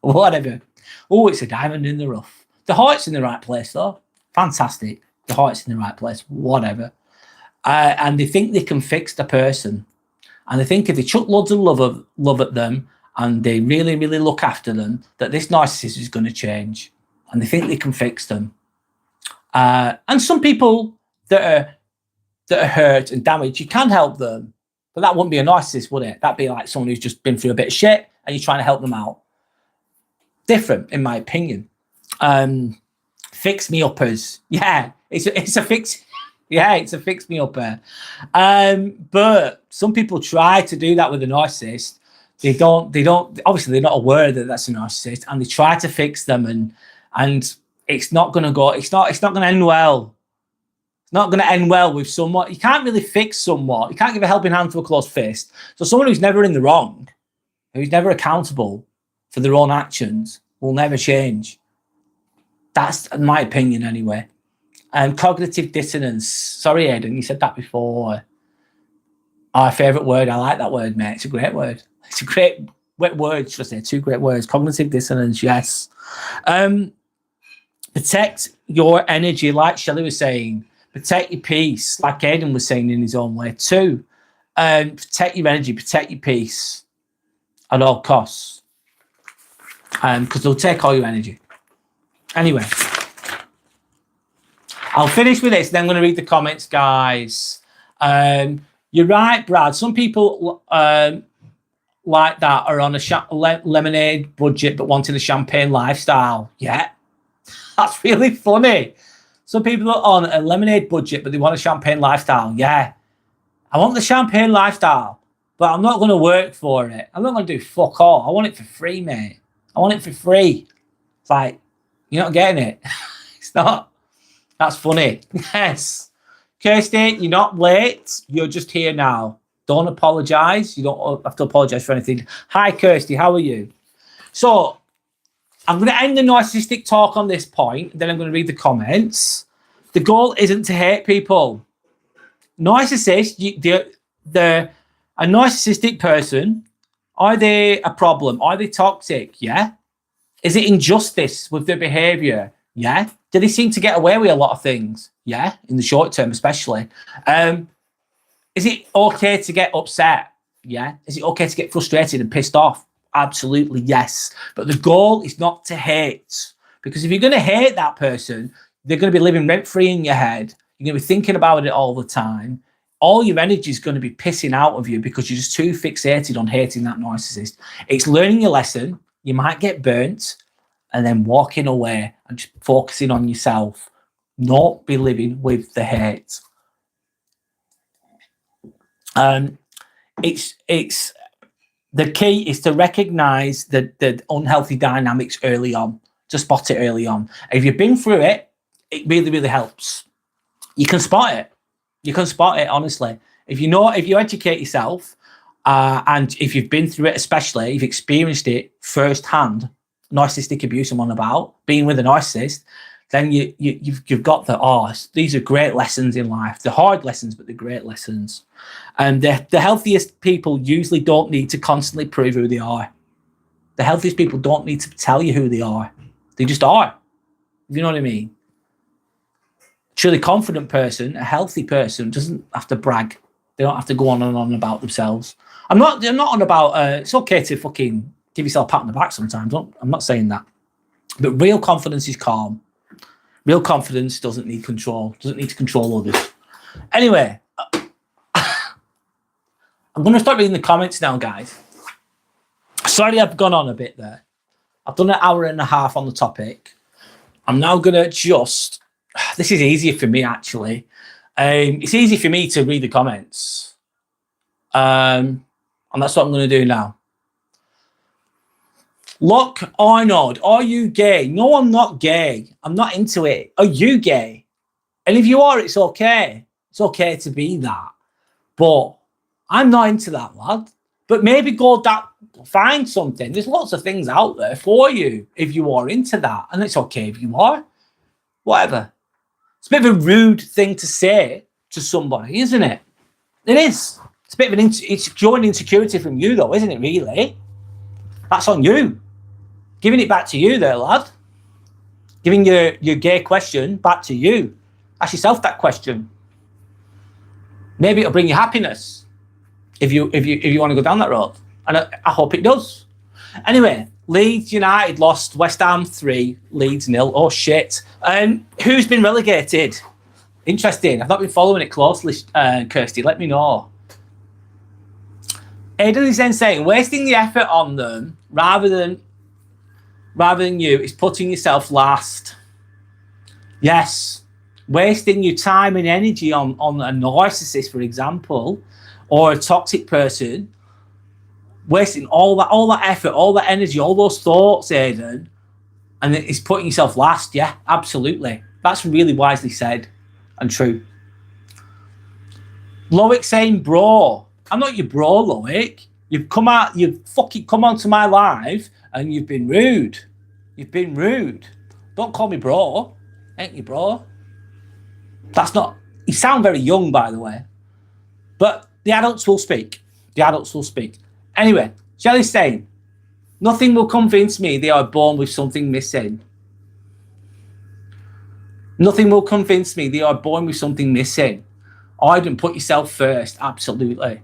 Whatever. Oh, it's a diamond in the rough. The heart's in the right place, though. Fantastic. The heart's in the right place. Whatever. And they think they can fix the person. And they think if they chuck loads of love at them and they really, really look after them, that this narcissist is going to change. And they think they can fix them. And some people that are hurt and damaged, you can help them. But that wouldn't be a narcissist, would it? That'd be like someone who's just been through a bit of shit and you're trying to help them out. Different, in my opinion. Fix me uppers. Yeah, it's a fix. Yeah, it's a fix me upper. But some people try to do that with a narcissist. They don't, obviously they're not aware that that's a narcissist, and they try to fix them, and it's not going to go, it's not going to end well. It's not going to end well with someone. You can't really fix someone. You can't give a helping hand to a closed fist. So someone who's never in the wrong, who's never accountable for their own actions, will never change. That's my opinion anyway. Cognitive dissonance. Sorry, Aidan, you said that before. Our favourite word. I like that word, mate. It's a great word. It's a great word, should I say. 2 great words. Cognitive dissonance, yes. Protect your energy, like Shelley was saying. Protect your peace, like Aidan was saying in his own way too. Protect your energy, protect your peace at all costs. Because they'll take all your energy. Anyway, I'll finish with this, then I'm going to read the comments, guys. You're right, Brad. Some people like that are on a lemonade budget but wanting a champagne lifestyle. Yeah, that's really funny. Some people are on a lemonade budget but they want a champagne lifestyle. Yeah, I want the champagne lifestyle, but I'm not going to work for it. I'm not going to do fuck all. I want it for free, mate. I want it for free. It's like, you're not getting it. It's not. That's funny. Yes. Kirsty, you're not late. You're just here now. Don't apologise. You don't have to apologise for anything. Hi, Kirsty. How are you? So, I'm going to end the narcissistic talk on this point. Then I'm going to read the comments. The goal isn't to hate people. Narcissists, a narcissistic person, are they a problem? Are they toxic? Yeah. Is it injustice with their behaviour? Yeah. Do they seem to get away with a lot of things? Yeah, in the short term especially. Is it okay to get upset? Yeah. Is it okay to get frustrated and pissed off? Absolutely, yes. But the goal is not to hate. Because if you're going to hate that person, they're going to be living rent-free in your head. You're going to be thinking about it all the time. All your energy is going to be pissing out of you because you're just too fixated on hating that narcissist. It's learning your lesson. You might get burnt, and then walking away and just focusing on yourself. Not be living with the hate. It's the key is to recognize the unhealthy dynamics early on, to spot it early on. If you've been through it, it really, really helps. You can spot it. You can spot it, honestly. If you educate yourself, and if you've been through it, especially if you've experienced it firsthand, narcissistic abuse I'm on about, being with a narcissist, then you've got these are great lessons in life. They're hard lessons, but they're great lessons. And the healthiest people usually don't need to constantly prove who they are. The healthiest people don't need to tell you who they are. They just are. You know what I mean? A truly confident person, a healthy person, doesn't have to brag. They don't have to go on and on about themselves. I'm not on about, it's okay to fucking give yourself a pat on the back sometimes. I'm not saying that. But real confidence is calm. Real confidence doesn't need control, doesn't need to control others. Anyway, I'm going to start reading the comments now, guys. Sorry I've gone on a bit there. I've done an hour and a half on the topic. I'm now going to just... This is easier for me, actually. It's easy for me to read the comments. And that's what I'm going to do now. Look, Arnold, are you gay? No, I'm not gay. I'm not into it. Are you gay? And if you are, it's okay. It's okay to be that. But I'm not into that, lad. But maybe find something. There's lots of things out there for you if you are into that. And it's okay if you are. Whatever. It's a bit of a rude thing to say to somebody, isn't it? It is. It's a bit of it's showing insecurity from you, though, isn't it, really? That's on you. Giving it back to you there, lad. Giving your gay question back to you. Ask yourself that question. Maybe it'll bring you happiness if you want to go down that road. And I hope it does. Anyway, Leeds United lost, West Ham 3, Leeds 0. Oh, shit. Who's been relegated? Interesting. I've not been following it closely, Kirsty. Let me know. Aidan is then saying, wasting the effort on them rather than you is putting yourself last. Yes. Wasting your time and energy on a narcissist, for example, or a toxic person, wasting all that effort, all that energy, all those thoughts, Aidan, and it's putting yourself last. Yeah, absolutely. That's really wisely said and true. Loic saying, bro, I'm not your bro, Loic. You've fucking come onto my live and you've been rude. You've been rude. Don't call me bro. Ain't you, bro? That's not... You sound very young, by the way. But the adults will speak. The adults will speak. Anyway, Shelley's saying, nothing will convince me they are born with something missing. Nothing will convince me they are born with something missing. I didn't put yourself first. Absolutely.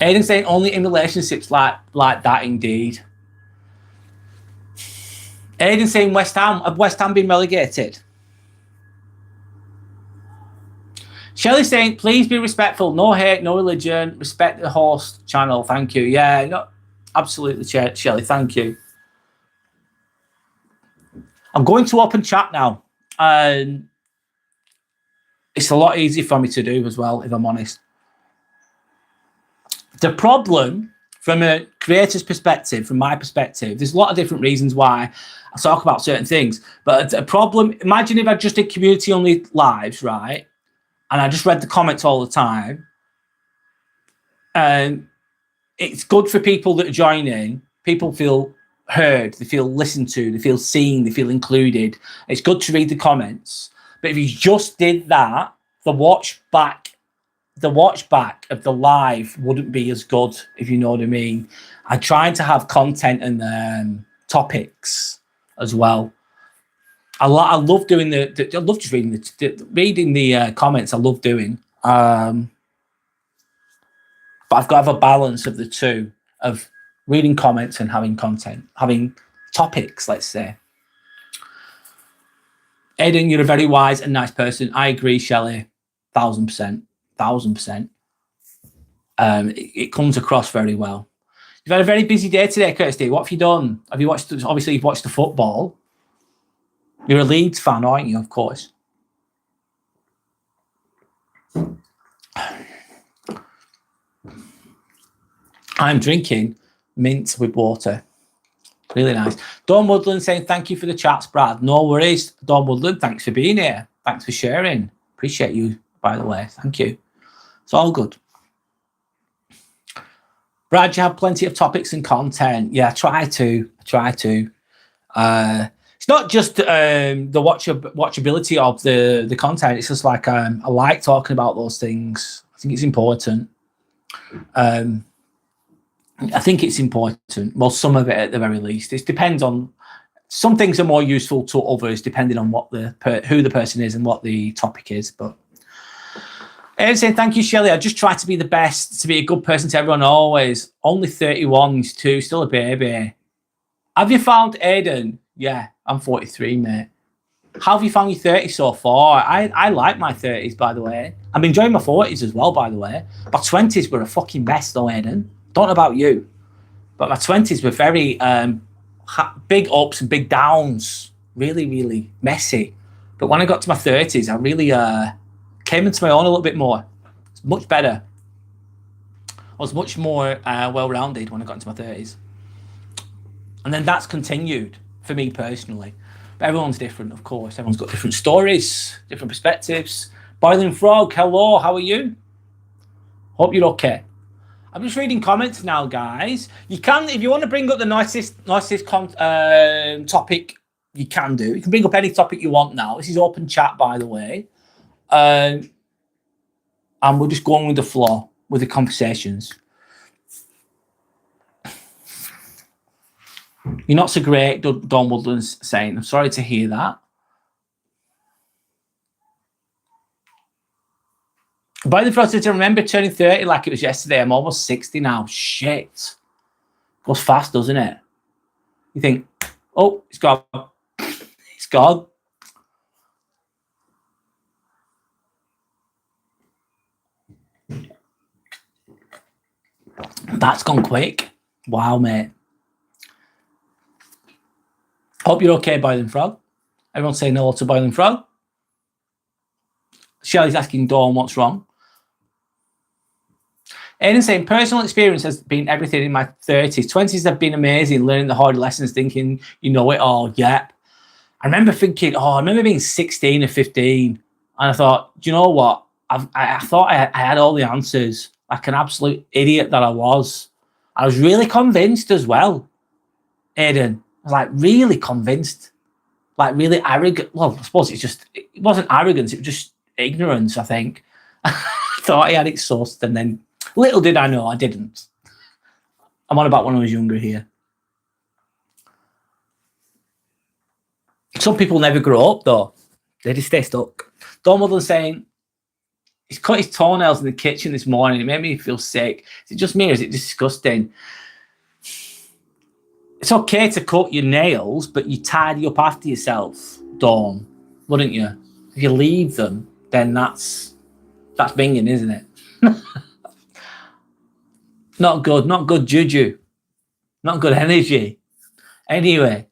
Aidan saying only in relationships like that, indeed. Aidan saying West Ham. Have West Ham been relegated? Shelley saying, please be respectful. No hate, no religion. Respect the host channel. Thank you. Yeah, no, absolutely, Shelley. Thank you. I'm going to open chat now. And it's a lot easier for me to do as well, if I'm honest. The problem, from a creator's perspective, from my perspective, there's a lot of different reasons why I talk about certain things. But a problem, imagine if I just did community-only lives, right? And I just read the comments all the time. And it's good for people that are joining. People feel heard, they feel listened to, they feel seen, they feel included. It's good to read the comments. But if you just did that, the watch back of the live wouldn't be as good, if you know what I mean. I tried to have content and topics as well. I love doing I love just reading the comments. I love doing, but I've got to have a balance of the two, of reading comments and having content, having topics. Let's say. Aidan, you're a very wise and nice person. I agree, Shelley, 1000%, 1000%. It comes across very well. You've had a very busy day today, Kirsty. What have you done? Have you watched? Obviously, you've watched the football. You're a Leeds fan, aren't you? Of course. I'm drinking mint with water. Really nice. Dawn Woodland saying, thank you for the chats, Brad. No worries. Dawn Woodland, thanks for being here. Thanks for sharing. Appreciate you, by the way. Thank you. It's all good. Brad, you have plenty of topics and content. Yeah, I try to. It's not just the watchability of the content. It's just like I like talking about those things. I think it's important. I think it's important. Well, some of it at the very least. It depends on. Some things are more useful to others depending on what who the person is and what the topic is. But I'm saying thank you, Shelley. I just try to be the best, to be a good person to everyone always. Only 31, too, still a baby. Have you found Aidan? Yeah, I'm 43, mate. How have you found your 30s so far? I like my 30s, by the way. I'm enjoying my 40s as well, by the way. My 20s were a fucking mess, though, Aidan. Don't know about you, but my 20s were very big ups and big downs. Really, really messy. But when I got to my 30s, I really came into my own a little bit more. It's much better. I was much more well-rounded when I got into my 30s. And then that's continued for me personally. But everyone's different, of course. Everyone's got different stories, different perspectives. Boiling Frog, hello, how are you? Hope you're okay. I'm just reading comments now, guys. You can, if you want to bring up the nicest topic, you can do. You can bring up any topic you want now. This is open chat, by the way. And we're just going with the flow, with the conversations. You're not so great, Don Woodland's saying. I'm sorry to hear that. By the process, I remember turning 30 like it was yesterday. I'm almost 60 now. Shit. Goes fast, doesn't it? You think, oh, it's gone. It's gone. That's gone quick. Wow, mate. Hope you're okay, Boiling Frog. Everyone saying hello to Boiling Frog. Shelley's asking Dawn what's wrong. Aidan saying, personal experience has been everything in my 30s. 20s have been amazing, learning the hard lessons, thinking you know it all. Yep. I remember thinking, I remember being 16 or 15, and I thought, do you know what? I thought I had all the answers, like an absolute idiot that I was. I was really convinced as well, Aidan. I was like really convinced, like really arrogant. Well, I suppose it wasn't arrogance, it was just ignorance, I think. I thought I had it sourced, and then little did I know I didn't. I'm on about when I was younger here. Some people never grow up, though. They just stay stuck. Don Woodland saying, he's cut his toenails in the kitchen this morning. It made me feel sick. Is it just me or is it disgusting? It's okay to cut your nails, but you tidy up after yourself, Dawn, wouldn't you? If you leave them, then that's binging, isn't it? Not good juju. Not good energy. Anyway,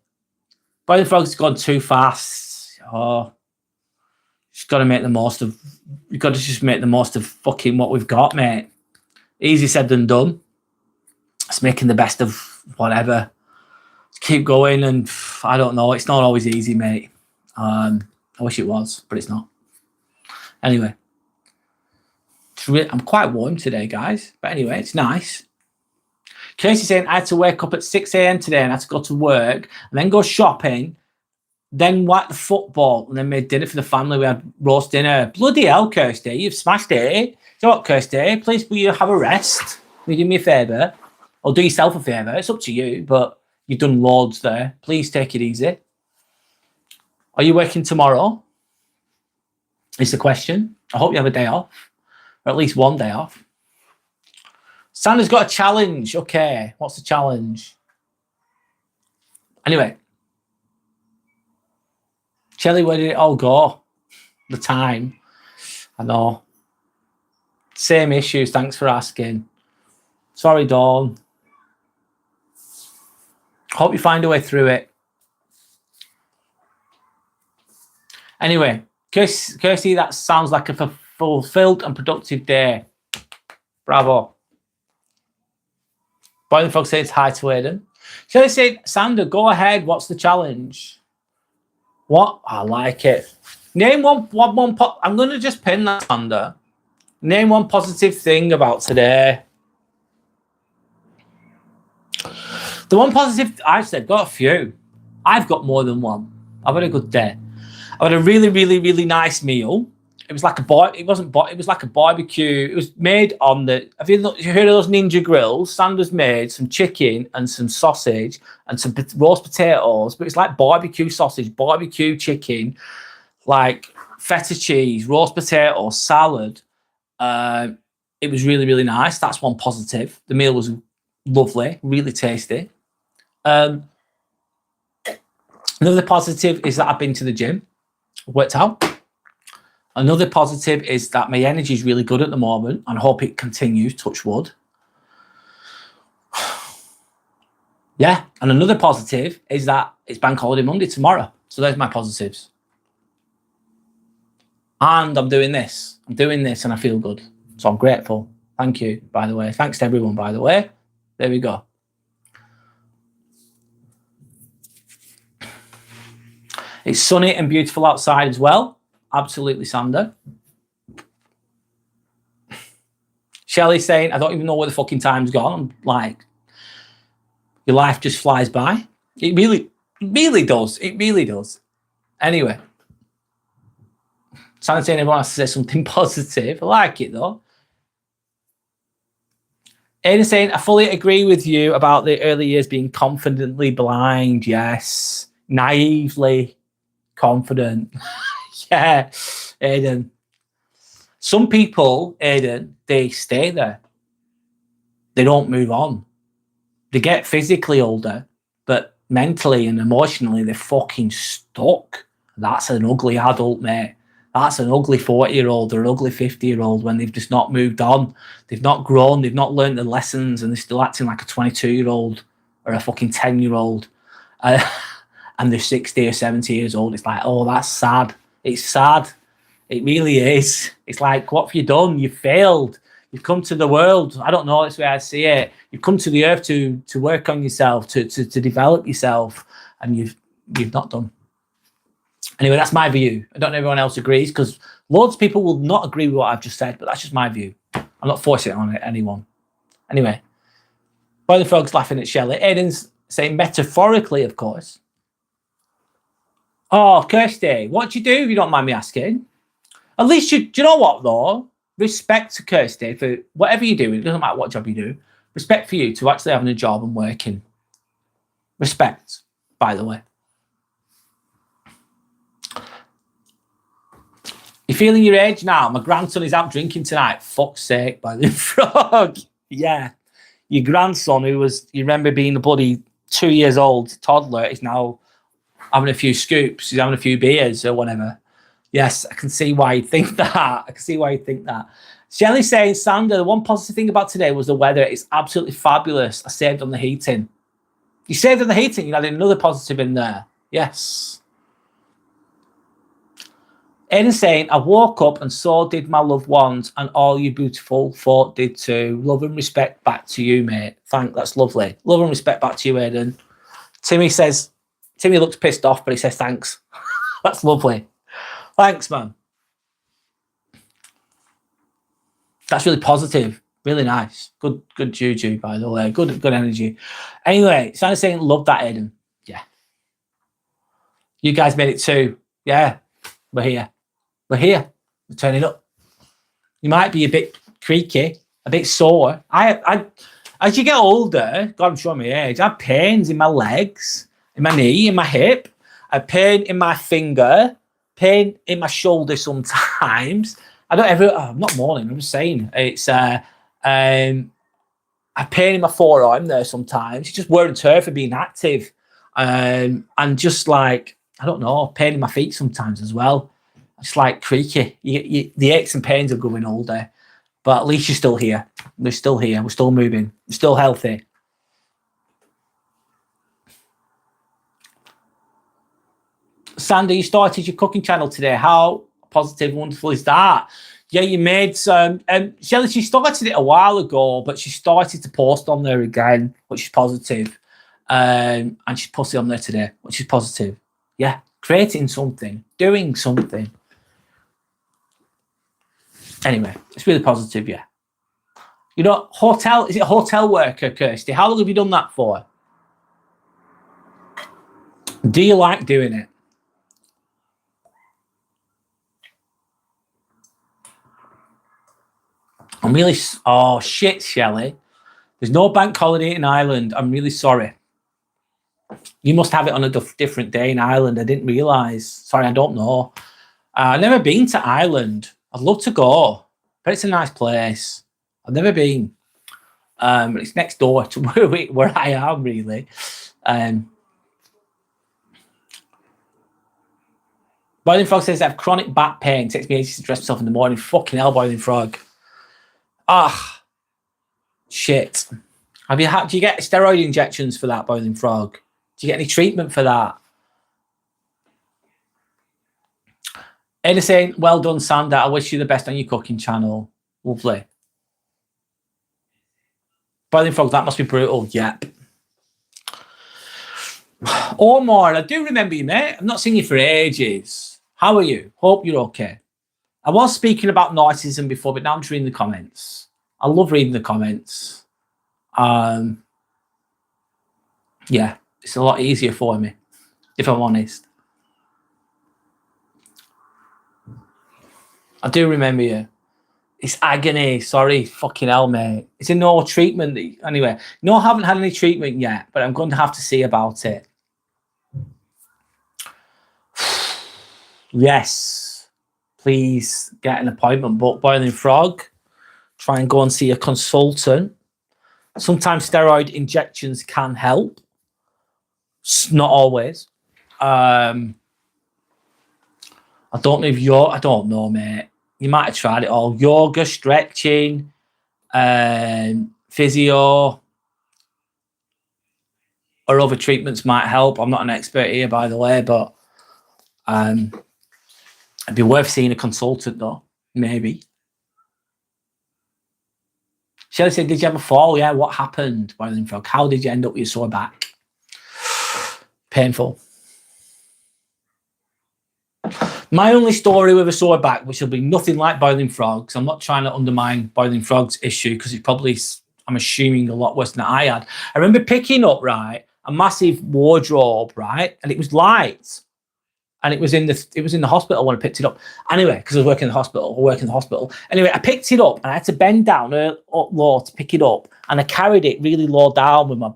Boy the Frog's gone too fast. Just got to make the most of. We've got to just make the most of fucking what we've got, mate. Easy said than done. It's making the best of whatever. Just keep going, and I don't know. It's not always easy, mate. I wish it was, but it's not. Anyway, I'm quite warm today, guys. But anyway, it's nice. Casey's saying I had to wake up at 6 a.m. today and I had to go to work and then go shopping, then watch the football, and then made dinner for the family. We had roast dinner. Bloody hell, Kirsty, you've smashed it. So what, Kirsty? Please, will you have a rest? Will you do me a favour? Or do yourself a favour? It's up to you, but you've done loads there. Please take it easy. Are you working tomorrow? Is the question. I hope you have a day off, or at least one day off. Sandra's got a challenge. Okay, what's the challenge? Anyway, Shelley, where did it all go? The time. I know. Same issues, thanks for asking. Sorry, Dawn. Hope you find a way through it. Anyway, Kirsty, that sounds like a fulfilled and productive day. Bravo. Boy the Frog says hi to Aidan. Shelley said, Sandra, go ahead. What's the challenge? What? I like it. Name one I'm going to just pin that, Sandra. Name one positive thing about today. The one positive, I said, got a few. I've got more than one. I've had a good day. I had a really, really, really nice meal. It was like it was like a barbecue. It was made on the, have you heard of those Ninja grills? Sandra's made some chicken and some sausage and some roast potatoes, but it's like barbecue sausage, barbecue chicken, like feta cheese, roast potato, salad. It was really, really nice. That's one positive. The meal was lovely, really tasty. Another positive is that I've been to the gym, worked out. Another positive is that my energy is really good at the moment and I hope it continues, touch wood. Yeah, and another positive is that it's Bank Holiday Monday tomorrow. So there's my positives. And I'm doing this and I feel good. So I'm grateful. Thank you, by the way. Thanks to everyone, by the way. There we go. It's sunny and beautiful outside as well. Absolutely, Sander. Shelley saying, I don't even know where the fucking time's gone. I'm like, your life just flies by. It really does. It really does. Anyway. Sander saying everyone has to say something positive. I like it though. Aidan saying, I fully agree with you about the early years being confidently blind. Yes. Naively confident. Yeah, Aidan. Some people, Aidan, they stay there. They don't move on. They get physically older, but mentally and emotionally, they're fucking stuck. That's an ugly adult, mate. That's an ugly 40-year-old or an ugly 50-year-old when they've just not moved on. They've not grown. They've not learned the lessons, and they're still acting like a 22-year-old or a fucking 10-year-old. And they're 60 or 70 years old. It's like, oh, that's sad. It's sad. It really is. It's like, what have you done? You've failed. You've come to the world. I don't know. That's the way I see it. You've come to the earth to work on yourself, to develop yourself, and you've not done. Anyway, that's my view. I don't know if everyone else agrees, because loads of people will not agree with what I've just said, but that's just my view. I'm not forcing it on anyone. Anyway, Boiling Frog's laughing at Shelley. Aiden's saying metaphorically, of course. Oh, Kirsty, what do you do if you don't mind me asking? At least do you know what, though? Respect to Kirsty for whatever you do. It doesn't matter what job you do. Respect for you to actually having a job and working. Respect, by the way. You're feeling your age now. My grandson is out drinking tonight. Fuck's sake, Boiling Frog. Yeah. Your grandson, who was, you remember being a bloody 2 years old toddler, is now having a few scoops. He's having a few beers or whatever. Yes, I can see why you think that. I can see why you think that. Shelley's saying, Sandra, the one positive thing about today was the weather. It's absolutely fabulous. I saved on the heating. You saved on the heating. You added another positive in there. Yes. Aidan saying, I woke up and so did my loved ones, and all you beautiful folk did too. Love and respect back to you, mate. That's lovely. Love and respect back to you, Aidan. Timmy looks pissed off, but he says thanks. That's lovely. Thanks, man. That's really positive. Really nice. Good juju, by the way. Good energy. Anyway, Sandra's saying, love that, Aidan. Yeah. You guys made it too. Yeah. We're here. We're here. We're turning up. You might be a bit creaky, a bit sore. I as you get older, God, I'm showing my age, I have pains in my legs, in my knee, in my hip. I have pain in my finger, pain in my shoulder sometimes. I don't ever, I'm not mourning, I'm just saying. It's, I have pain in my forearm there sometimes. It's just wear and tear for being active. And just like, I don't know, pain in my feet sometimes as well. It's like creaky. The aches and pains of going older, but at least you're still here. We're still here. We're still moving. We're still healthy. Sandy, you started your cooking channel today. How positive, wonderful is that? Yeah, you made some. Shelley, she started it a while ago, but she started to post on there again, which is positive. And she's posted on there today, which is positive. Yeah, creating something, doing something. Anyway, it's really positive, yeah. You know, is it hotel worker, Kirsty? How long have you done that for? Do you like doing it? I'm really, oh shit, Shelley. There's no bank holiday in Ireland. I'm really sorry. You must have it on a different day in Ireland. I didn't realise. Sorry, I don't know. I've never been to Ireland. I'd love to go, but it's a nice place. I've never been. It's next door to where I am, really. Boiling Frog says, I have chronic back pain. Takes me ages to dress myself in the morning. Fucking hell, Boiling Frog. Ah, shit. Do you get steroid injections for that, Boiling Frog? Do you get any treatment for that? Ada saying, well done, Sander. I wish you the best on your cooking channel. Lovely. Boiling Frog, that must be brutal. Yep. Omar, I do remember you, mate. I've not seen you for ages. How are you? Hope you're okay. I was speaking about narcissism before, but now I'm just reading the comments. I love reading the comments. Yeah, it's a lot easier for me, if I'm honest. I do remember you. It's agony. Sorry, fucking hell, mate. It's a no treatment. Anyway, no, I haven't had any treatment yet, but I'm going to have to see about it. Yes. Please get an appointment booked, Boiling Frog. Try and go and see a consultant. Sometimes steroid injections can help. Not always. I don't know if I don't know, mate. You might have tried it all. Yoga, stretching, physio, or other treatments might help. I'm not an expert here, by the way, but it'd be worth seeing a consultant, though. Maybe. Shelley said, did you have a fall? Yeah, what happened, Boiling Frog? How did you end up with your sore back? Painful. My only story with a sore back, which will be nothing like Boiling Frogs. I'm not trying to undermine Boiling Frogs' issue because it's probably, I'm assuming, a lot worse than I had. I remember picking up, right, a massive wardrobe, right, and it was light. And it was in the hospital when I picked it up. Anyway, because I was working in the hospital. Anyway, I picked it up and I had to bend down up low to pick it up. And I carried it really low down with my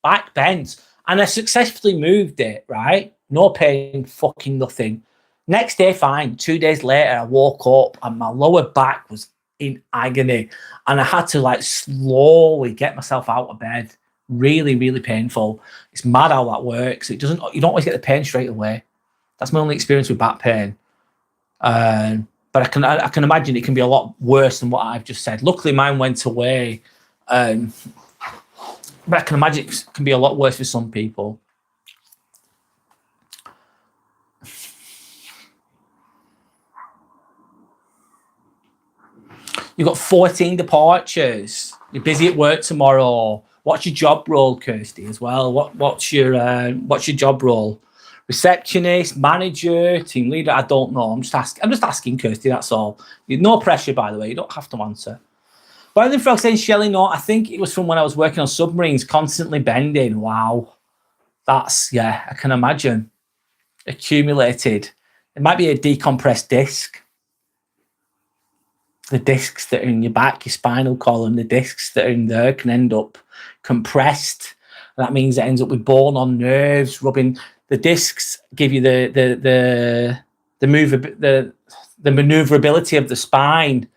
back bent. And I successfully moved it, right? No pain, fucking nothing. Next day, fine. 2 days later, I woke up and my lower back was in agony. And I had to like slowly get myself out of bed. Really, really painful. It's mad how that works. You don't always get the pain straight away. That's my only experience with back pain. But I can imagine it can be a lot worse than what I've just said. Luckily, mine went away. But I can imagine it can be a lot worse for some people. You've got 14 departures. You're busy at work tomorrow. What's your job role, Kirsty, as well? What's your job role? Receptionist, manager, team leader? I don't know. I'm just asking, Kirsty. That's all. No pressure, by the way. You don't have to answer. Boiling Frog saying, Shelley, no, I think it was from when I was working on submarines, constantly bending. Wow. That's, yeah, I can imagine. Accumulated. It might be a decompressed disc. The discs that are in your back, your spinal column, the discs that are in there can end up compressed. That means it ends up with bone on nerves, rubbing. The discs give you the maneuverability of the spine,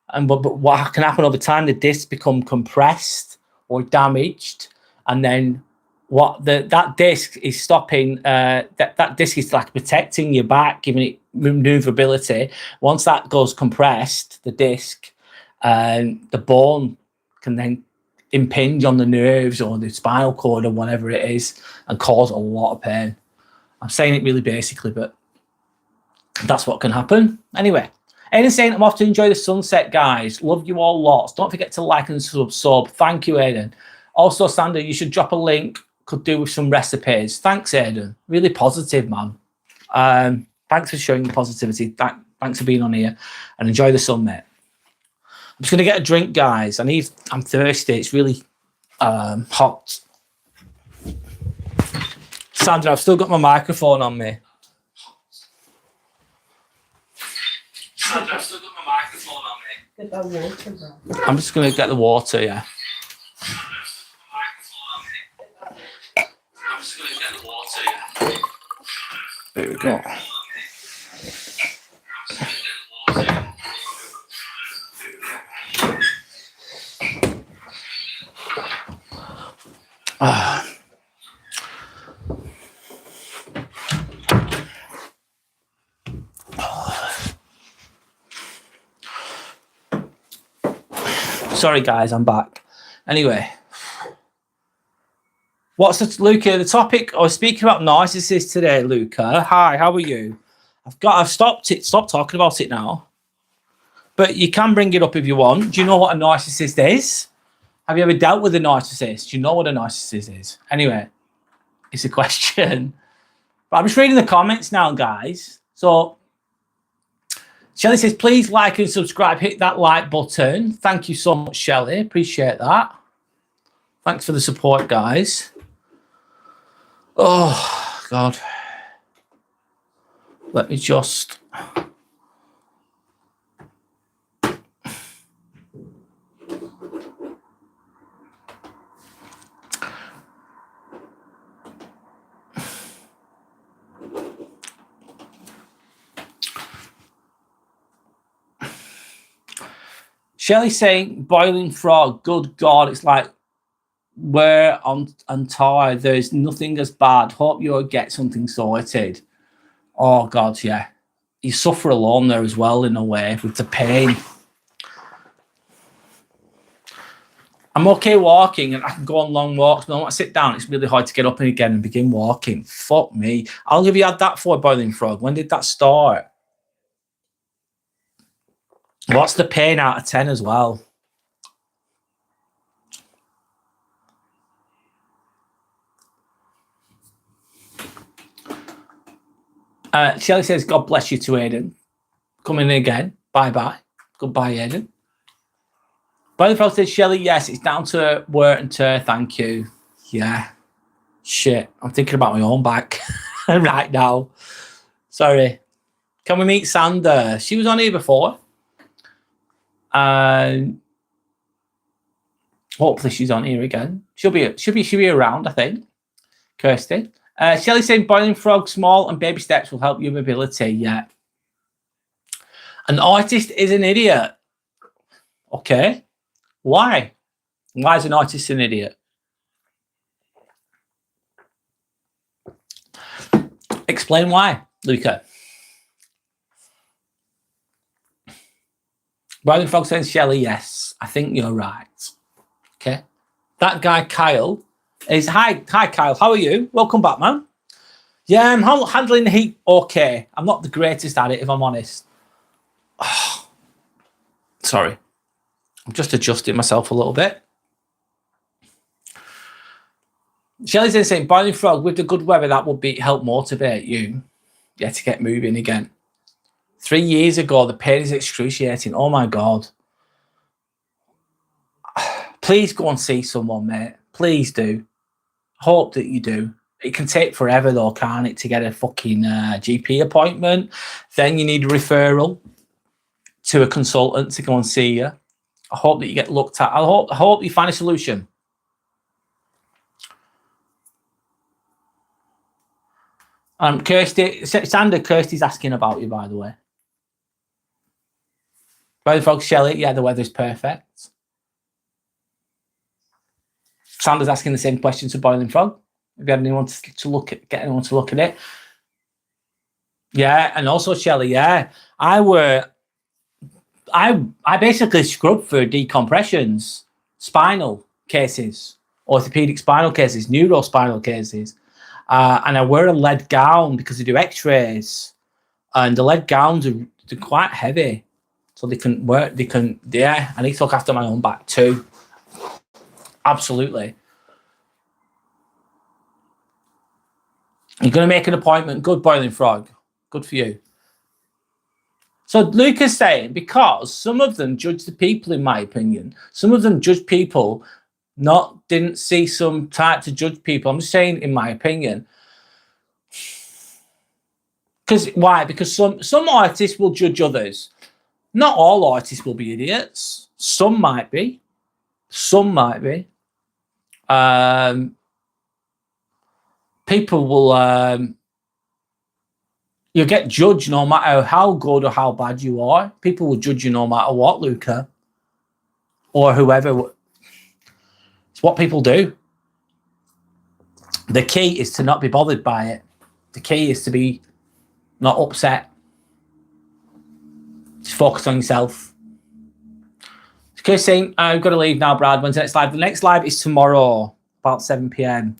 and but what can happen over time? The discs become compressed or damaged, and then that disc is stopping. That disc is like protecting your back, giving it maneuverability. Once that goes compressed, the disc, the bone can then impinge on the nerves or the spinal cord or whatever it is and cause a lot of pain. I'm saying it really basically, but that's what can happen. Anyway, Aidan saying, I'm off to enjoy the sunset, guys. Love you all lots. Don't forget to like and sub. Thank you, Aidan. Also, Sander, you should drop a link. Could do with some recipes. Thanks, Aidan. Really positive, man. Thanks for showing the positivity. Thanks for being on here. And enjoy the sun, mate. I'm just going to get a drink, guys. I'm thirsty. It's really hot. Sandra, I've still got my microphone on me. Sandra, I've still got my microphone on me. Get that water, bro. I'm just going to get the water, yeah. I'm just going to get the water, yeah. There we go. Sorry, guys, I'm back. Anyway, what's Luca? The topic I was speaking about narcissists today, Luca. Hi, how are you? I've stopped talking about it now, but you can bring it up if you want. Do you know what a narcissist is? Have you ever dealt with a narcissist? Do you know what a narcissist is? Anyway, it's a question. But I'm just reading the comments now, guys. So Shelley says, please like and subscribe. Hit that like button. Thank you so much, Shelley. Appreciate that. Thanks for the support, guys. Oh, God. Let me just... Shelley saying, Boiling Frog, good God, it's like we're on tired. There's nothing as bad. Hope you'll get something sorted. Oh, God, yeah. you suffer alone there as well, in a way, with the pain. I'm okay walking and I can go on long walks, but when I sit down, it's really hard to get up again and begin walking. Fuck me. How long have you had that for, Boiling Frog? When did that start? What's the pain out of 10 as well? Shelley says, God bless you to Aiden. Coming in again. Bye-bye. Goodbye, Aiden. Boiling Frog says, Shelley, yes, it's down to word and tear, thank you. Yeah. Shit. I'm thinking about my own back right now. Sorry. Can we meet Sander? She was on here before. Hopefully she's on here again. She'll be around, I think. Kirsty. Shelley saying Boiling Frog, small and baby steps will help your mobility. Yeah. An artist is an idiot. Okay. Why? Why is an artist an idiot? Explain why, Luca. Boiling Frog says, Shelley, yes. I think you're right. Okay. That guy, Kyle, is... Hi, Kyle. How are you? Welcome back, man. Yeah, I'm handling the heat okay. I'm not the greatest at it, if I'm honest. Oh, sorry. I'm just adjusting myself a little bit. Shelley's saying, Boiling Frog, with the good weather, that would help motivate you. Yeah, to get moving again. 3 years ago, the pain is excruciating. Oh, my God. Please go and see someone, mate. Please do. Hope that you do. It can take forever, though, can't it, to get a fucking GP appointment? Then you need a referral to a consultant to go and see you. I hope that you get looked at. I hope you find a solution. Kirsty, Sander, Kirsty's asking about you, by the way. Boiling Frog, Shelley, yeah, the weather's perfect. Sander's asking the same question to Boiling Frog. Have you had anyone to look at, get anyone to look at it? Yeah, and also Shelley, yeah. I basically scrubbed for decompressions, spinal cases, orthopedic spinal cases, neurospinal cases. And I wear a lead gown because they do x-rays. And the lead gowns they're quite heavy. So they can work, yeah, I need to look after my own back too. Absolutely. You're going to make an appointment. Good, Boiling Frog. Good for you. So Luca's saying, because some of them judge the people, in my opinion. Some of them judge people, didn't see some type to judge people. I'm just saying, in my opinion. Why? Because some artists will judge others. Not all artists will be idiots. Some might be. Some might be. People will... you'll get judged no matter how good or how bad you are. People will judge you no matter what, Luca. Or whoever. It's what people do. The key is to not be bothered by it. The key is to be not upset. Just focus on yourself. Okay, saying, I've got to leave now, Brad. When's the next live? The next live is tomorrow, about 7 p.m.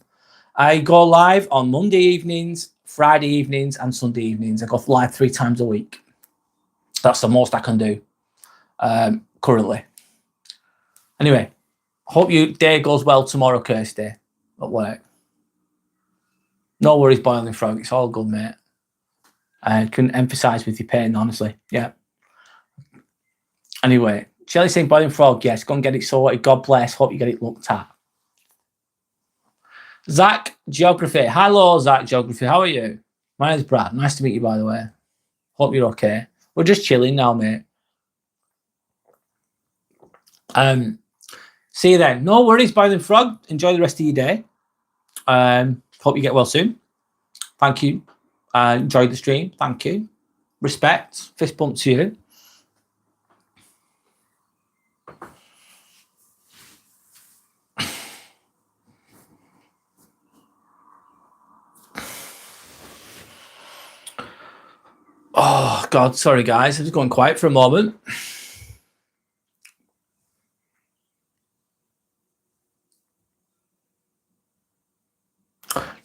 I go live on Monday evenings, Friday evenings, and Sunday evenings. I go live 3 times a week. That's the most I can do currently. Anyway, hope your day goes well tomorrow, Kirsty, at work. No worries, Boiling Frog. It's all good, mate. I couldn't emphasize with your pain, honestly. Yeah. Anyway, Shelley saying Boiling Frog, yes, go and get it sorted. God bless. Hope you get it looked at. Zach Geography. Hello, Zach Geography. How are you? My name's Brad. Nice to meet you, by the way. Hope you're okay. We're just chilling now, mate. See you then. No worries, Boiling Frog. Enjoy the rest of your day. Hope you get well soon. Thank you. Enjoyed the stream. Thank you. Respect. Fist bump to you. Oh. Oh, God, sorry, guys. I was going quiet for a moment.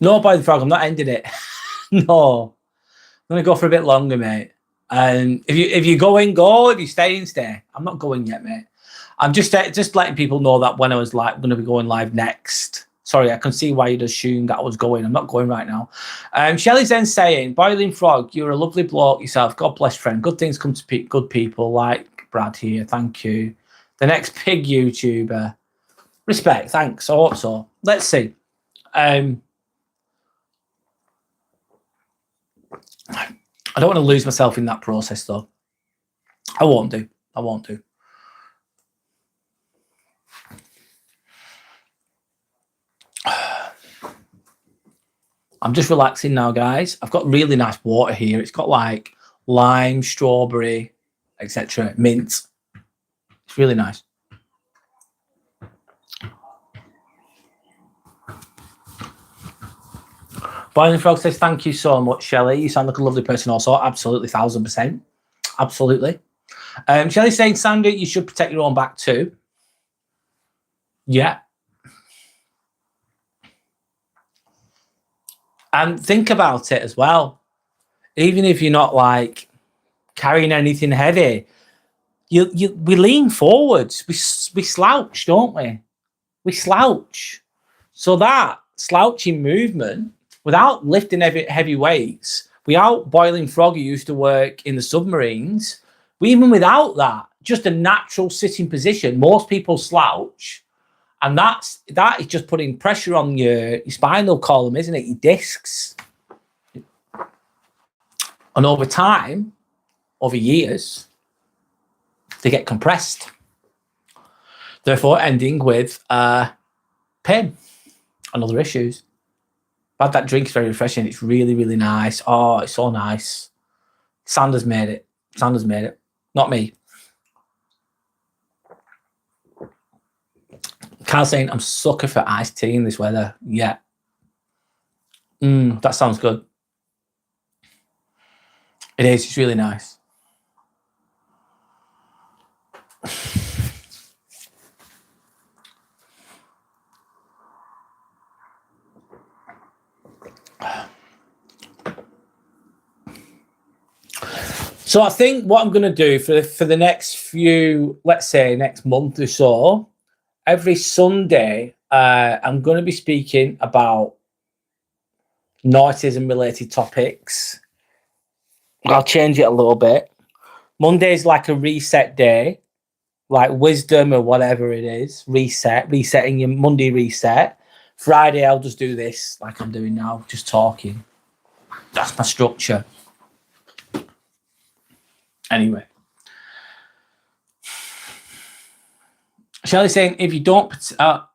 No, by the frog, I'm not ending it. No. I'm going to go for a bit longer, mate. And if you go in, go. If you stay in, stay. I'm not going yet, mate. I'm just letting people know that when I was like going to be going live next. Sorry, I can see why you'd assume that I was going. I'm not going right now. Shelley's then saying, Boiling Frog, you're a lovely bloke yourself. God bless, friend. Good things come to good people like Brad here. Thank you. The next pig YouTuber. Respect. Thanks. I hope so. Let's see. I don't want to lose myself in that process, though. I won't do. I won't do. I'm just relaxing now, guys. I've got really nice water here. It's got like lime, strawberry, etc. Mint. It's really nice. Boiling Frog says, thank you so much, Shelley. You sound like a lovely person also. Absolutely, 1000%. Absolutely. Shelley's saying, Sandy, you should protect your own back too. Yeah. And think about it as well. Even if you're not like carrying anything heavy, we lean forwards. We slouch, don't we? We slouch. So that slouching movement, without lifting heavy weights, without Boiling Frog who used to work in the submarines, even without that, just a natural sitting position, most people slouch. And that is just putting pressure on your spinal column, isn't it? Your discs. And over time, over years, they get compressed. Therefore, ending with pain and other issues. But that drink is very refreshing. It's really, really nice. Oh, it's so nice. Sanders made it. Sanders made it. Not me. Carl saying, I'm sucker for iced tea in this weather. Yeah. That sounds good. It is. It's really nice. So I think what I'm going to do for the next few, let's say next month or so, every Sunday, I'm going to be speaking about narcissism related topics. I'll change it a little bit. Monday's like a reset day, like wisdom or whatever it is. Resetting your Monday reset. Friday, I'll just do this like I'm doing now, just talking. That's my structure. Anyway. Shelley's saying, if you don't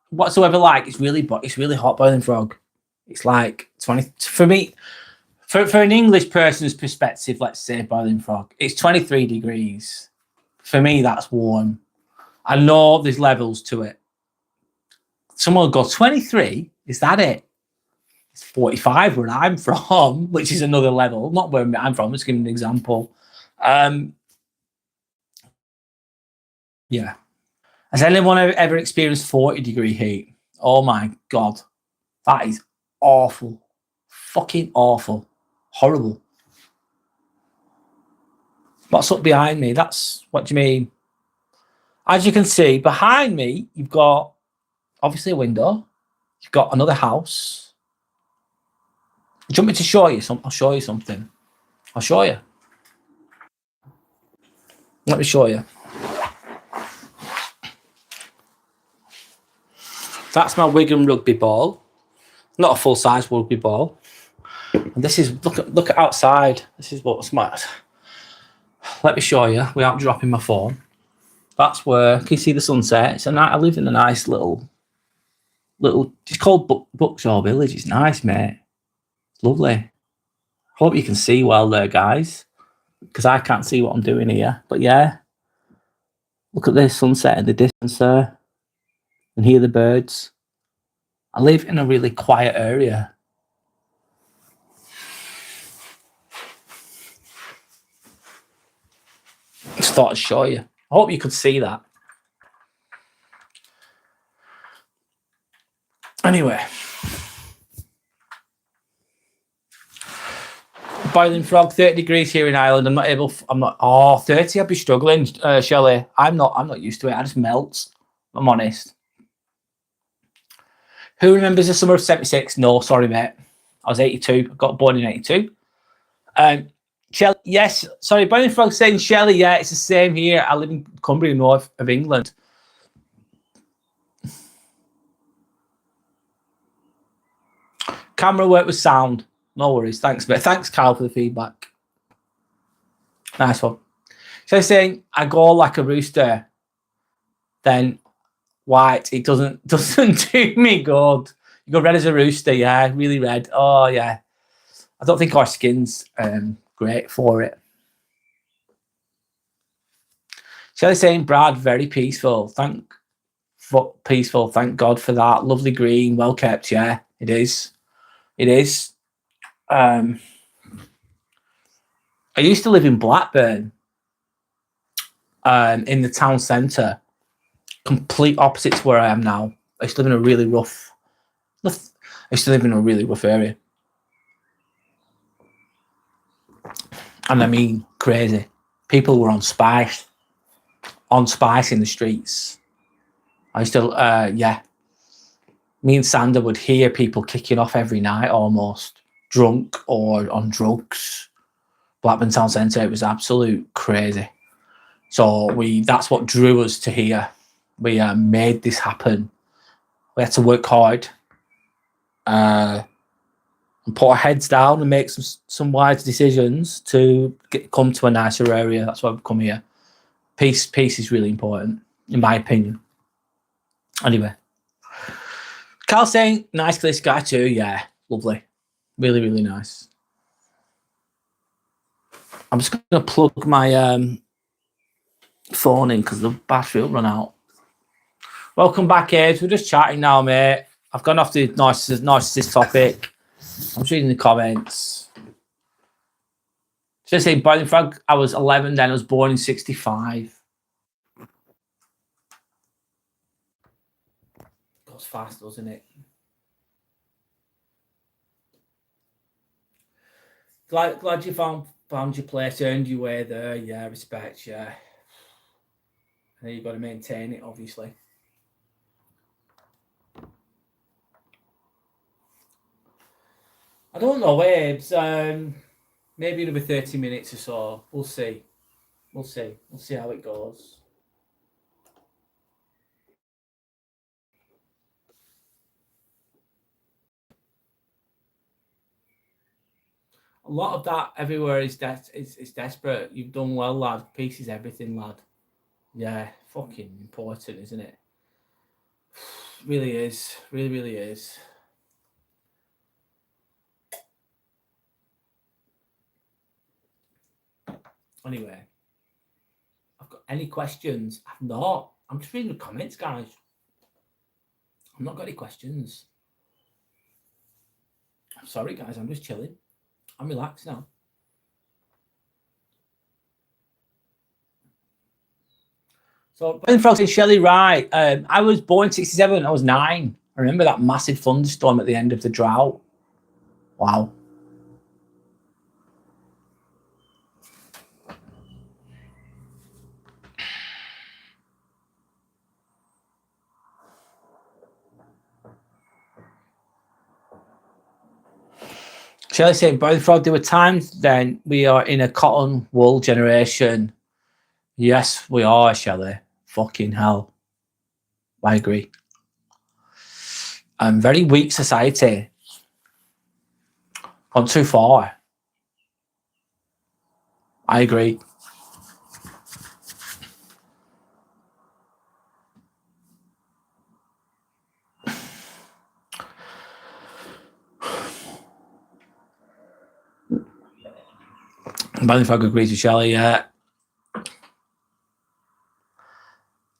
whatsoever like, it's really hot, Boiling Frog. It's like 20 for me. For an English person's perspective, let's say Boiling Frog, it's 23 degrees. For me, that's warm. I know there's levels to it. Someone will go, 23? Is that it? It's 45 where I'm from, which is another level. Not where I'm from, let's give an example. Yeah. Has anyone ever experienced 40-degree heat? Oh my God. That is awful. Fucking awful. Horrible. What's up behind me? What do you mean? As you can see, behind me, you've got obviously a window. You've got another house. Do you want me to show you something? I'll show you something. I'll show you. Let me show you. That's my Wigan rugby ball. Not a full-size rugby ball. And this is, look at outside. This is what's my... Let me show you without dropping my phone. That's where, can you see the sunset? I live in a nice little, it's called Buckshaw Village. It's nice, mate. It's lovely. Hope you can see well there, guys, because I can't see what I'm doing here. But yeah, look at this sunset in the distance there and hear the birds. I live in a really quiet area. Just thought I'd show you. I hope you could see that. Anyway. Boiling frog, 30 degrees here in Ireland. Oh, 30, I'd be struggling, Shelley. I'm not used to it. I just melt. I'm honest. Who remembers the summer of 76? No, sorry, mate. I was 82. I got born in 82. Shelley, yes. Sorry, Boiling frog saying Shelley, yeah, it's the same here. I live in Cumbria, north of England. Camera work with sound. No worries. Thanks, mate. Thanks, Carl, for the feedback. Nice one. So saying I go like a rooster, then white. It doesn't do me good. You go red as a rooster, yeah, really red. Oh yeah. I don't think our skin's great for it. Shelley saying Brad, very peaceful. Peaceful. Thank God for that. Lovely green, well kept. Yeah, it is. It is. I used to live in Blackburn, in the town centre, complete opposite to where I am now. I used to live in a really rough area. And I mean, crazy. People were on spice in the streets. I used to, yeah. Me and Sander would hear people kicking off every night almost, drunk or on drugs. Blackburn Town Centre, it was absolute crazy. So that's what drew us to here. We made this happen. We had to work hard and put our heads down and make some wise decisions to come to a nicer area. That's why we've come here. Peace is really important, in my opinion. Anyway. Carl saying, nice clear sky too. Yeah, lovely. Really, really nice. I'm just going to plug my phone in because the battery will run out. Welcome back, Abe. We're just chatting now, mate. I've gone off the narcissist topic. I'm just reading the comments. Just saying, Boiling Frog, I was 11 then. I was born in 65. Goes fast, doesn't it? Glad you found your place, earned your way there. Yeah, respect, yeah. And you've got to maintain it, obviously. I don't know, Abe's. Maybe it'll be 30 minutes or so. We'll see. We'll see how it goes. A lot of that everywhere is desperate. You've done well, lad. Peace is everything, lad. Yeah, fucking important, isn't it? Really is. Really, really is. Anyway, I've got any questions? I've not. I'm just reading the comments, guys. I've not got any questions. I'm sorry, guys. I'm just chilling. I'm relaxed now. So, Ben Frog says, Shelley, right. I was born 67. I was 9. I remember that massive thunderstorm at the end of the drought. Wow. Shall I say, Boiling Frog, there were times then we are in a cotton wool generation. Yes, we are, Shelley. Fucking hell. I agree. Very weak society. Gone too far. I agree. Boiling Frog agrees with Shelley, yeah.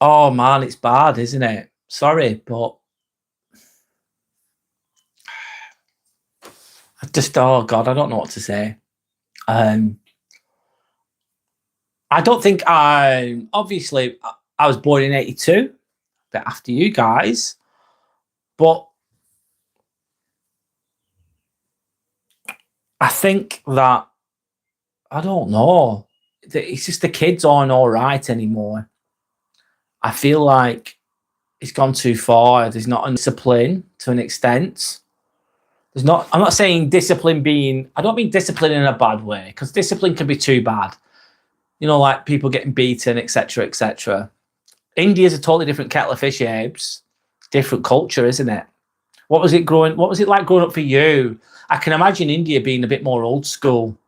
Oh man, it's bad, isn't it? Sorry, but I just, oh God, I don't know what to say. I don't think obviously I was born in 82, a bit after you guys, but I think that, I don't know, it's just the kids aren't all right anymore. I feel like it's gone too far. There's not a discipline to an extent. There's not, I'm not saying discipline being, I don't mean discipline in a bad way, because discipline can be too bad. You know, like people getting beaten, etc., etc. India's a totally different kettle of fish, Abes. Different culture, isn't it? What was it like growing up for you? I can imagine India being a bit more old school.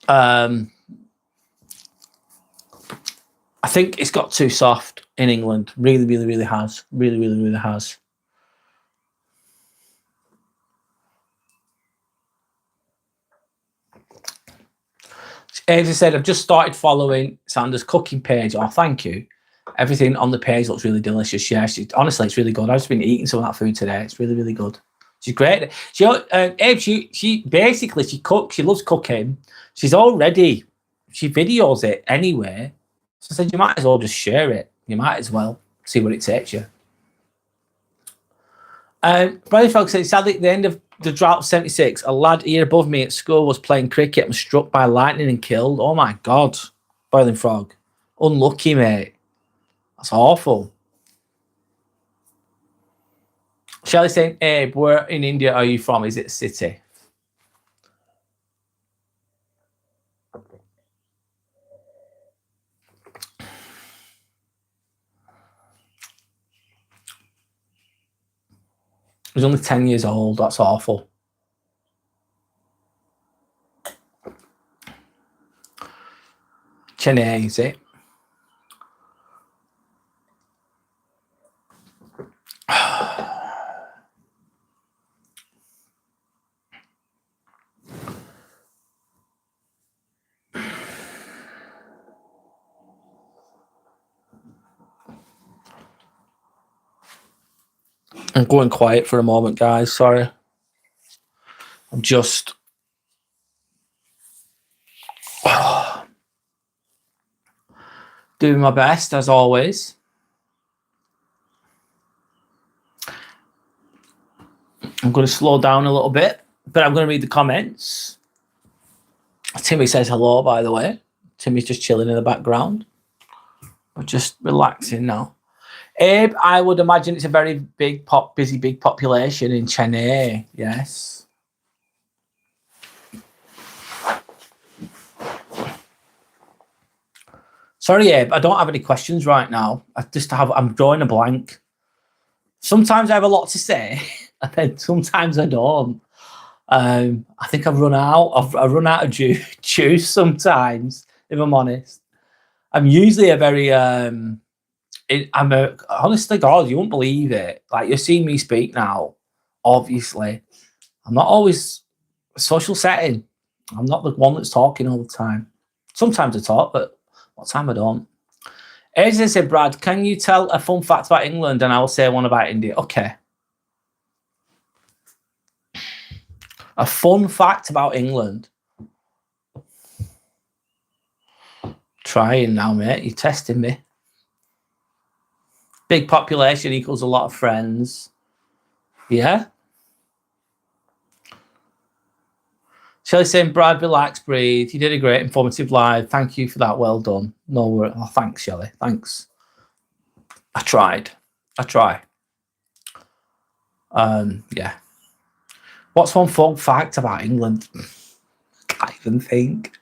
I think it's got too soft in England. Really, really, really has. Really, really, really has. Asia said, I've just started following Sanders' cooking page. Oh, thank you. Everything on the page looks really delicious. Yeah, honestly, it's really good. I've just been eating some of that food today. It's really, really good. She's great. Abe, she basically, she cooks. She loves cooking. She videos it anyway. So I said, you might as well just share it. You might as well see where it takes you. Bradley Frog said, sadly, at the end of the drought of 76, a lad here above me at school was playing cricket and was struck by lightning and killed. Oh my God, Boiling Frog. Unlucky, mate. That's awful. Shelley saying, Abe, where in India are you from? Is it a city? He was only 10 years old. That's awful. Chennai, is it? I'm going quiet for a moment, guys. Sorry. I'm just doing my best, as always. I'm going to slow down a little bit, but I'm going to read the comments. Timmy says hello, by the way. Timmy's just chilling in the background. We're just relaxing now. Abe, I would imagine it's a very big population in Chennai. Yes. Sorry, Abe, I don't have any questions right now. I'm drawing a blank. Sometimes I have a lot to say, and then sometimes I don't. I think I've run out. I've run out of juice sometimes, if I'm honest. I'm usually a very honestly, God, you won't believe it. Like, you're seeing me speak now. Obviously, I'm not always a social setting. I'm not the one that's talking all the time. Sometimes I talk, but what time I don't. As said, Brad, can you tell a fun fact about England? And I will say one about India. Okay. A fun fact about England. Trying now, mate. You're testing me. Big population equals a lot of friends. Yeah. Shelley saying, Brad, relax, breathe. You did a great informative live. Thank you for that. Well done. No worries. Oh, thanks, Shelley. Thanks. I tried. I try. Yeah. What's one fun fact about England? Can't even think.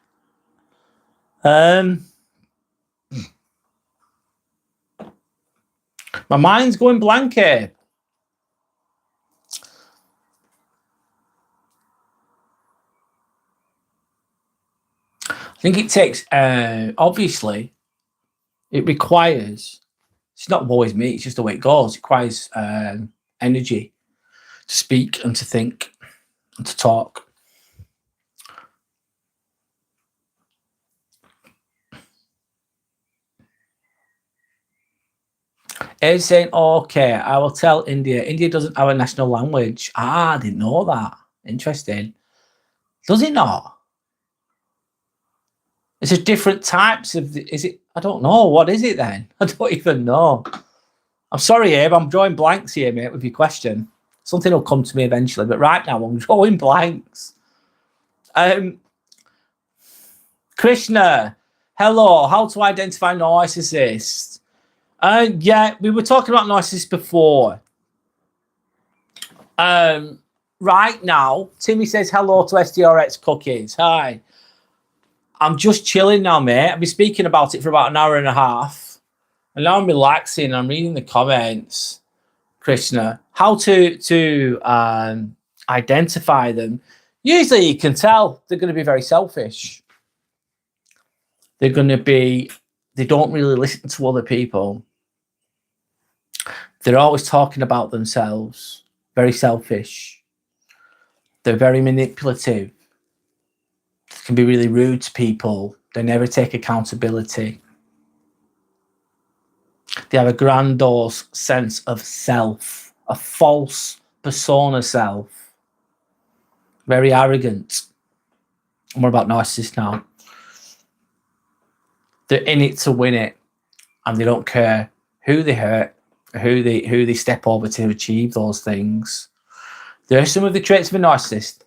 My mind's going blank here. I think it takes, obviously, it requires, it's not always me, it's just the way it goes. It requires energy to speak and to think and to talk. It's saying, okay, I will tell India. India doesn't have a national language. I didn't know that. Interesting. Does it not? It's a different types of, is it? I don't know. What is it then? I don't even know. I'm sorry, Abe. I'm drawing blanks here, mate, with your question. Something will come to me eventually, but right now I'm drawing blanks. Krishna, hello. How to identify narcissists? Yeah, we were talking about narcissists before. Right now, Timmy says hello to STRX Cookies. Hi. I'm just chilling now, mate. I've been speaking about it for about an hour and a half. And now I'm relaxing. I'm reading the comments. Krishna, how to identify them? Usually you can tell they're going to be very selfish. They're going to be, they don't really listen to other people. They're always talking about themselves. Very selfish. They're very manipulative. They can be really rude to people. They never take accountability. They have a grandiose sense of self, a false persona self. Very arrogant. And what about narcissists now? They're in it to win it, and they don't care who they hurt, who they step over to achieve those things. There are some of the traits of a narcissist.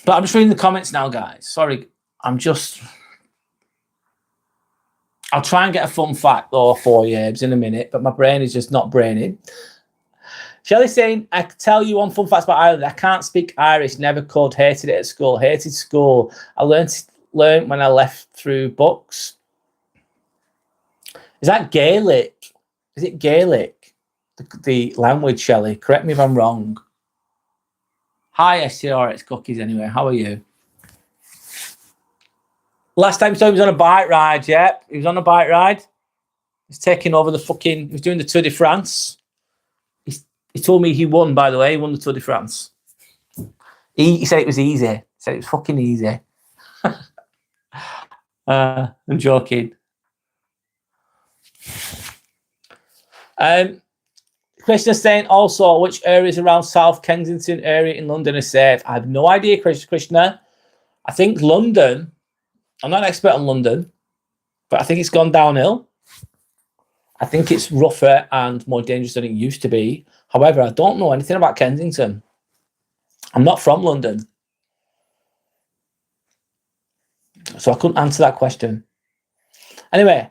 But I'm just reading the comments now, guys. Sorry, I'll try and get a fun fact though for you in a minute, but my brain is just not braining. Shelley's saying, I can tell you one fun fact about Ireland. I can't speak Irish, never could, hated it at school, hated school. I learned when I left through books. Is that Gaelic? Is it Gaelic? The language, Shelley? Correct me if I'm wrong. Hi, STRX Cookies, anyway. How are you? Last time he was on a bike ride, yeah. He was on a bike ride. He's taking over the fucking... He was doing the Tour de France. He told me he won, by the way. He won the Tour de France. He said it was easy. He said it was fucking easy. I'm joking. Krishna's saying also, which areas around South Kensington area in London are safe? I have no idea, Krishna. I think London, I'm not an expert on London, but I think it's gone downhill. I think it's rougher and more dangerous than it used to be. However, I don't know anything about Kensington. I'm not from London. So I couldn't answer that question. Anyway,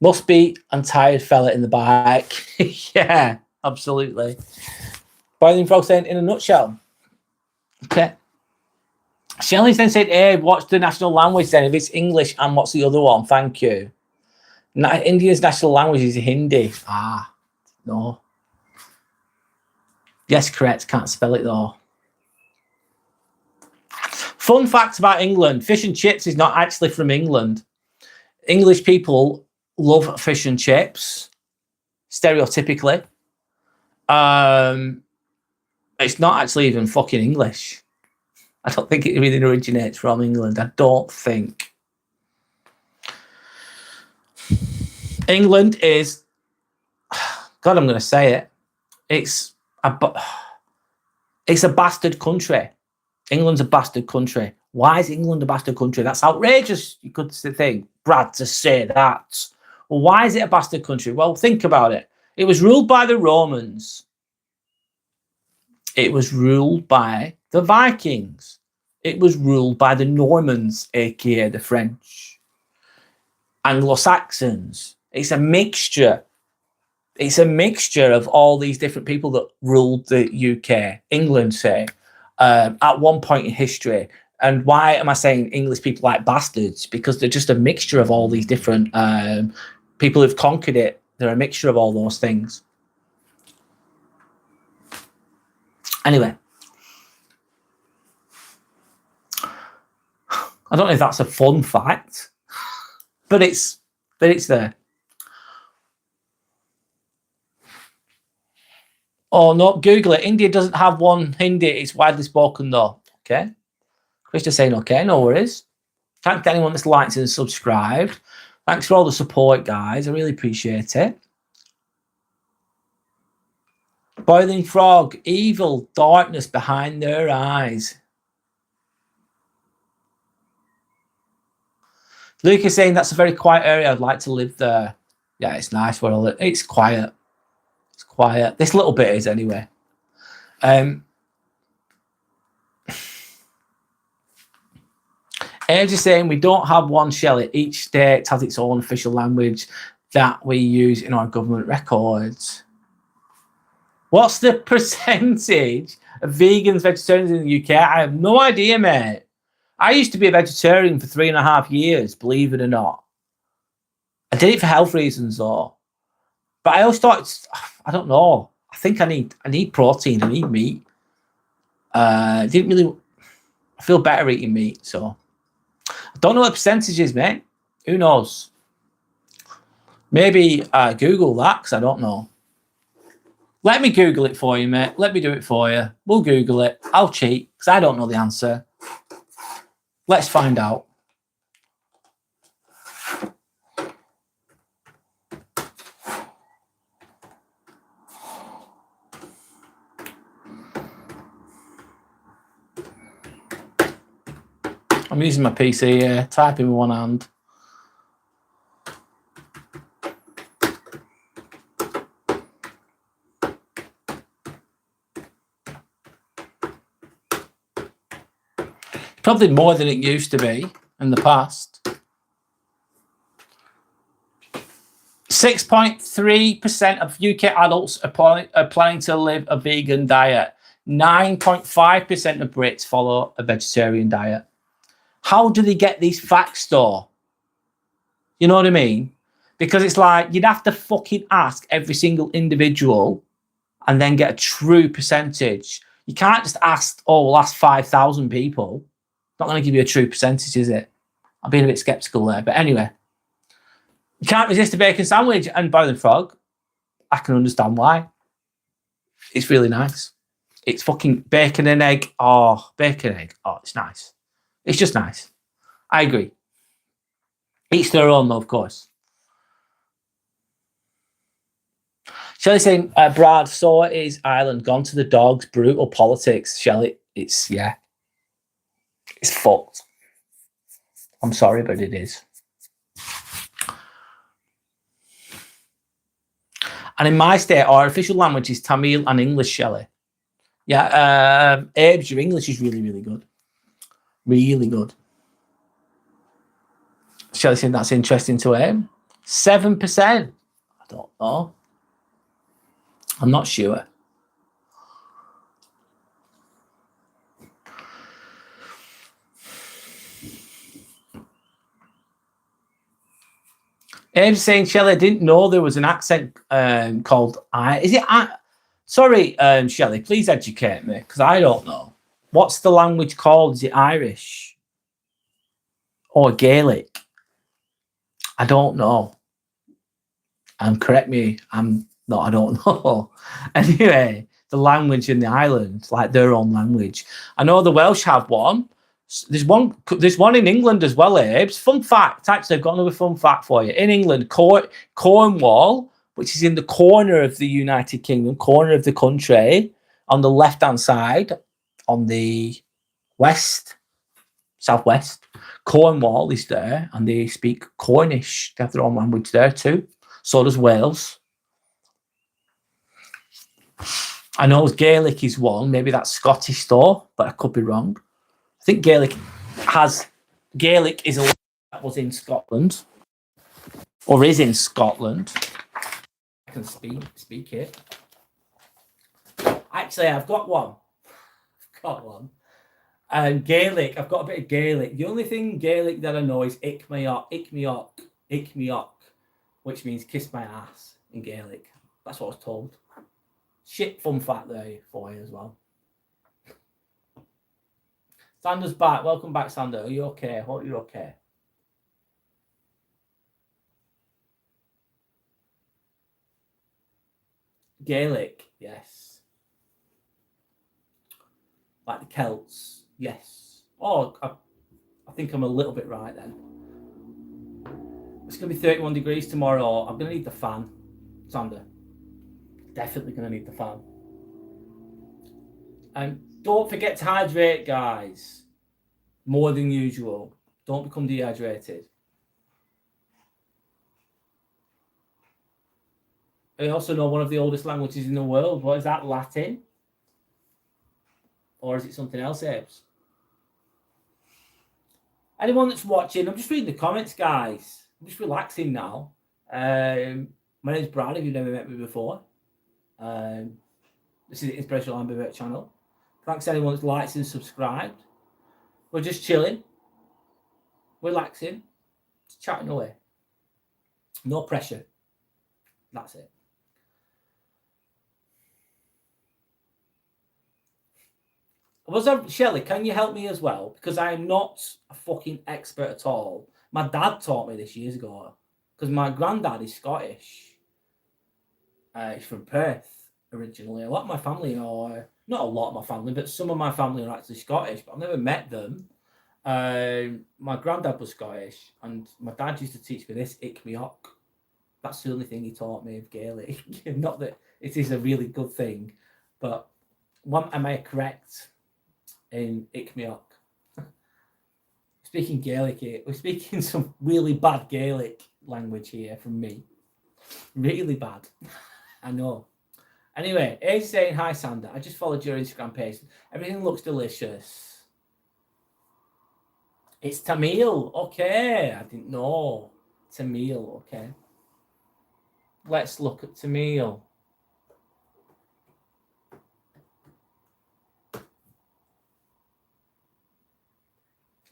must be a tired fella in the bike. Yeah, absolutely. Boiling Frog saying, in a nutshell. Okay. Shelley's then said, hey, what's the national language then? If it's English, and what's the other one? Thank you. India's national language is Hindi. Ah, no. Yes, correct. Can't spell it though. Fun fact about England. Fish and chips is not actually from England. English people love fish and chips, stereotypically. It's not actually even fucking English. I don't think it really originates from England. I don't think. England is, God, I'm going to say it. It's a bastard country. England's a bastard country. Why is England a bastard country? That's outrageous. You could think, Brad, to say that. Well, why is it a bastard country? Well, think about it. It was ruled by the Romans. It was ruled by the Vikings. It was ruled by the Normans, aka the French. Anglo-Saxons. It's a mixture. It's a mixture of all these different people that ruled the UK, England, say, at one point in history. And why am I saying English people like bastards? Because they're just a mixture of all these different people who've conquered it. They're a mixture of all those things. Anyway, I don't know if that's a fun fact, but it's there. Oh no, Google it. India doesn't have one Hindi. It's widely spoken though. Okay. Krista saying okay, no worries. Thank anyone that's liked and subscribed. Thanks for all the support, guys. I really appreciate it. Boiling frog, evil, darkness behind their eyes. Luke is saying that's a very quiet area. I'd like to live there. Yeah, it's nice where I live. It's quiet. It's quiet. This little bit is anyway. Ames is saying we don't have one, Shelley. Each state has its own official language that we use in our government records. What's the percentage of vegans, vegetarians in the UK? I have no idea, mate. I used to be a vegetarian for 3.5 years, believe it or not. I did it for health reasons, though. But I always thought, I don't know. I think I need protein. I need meat. I feel better eating meat, so. I don't know what the percentage is, mate. Who knows? Maybe Google that, because I don't know. Let me Google it for you, mate. Let me do it for you. We'll Google it. I'll cheat, because I don't know the answer. Let's find out. I'm using my PC here, typing with one hand. Probably more than it used to be in the past. 6.3% of UK adults are planning to live a vegan diet. 9.5% of Brits follow a vegetarian diet. How do they get these facts, though? You know what I mean? Because it's like you'd have to fucking ask every single individual and then get a true percentage. You can't just ask, we'll ask 5,000 people. Not going to give you a true percentage, is it? I'm being a bit skeptical there. But anyway, you can't resist a bacon sandwich and boiling frog. I can understand why. It's really nice. It's fucking bacon and egg. Oh, bacon and egg. Oh, it's nice. It's just nice. I agree. Each their own, though, of course. Shelley saying, Brad, so is Ireland gone to the dogs, brutal politics. Shelley, it's fucked. I'm sorry, but it is. And in my state, our official language is Tamil and English, Shelley. Yeah, Abe's, your English is really, really good. Really good. Shelley saying that's interesting to Abe. 7%. I don't know. I'm not sure. Abe's saying, Shelley, I didn't know there was an accent called I. Is it I? Sorry, Shelley, please educate me, because I don't know. What's the language called? Is it Irish or Gaelic? I don't know. Correct me. I don't know. Anyway, the language in the island, like their own language. I know the Welsh have one. There's one in England as well, Abe. Fun fact, actually, I've got another fun fact for you. In England, Cornwall, which is in the corner of the United Kingdom, corner of the country, on the left-hand side, on the southwest, Cornwall is there, and they speak Cornish. They have their own language there too. So does Wales. I know Gaelic is one. Maybe that's Scottish though, but I could be wrong. I think Gaelic is a language that was in Scotland, or is in Scotland. I can speak it. Actually, I've got one. And Gaelic, I've got a bit of Gaelic. The only thing Gaelic that I know is ick me up, which means kiss my ass in Gaelic. That's what I was told. Shit fun fact there for you as well. Sander's back. Welcome back, Sander. Are you okay? Hope you're okay. Gaelic, yes. Like the Celts, yes. Oh, I think I'm a little bit right then. It's going to be 31 degrees tomorrow. I'm going to need the fan, Sander. Definitely going to need the fan. And don't forget to hydrate, guys. More than usual. Don't become dehydrated. I also know one of the oldest languages in the world. What is that? Latin? Or is it something else, Abes? Anyone that's watching, I'm just reading the comments, guys. I'm just relaxing now. My name's Brad, if you've never met me before. This is the Inspirational Ambivert channel. Thanks to anyone that's liked and subscribed. We're just chilling, relaxing, just chatting away. No pressure. That's it. Shelley, can you help me as well? Because I'm not a fucking expert at all. My dad taught me this years ago. Because my granddad is Scottish. He's from Perth originally. A lot of my family are, not a lot of my family, but some of my family are actually Scottish. But I've never met them. My granddad was Scottish. And my dad used to teach me this, Ik Miok. That's the only thing he taught me of Gaelic. Not that it is a really good thing. But am I correct? In Ik Miok. Speaking Gaelic here. We're speaking some really bad Gaelic language here from me. Really bad. I know. Anyway, Age saying, hi Sander. I just followed your Instagram page. Everything looks delicious. It's Tamil. Okay. I didn't know. Tamil. Okay. Let's look at Tamil.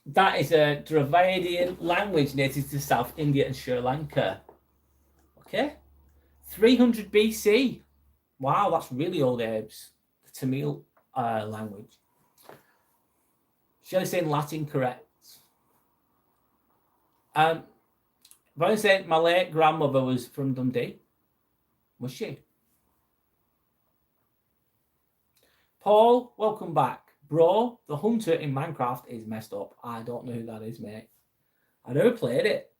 That is a Dravidian language native to South India and Sri Lanka. Okay. 300 BC. Wow, that's really old, Abes. The Tamil language. Shelley saying Latin correct. Brian saying my late grandmother was from Dundee. Was she? Paul, welcome back. Bro, the hunter in Minecraft is messed up. I don't know who that is, mate. I never played it.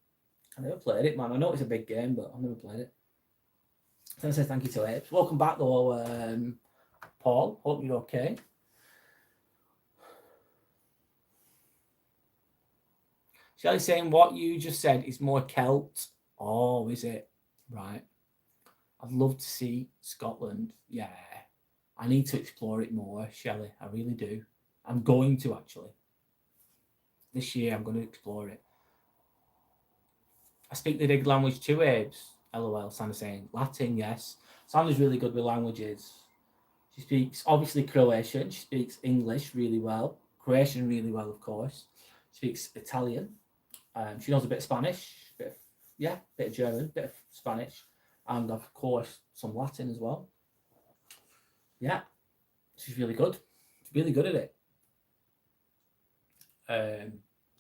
Man. I know it's a big game, but I've never played it. So I say thank you to Apes. Welcome back, though, Paul. Hope you're okay. Shelley saying what you just said is more Celt. Oh, is it? Right. I'd love to see Scotland. Yeah. I need to explore it more, Shelley. I really do. I'm going to, actually. This year, I'm going to explore it. I speak the big language too, Abes. LOL, Sandra's saying. Latin, yes. Sandra's really good with languages. She speaks, obviously, Croatian. She speaks English really well. Croatian really well, of course. She speaks Italian. She knows a bit of Spanish. Bit of German, bit of Spanish. And, of course, some Latin as well. Yeah, she's really good. She's really good at it.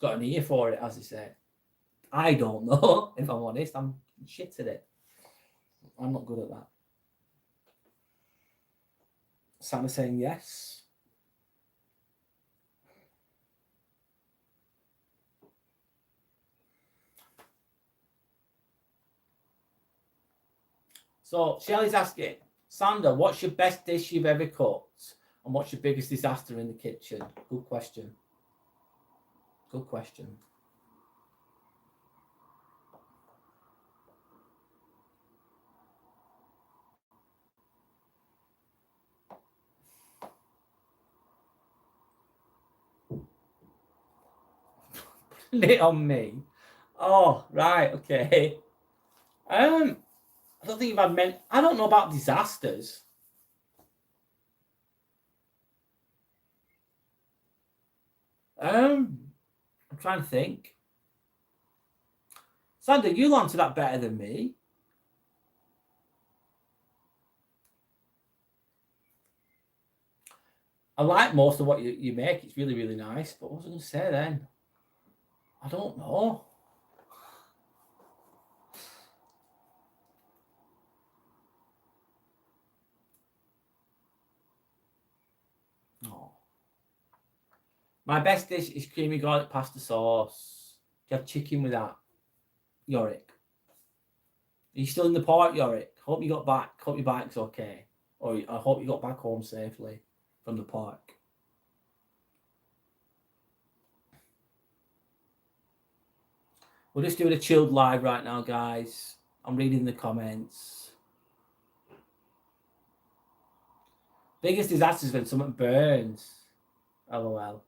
Got an ear for it, as they say. I don't know, if I'm honest. I'm shit at it. I'm not good at that. Sam is saying yes. So, Shelley's asking, Sandra, what's your best dish you've ever cooked? And what's your biggest disaster in the kitchen? Good question. Good question. Put it on me. Oh, right, okay. I don't think you've had many. I don't know about disasters. I'm trying to think. Sandra, you'll answer that better than me. I like most of what you make. It's really, really nice. But what was I going to say then? I don't know. Oh. My best dish is creamy garlic pasta sauce. Do you have chicken with that, Yorick? Are you still in the park, Yorick? Hope you got back. Hope your bike's okay. Or I hope you got back home safely. from the park. We're just doing a chilled live right now, guys. I'm reading the comments. Biggest disaster is when someone burns. LOL.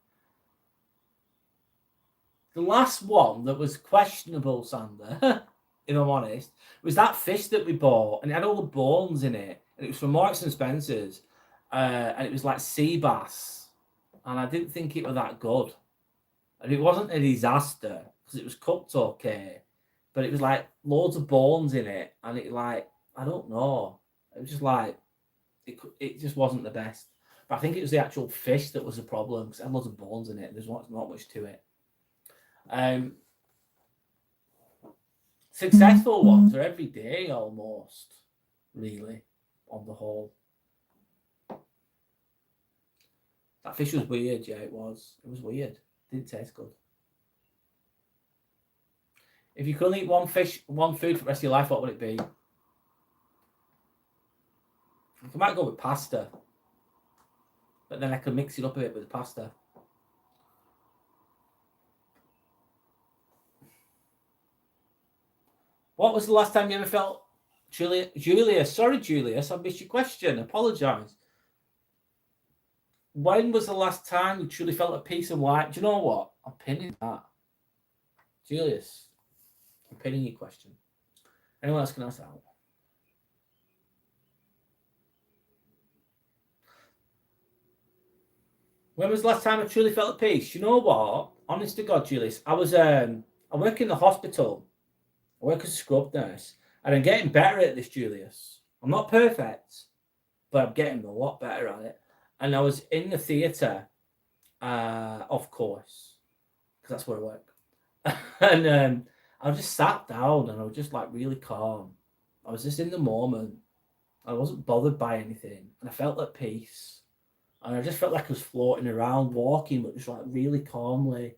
The last one that was questionable, Sander, if I'm honest, was that fish that we bought, and it had all the bones in it, and it was from Marks and Spencer's, and it was like sea bass, and I didn't think it was that good, and it wasn't a disaster because it was cooked okay, but it was like loads of bones in it, and it like, I don't know, it was just like, it just wasn't the best. But I think it was the actual fish that was the problem, because it had loads of bones in it. There's not much to it. Successful ones are every day almost, really, on the whole. That fish was weird, yeah, it was. It was weird. It didn't taste good. If you could eat one food for the rest of your life, what would it be? I might go with pasta. But then I could mix it up a bit with the pasta. What was the last time you ever felt... Julius, sorry, Julius, I missed your question. Apologise. When was the last time you truly felt at peace and why? Do you know what? I'm pinning that. Julius, I'm pinning your question. Anyone else can ask that? When was the last time I truly felt at peace? You know what? Honest to God, Julius, I work in the hospital. I work as a scrub nurse. And I'm getting better at this, Julius. I'm not perfect, but I'm getting a lot better at it. And I was in the theatre, of course, because that's where I work. And I just sat down and I was just like really calm. I was just in the moment. I wasn't bothered by anything. And I felt at peace. And I just felt like I was floating around, walking, but just like really calmly.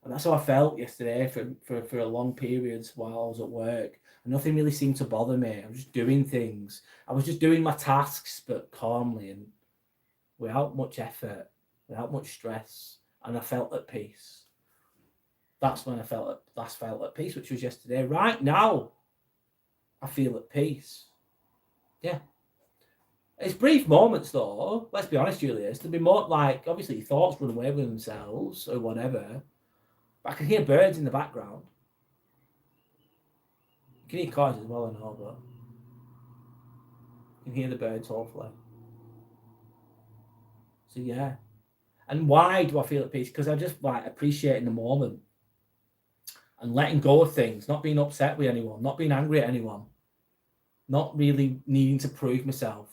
And that's how I felt yesterday for a long period while I was at work. And nothing really seemed to bother me. I was just doing things. I was just doing my tasks, but calmly and without much effort, without much stress. And I felt at peace. That's when I felt at peace, which was yesterday. Right now, I feel at peace. Yeah. It's brief moments, though. Let's be honest, Julius. There'll be more like, obviously, your thoughts run away with themselves or whatever. But I can hear birds in the background. You can hear cars as well, I know, but you can hear the birds, hopefully. So, yeah. And why do I feel at peace? Because I just like appreciating the moment and letting go of things, not being upset with anyone, not being angry at anyone, not really needing to prove myself.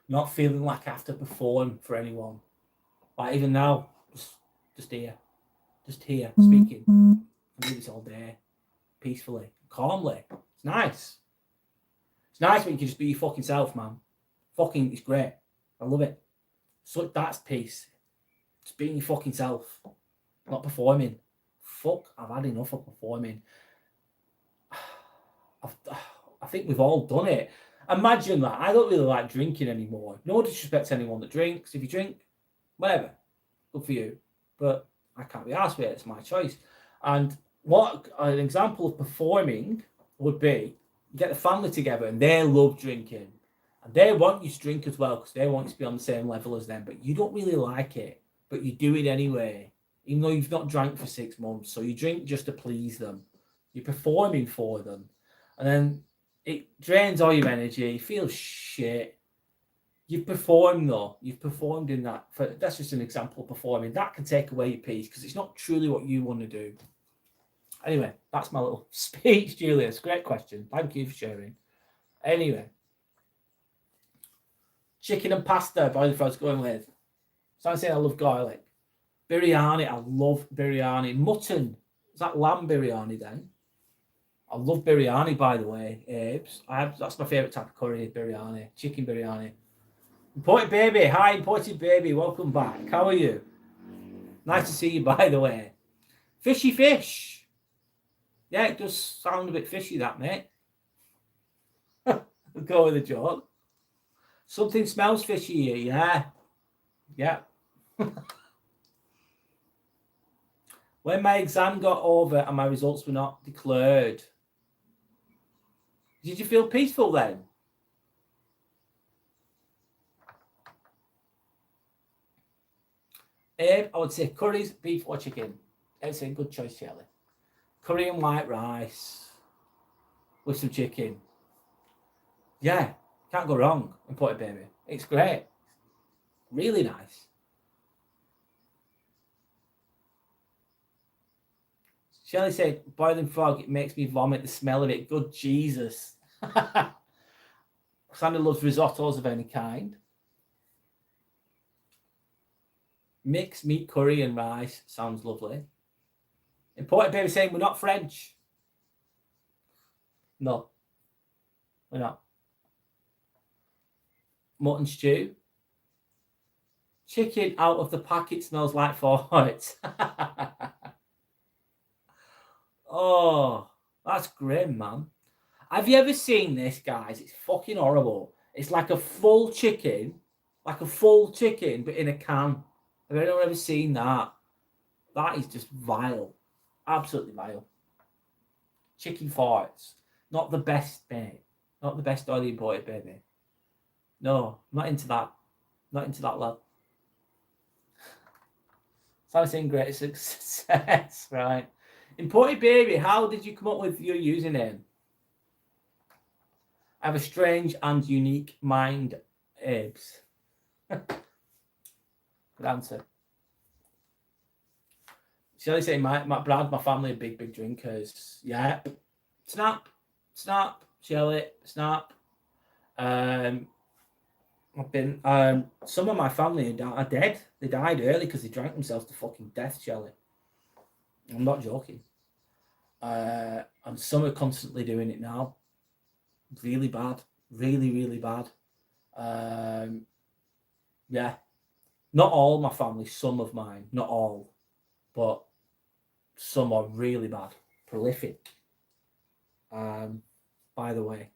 Not feeling like I have to perform for anyone. Like even now, just here speaking. I do this all day, peacefully, calmly. It's nice. It's nice when you can just be your fucking self, man. Fucking, it's great. I love it. So that's peace. Just being your fucking self, not performing. Fuck, I've had enough of performing. I think we've all done it. Imagine that. I don't really like drinking anymore. No disrespect to anyone that drinks. If you drink, whatever, good for you. But I can't be arsed with it. It's my choice. And what an example of performing would be, you get the family together and they love drinking. And they want you to drink as well because they want you to be on the same level as them. But you don't really like it. But you do it anyway. Even though you've not drank for 6 months. So you drink just to please them. You're performing for them. And then it drains all your energy. You feel shit. You've performed though. You've performed in that. That's just an example of performing. That can take away your peace because it's not truly what you want to do. Anyway, that's my little speech, Julius. Great question. Thank you for sharing. Anyway. Chicken and pasta, boy, if I was going with. So I'm saying I love garlic. Biryani, I love biryani. Mutton. Is that lamb biryani then? I love biryani, by the way, Abes. That's my favourite type of curry, biryani. Chicken biryani. Imported Baby. Hi, Imported Baby. Welcome back. How are you? Nice to see you, by the way. Fishy fish. Yeah, it does sound a bit fishy, that, mate. Go with the joke. Something smells fishy here, yeah. Yeah. When my exam got over and my results were not declared, did you feel peaceful then? Abe, I would say curries, beef or chicken. It's a good choice, Shelley. Curry and white rice with some chicken. Yeah, can't go wrong. Imported baby. It's great. Really nice. Shelley said, boiling frog, it makes me vomit the smell of it. Good Jesus. Sandra loves risottos of any kind. Mixed meat curry and rice. Sounds lovely. Imported baby saying, we're not French. No, we're not. Mutton stew. Chicken out of the packet smells like farts. Oh, that's grim, man. Have you ever seen this, guys? It's fucking horrible. It's like a full chicken, but in a can. Have anyone ever seen that? That is just vile. Absolutely vile. Chicken farts. Not the best, mate. Not the best oily imported, baby. No, not into that. Not into that, lad. So I'm saying great success, right? Imported baby, how did you come up with your username? I have a strange and unique mind, Abes. Good answer. Shelley saying, my Brad, my family are big drinkers. Yeah. Snap, Shelley, snap. I've been some of my family are dead. They died early because they drank themselves to fucking death, Shelley. I'm not joking. And some are constantly doing it now. Really bad. Really bad. Yeah. Not all my family, some of mine. Not all. But some are really bad. Prolific. By the way.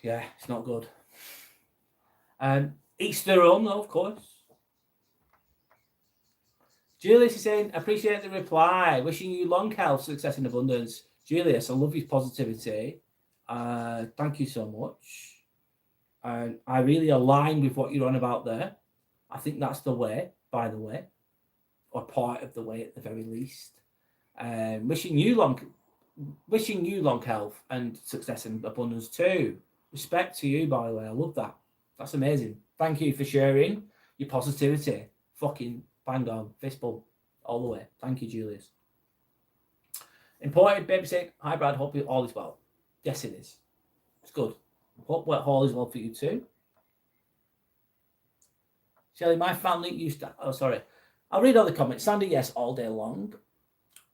Yeah, it's not good. Each their own, though, of course. Julius is saying, appreciate the reply. Wishing you long health, success, and abundance. Julius, I love your positivity. Thank you so much. And I really align with what you're on about there. I think that's the way, by the way, or part of the way at the very least. Wishing you long health and success and abundance too. Respect to you, by the way. I love that. That's amazing. Thank you for sharing your positivity. Fucking bang on. Fist bump all the way. Thank you, Julius. Imported baby saying, hi Brad, hope all is well. Yes, it is. It's good. Hope all is well for you too. Shelley, my family used to... Oh, sorry. I'll read all the comments. Sandy, yes, all day long.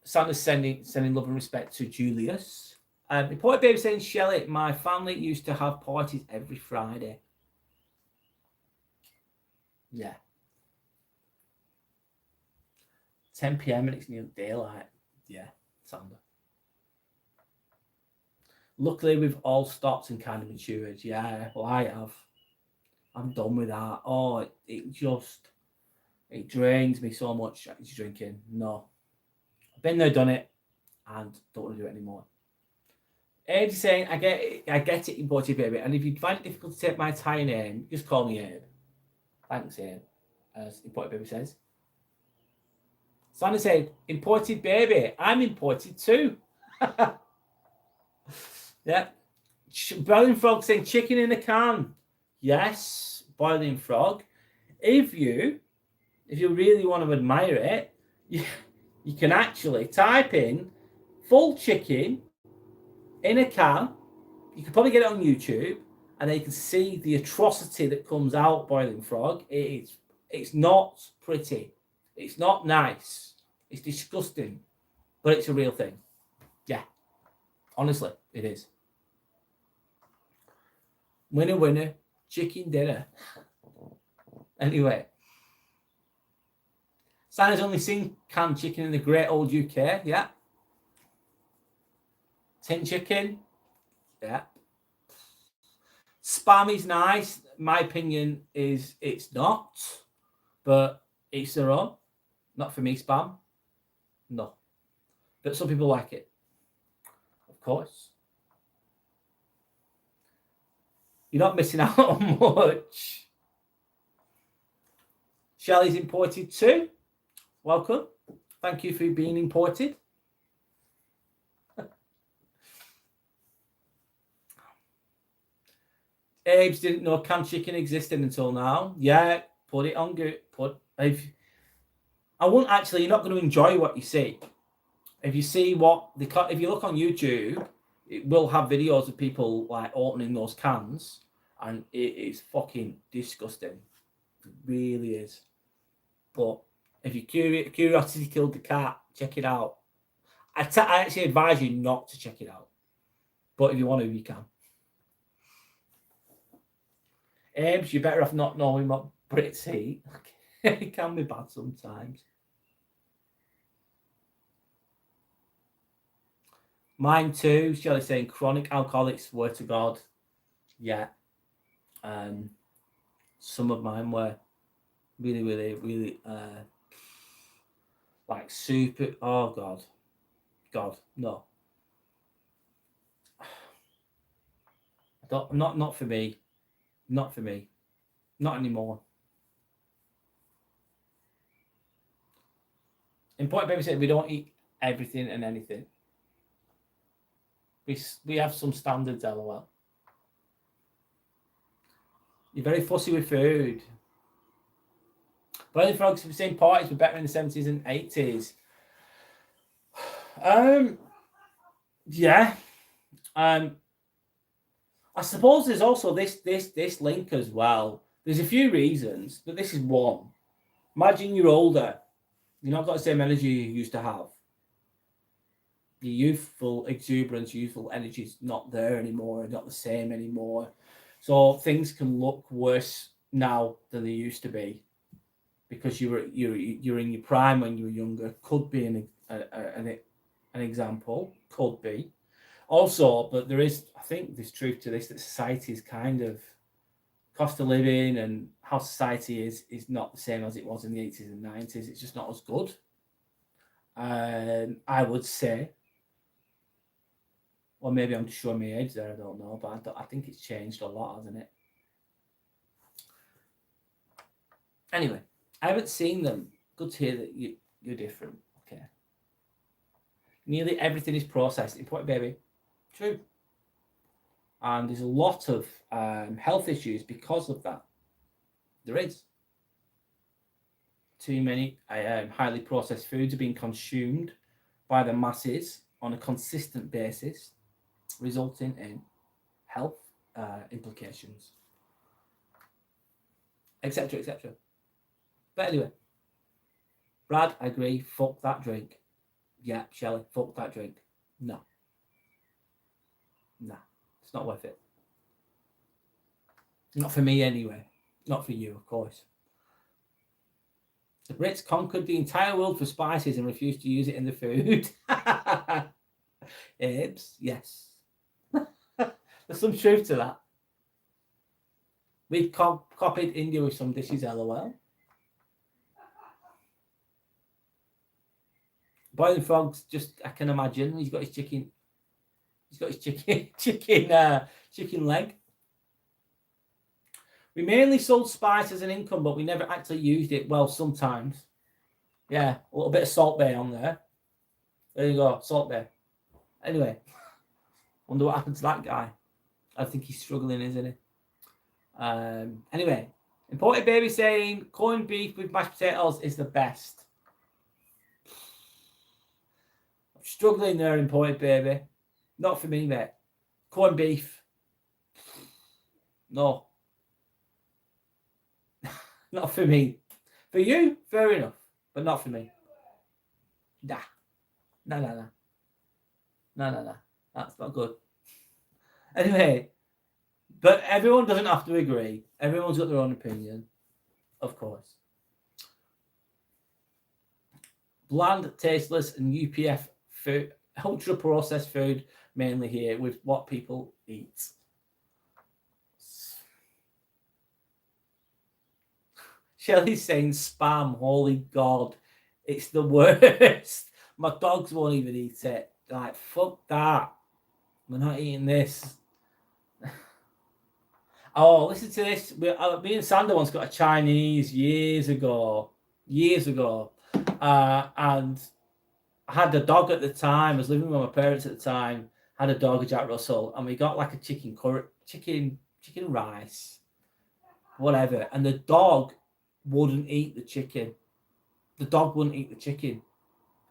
Sandy's sending love and respect to Julius. Imported baby saying, Shelley, my family used to have parties every Friday. Yeah. 10 p.m. and it's near daylight. Yeah, Sander. Luckily, we've all stopped and kind of matured. Yeah, well, I have. I'm done with that. Oh, it drains me so much drinking. No. I've been there, done it, and don't want to do it anymore. Abe is saying, I get it, imported baby. And if you find it difficult to take my Thai name, just call me Abe. Thanks, Abe. As imported baby says. Sandra said, imported baby. I'm imported too. Yeah. Boiling frog saying chicken in a can. Yes, boiling frog. If you really want to admire it, you can actually type in full chicken in a can. You can probably get it on YouTube, and then you can see the atrocity that comes out boiling frog. It's not pretty. It's not nice. It's disgusting, but it's a real thing. Yeah, honestly, it is. Winner, chicken dinner. Anyway, Santa's only seen canned chicken in the great old UK. Yeah. Tin chicken. Yeah. Spam is nice. My opinion is it's not, but it's their own. Not for me, spam. No. But some people like it. Of course. You're not missing out on much. Shelley's imported too. Welcome. Thank you for being imported. Abe's didn't know canned chicken existed until now. Yeah, put it on good. I won't actually. You're not going to enjoy what you see. If you see if you look on YouTube, it will have videos of people like opening those cans, and it is fucking disgusting. It really is. But if you're curiosity killed the cat, check it out. I actually advise you not to check it out, but if you want to, you can. Ames, you're better off not knowing what Brits eat. It can be bad sometimes. Mine too, Shelley saying chronic alcoholics, swear to God. Yeah. Some of mine were really like super. Oh God, no. Not for me. Not for me. Not anymore. Important baby said we don't eat everything and anything. We have some standards, LOL. You're very fussy with food. Boiling frogs for saying parties were better in the 70s and 80s. Yeah. I suppose there's also this link as well. There's a few reasons, but this is one. Imagine you're older. You've not got the same energy you used to have. Your youthful exuberance, youthful energy is not there anymore, not the same anymore. So things can look worse now than they used to be because you're in your prime when you were younger. Could be an example. Could be. Also, but there is, I think there's truth to this, that society is kind of cost of living and how society is not the same as it was in the 80s and 90s. It's just not as good. I would say, or maybe I'm just showing my age there, I don't know, but I think it's changed a lot, hasn't it? Anyway, I haven't seen them. Good to hear that you're different. Okay. Nearly everything is processed. Important baby. True. And there's a lot of health issues because of that. There is. Too many highly processed foods are being consumed by the masses on a consistent basis, resulting in health implications, etc., etc. But anyway, Brad, I agree. Fuck that drink. Yeah, Shelley, fuck that drink. No. Nah, it's not worth it. Not for me anyway. Not for you, of course. The Brits conquered the entire world for spices and refused to use it in the food. Abes, yes. There's some truth to that. We've copied India with some dishes, LOL. Boiling frogs, just I can imagine. He's got his chicken. He's got his chicken leg. We mainly sold spice as an income, but we never actually used it. Well, sometimes. Yeah, a little bit of Salt Bay on there. There you go, Salt Bay. Anyway, wonder what happened to that guy. I think he's struggling, isn't he? Anyway, Imported Baby saying corned beef with mashed potatoes is the best. I'm struggling there, Imported Baby. Not for me, mate. Corned beef. No. Not for me. For you, fair enough. But not for me. Nah. No. That's not good. Anyway, but everyone doesn't have to agree. Everyone's got their own opinion, of course. Bland, tasteless, and UPF food, ultra-processed food, mainly here, with what people eat. Shelley's saying spam. Holy God, it's the worst. My dogs won't even eat it. Like, fuck that. We're not eating this. Oh, listen to this. Me and Sander once got a Chinese years ago. And I had a dog at the time. I was living with my parents at the time. Had a dog, a Jack Russell, and we got like a chicken rice, whatever. And the dog wouldn't eat the chicken. The dog wouldn't eat the chicken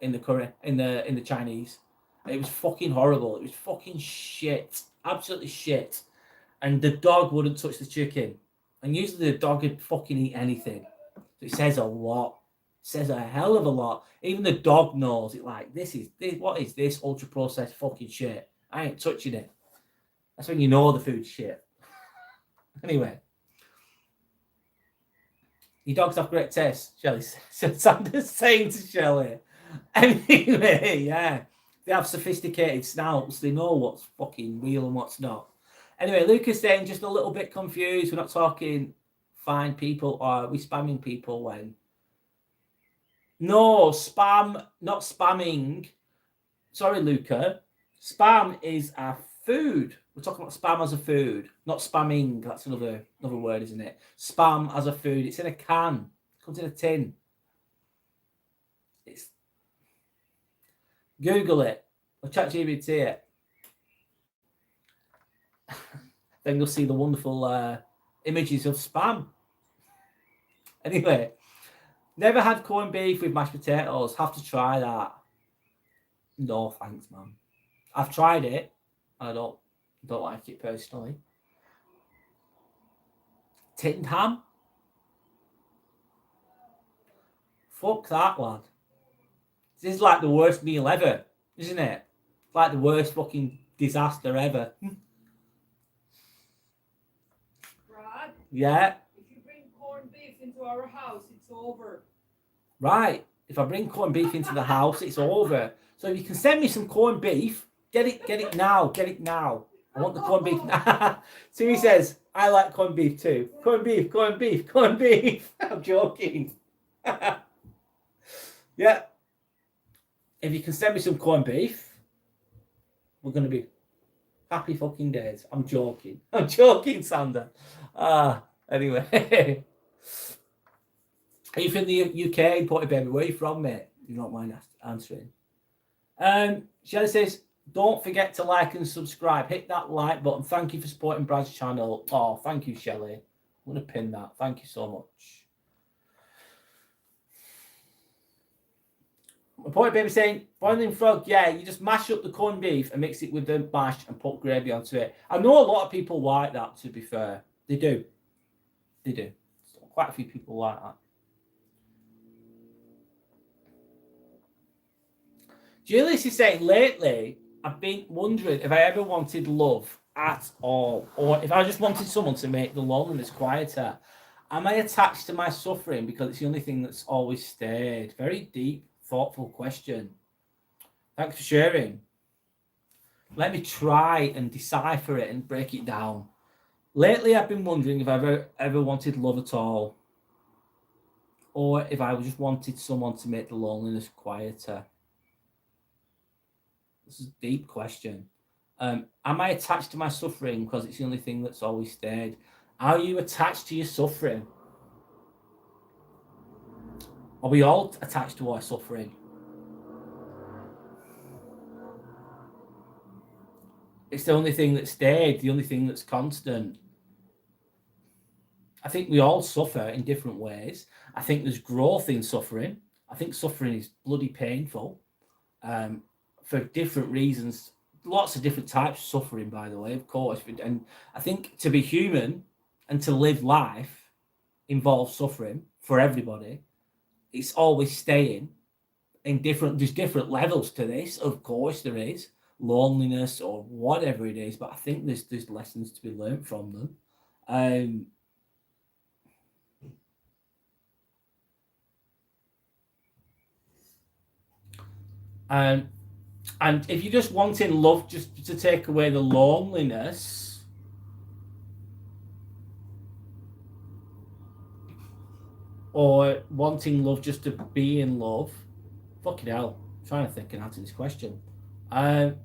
in the curry, in the Chinese. It was fucking horrible. It was fucking shit, absolutely shit. And the dog wouldn't touch the chicken. And usually the dog would fucking eat anything. So it says a lot. It says a hell of a lot. Even the dog knows it. Like, what is this ultra processed fucking shit? I ain't touching it. That's when you know the food's shit. Anyway. Your dogs have great taste, Shelley. Sander's saying to Shelley. Anyway, yeah. They have sophisticated snouts. They know what's fucking real and what's not. Anyway, Lucas saying just a little bit confused. We're not talking fine people, or are we spamming people when? No, spam, not spamming. Sorry, Luca. Spam is a food. We're talking about spam as a food, not spamming. That's another word, isn't it? Spam as a food. It's in a can. It comes in a tin. It's Google it or ChatGPT it. Then you'll see the wonderful images of spam. Anyway, never had corned beef with mashed potatoes. Have to try that. No, thanks, man. I've tried it. I don't like it personally. Tinned ham? Fuck that, lad. This is like the worst meal ever, isn't it? Like the worst fucking disaster ever. Brad? Yeah? If you bring corned beef into our house, it's over. Right. If I bring corned beef into the house, it's over. So if you can send me some corned beef, get it now. Get it now. I want the corned beef. Timmy says, I like corned beef too. Corned beef, corned beef, corned beef. I'm joking. Yeah. If you can send me some corned beef, we're going to be happy fucking days. I'm joking. I'm joking, Sander. Anyway. Are you from the UK? Potty baby, where are you from, mate? You don't mind answering. Shelley says, don't forget to like and subscribe. Hit that like button. Thank you for supporting Brad's channel. Oh, thank you, Shelley. I'm going to pin that. Thank you so much. My potty baby saying, boiling frog, yeah, you just mash up the corned beef and mix it with the mash and put gravy onto it. I know a lot of people like that, to be fair. They do. They do. Quite a few people like that. Julius is saying, lately, I've been wondering if I ever wanted love at all, or if I just wanted someone to make the loneliness quieter. Am I attached to my suffering because it's the only thing that's always stayed? Very deep, thoughtful question. Thanks for sharing. Let me try and decipher it and break it down. Lately, I've been wondering if I ever wanted love at all, or if I just wanted someone to make the loneliness quieter. This is a deep question. Am I attached to my suffering because it's the only thing that's always stayed? Are you attached to your suffering? Are we all attached to our suffering? It's the only thing that stayed, the only thing that's constant. I think we all suffer in different ways. I think there's growth in suffering. I think suffering is bloody painful. For different reasons, lots of different types of suffering, by the way, of course. And I think to be human and to live life involves suffering for everybody. It's always staying in there's different levels to this, of course there is, loneliness or whatever it is, but I think there's lessons to be learned from them. And if you're just wanting love just to take away the or wanting love just to be in love. Fucking hell. I'm trying to think and answer this question. Trying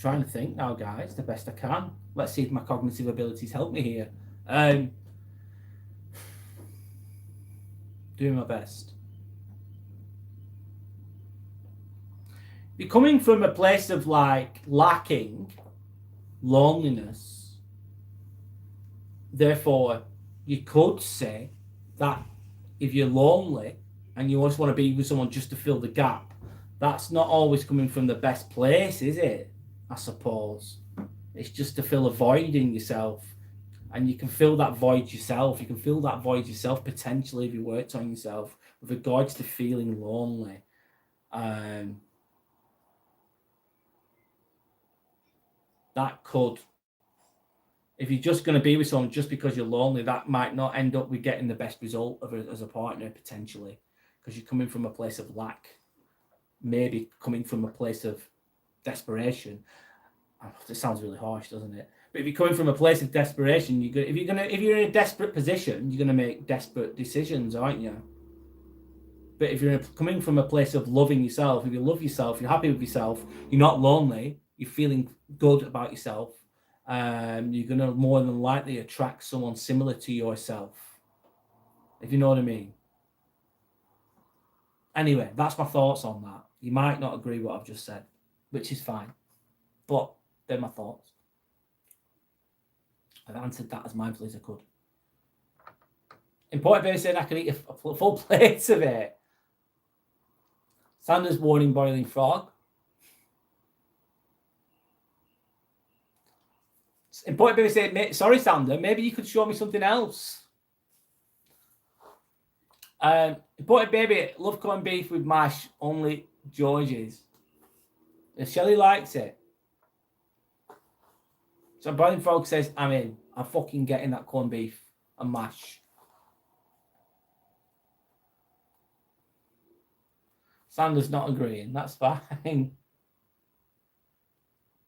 to think now, guys, the best I can. Let's see if my cognitive abilities help me here. Doing my best. You're coming from a place of like lacking loneliness. Therefore, you could say that if you're lonely and you just want to be with someone just to fill the gap, that's not always coming from the best place, is it? I suppose. It's just to fill a void in yourself. And you can fill that void yourself. You can fill that void yourself potentially if you worked on yourself with regards to feeling lonely. That could, if you're just going to be with someone just because you're lonely, that might not end up with getting the best result of it as a partner potentially, because you're coming from a place of lack, maybe coming from a place of desperation. It sounds really harsh, doesn't it? But if you're coming from a place of desperation, if you're in a desperate position, you're gonna make desperate decisions, aren't you? But if you're coming from a place of loving yourself, if you love yourself, you're happy with yourself, you're not lonely, you're feeling good about yourself, you're gonna more than likely attract someone similar to yourself. If you know what I mean. Anyway, that's my thoughts on that. You might not agree with what I've just said, which is fine. But they're my thoughts. I've answered that as mindfully as I could. Important baby said I can eat a full plate of it. Sanders warning boiling frog. Important baby said, sorry, Sander, maybe you could show me something else. Important baby, love corned beef with mash, only George's. If Shelley likes it. So Boiling Frog says, I'm in. I'm fucking getting that corned beef and mash. Sanders not agreeing. That's fine.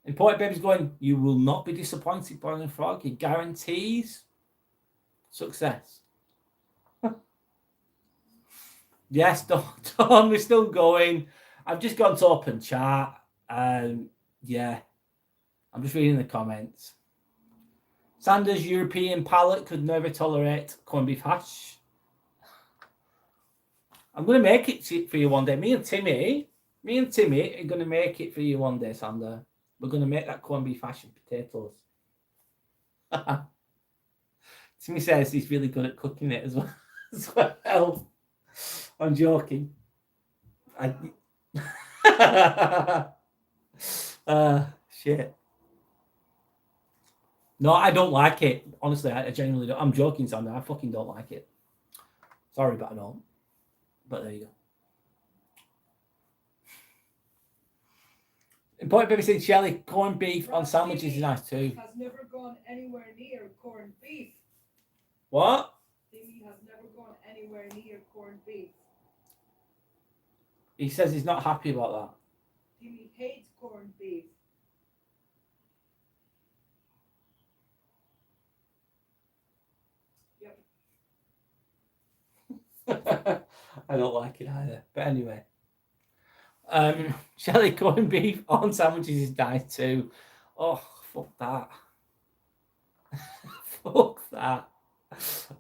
Important Baby's going, you will not be disappointed, Boiling Frog. He guarantees success. Yes, Dawn, we're still going. I've just gone to open chat. Yeah. I'm just reading the comments. Sanders' European palate could never tolerate corned beef hash. I'm going to make it for you one day. Me and Timmy are going to make it for you one day, Sander. We're going to make that corned beef hash and potatoes. Timmy says he's really good at cooking it as well. I'm joking. Shit. No, I don't like it. Honestly, I genuinely don't. I'm joking, Sander. I fucking don't like it. Sorry, but I don't. But there you go. Important Baby said, Shelley, corned beef on sandwiches is nice too. Has never gone anywhere near corned beef. What? Timmy has never gone anywhere near corned beef. He says he's not happy about that. Timmy hates corned beef. Yep. I don't like it either. But anyway. Shelley, corned beef on sandwiches is nice too. Oh, fuck that. Fuck that.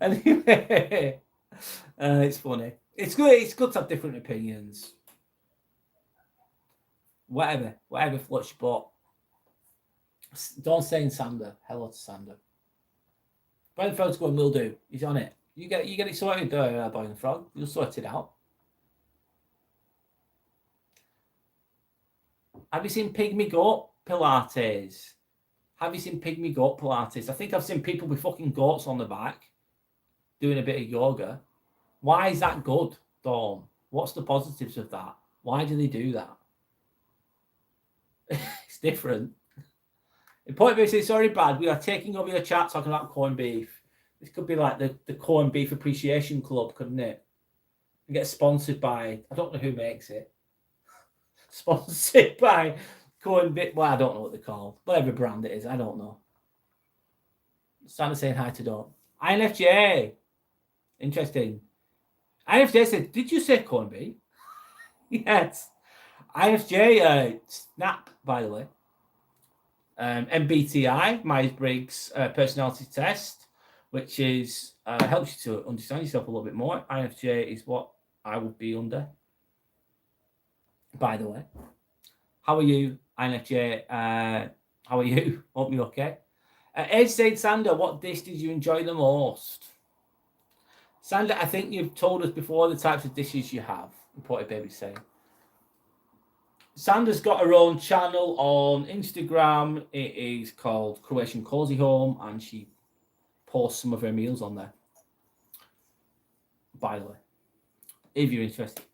Anyway. It's funny. It's good to have different opinions. Whatever floats your boat. Don't say in Sander. Hello to Sander. Boiling Frog's going, will do. He's on it. You get it sorted, Boiling Frog. You'll sort it out. Have you seen Pygmy Goat Pilates? Have you seen Pygmy Goat Pilates? I think I've seen people with fucking goats on the back doing a bit of yoga. Why is that good, Dawn? What's the positives of that? Why do they do that? It's different. Important Baby says, sorry, Brad, we are taking over your chat talking about corned beef. This could be like the corned beef appreciation club, couldn't it? And get sponsored by, I don't know who makes it. Sponsored by corned beef. Well, I don't know what they're called. Whatever brand it is, I don't know. Santa saying hi to Dawn. INFJ. Interesting. IFJ said, did you say corned beef? Yes. IFJ, snap, by the way. MBTI, Myers-Briggs personality test, which is helps you to understand yourself a little bit more. IFJ is what I would be under, by the way. How are you, INFJ? How are you? Hope you're okay. Ed said, Sander, what dish did you enjoy the most? Sander, I think you've told us before the types of dishes you have. Reported baby saying. Sandra's got her own channel on Instagram. It is called Croatian Cozy Home, and she posts some of her meals on there. By the way, if you're interested.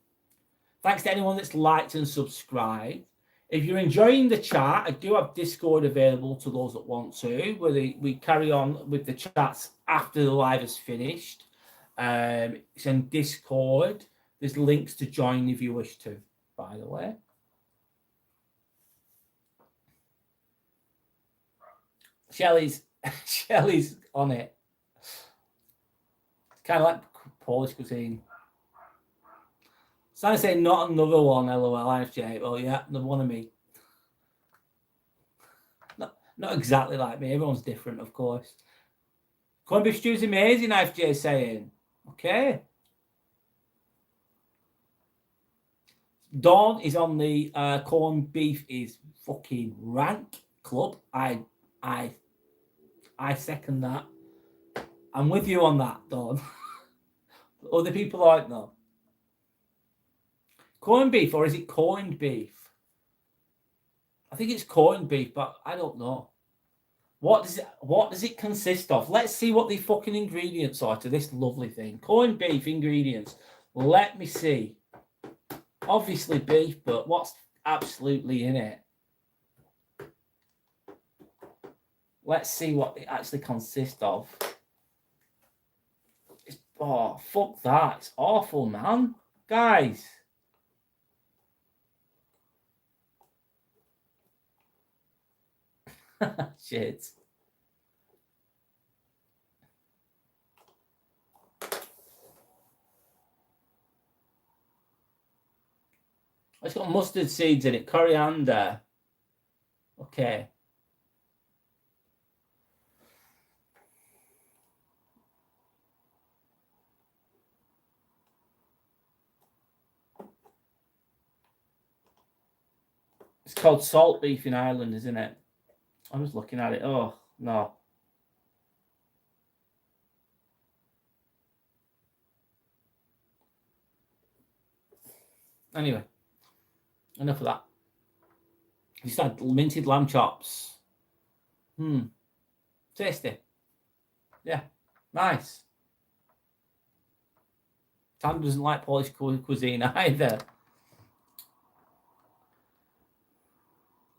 Thanks to anyone that's liked and subscribed. If you're enjoying the chat, I do have Discord available to those that want to, where we carry on with the chats after the live is finished. It's in Discord. There's links to join if you wish to, by the way. Shelley's on it. It's kind of like Polish cuisine. Santa saying not another one, LOL, IFJ. Well, yeah, another one of me. Not exactly like me. Everyone's different, of course. Corned beef stew's amazing, IFJ saying. Okay. Dawn is on the corned beef is fucking rank club. I second that. I'm with you on that, Dawn. Other people aren't though. Corned beef, or is it coined beef? I think it's corned beef, but I don't know. What does it consist of? Let's see what the fucking ingredients are to this lovely thing. Corned beef ingredients. Let me see. Obviously beef, but what's absolutely in it? Let's see what it actually consists of. Oh, fuck that. It's awful, man. Guys. Shit. It's got mustard seeds in it, coriander. Okay. It's called salt beef in Ireland, isn't it? I'm just looking at it. Oh, no. Anyway, enough of that. You had minted lamb chops. Tasty. Yeah, nice. Tam doesn't like Polish cuisine either.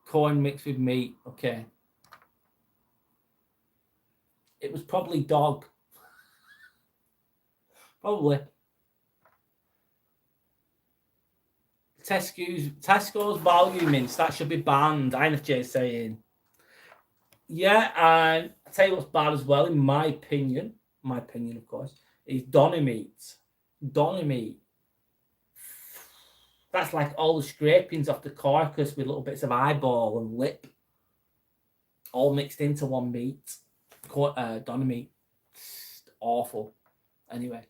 Corn mixed with meat. Okay. It was probably dog. Probably. Tesco's value mince. That should be banned. INFJ is saying. Yeah, and I'll tell you what's bad as well, in my opinion, of course, is doner meat. Doner meat. That's like all the scrapings off the carcass with little bits of eyeball and lip, all mixed into one meat. Doner meat. Awful. Anyway.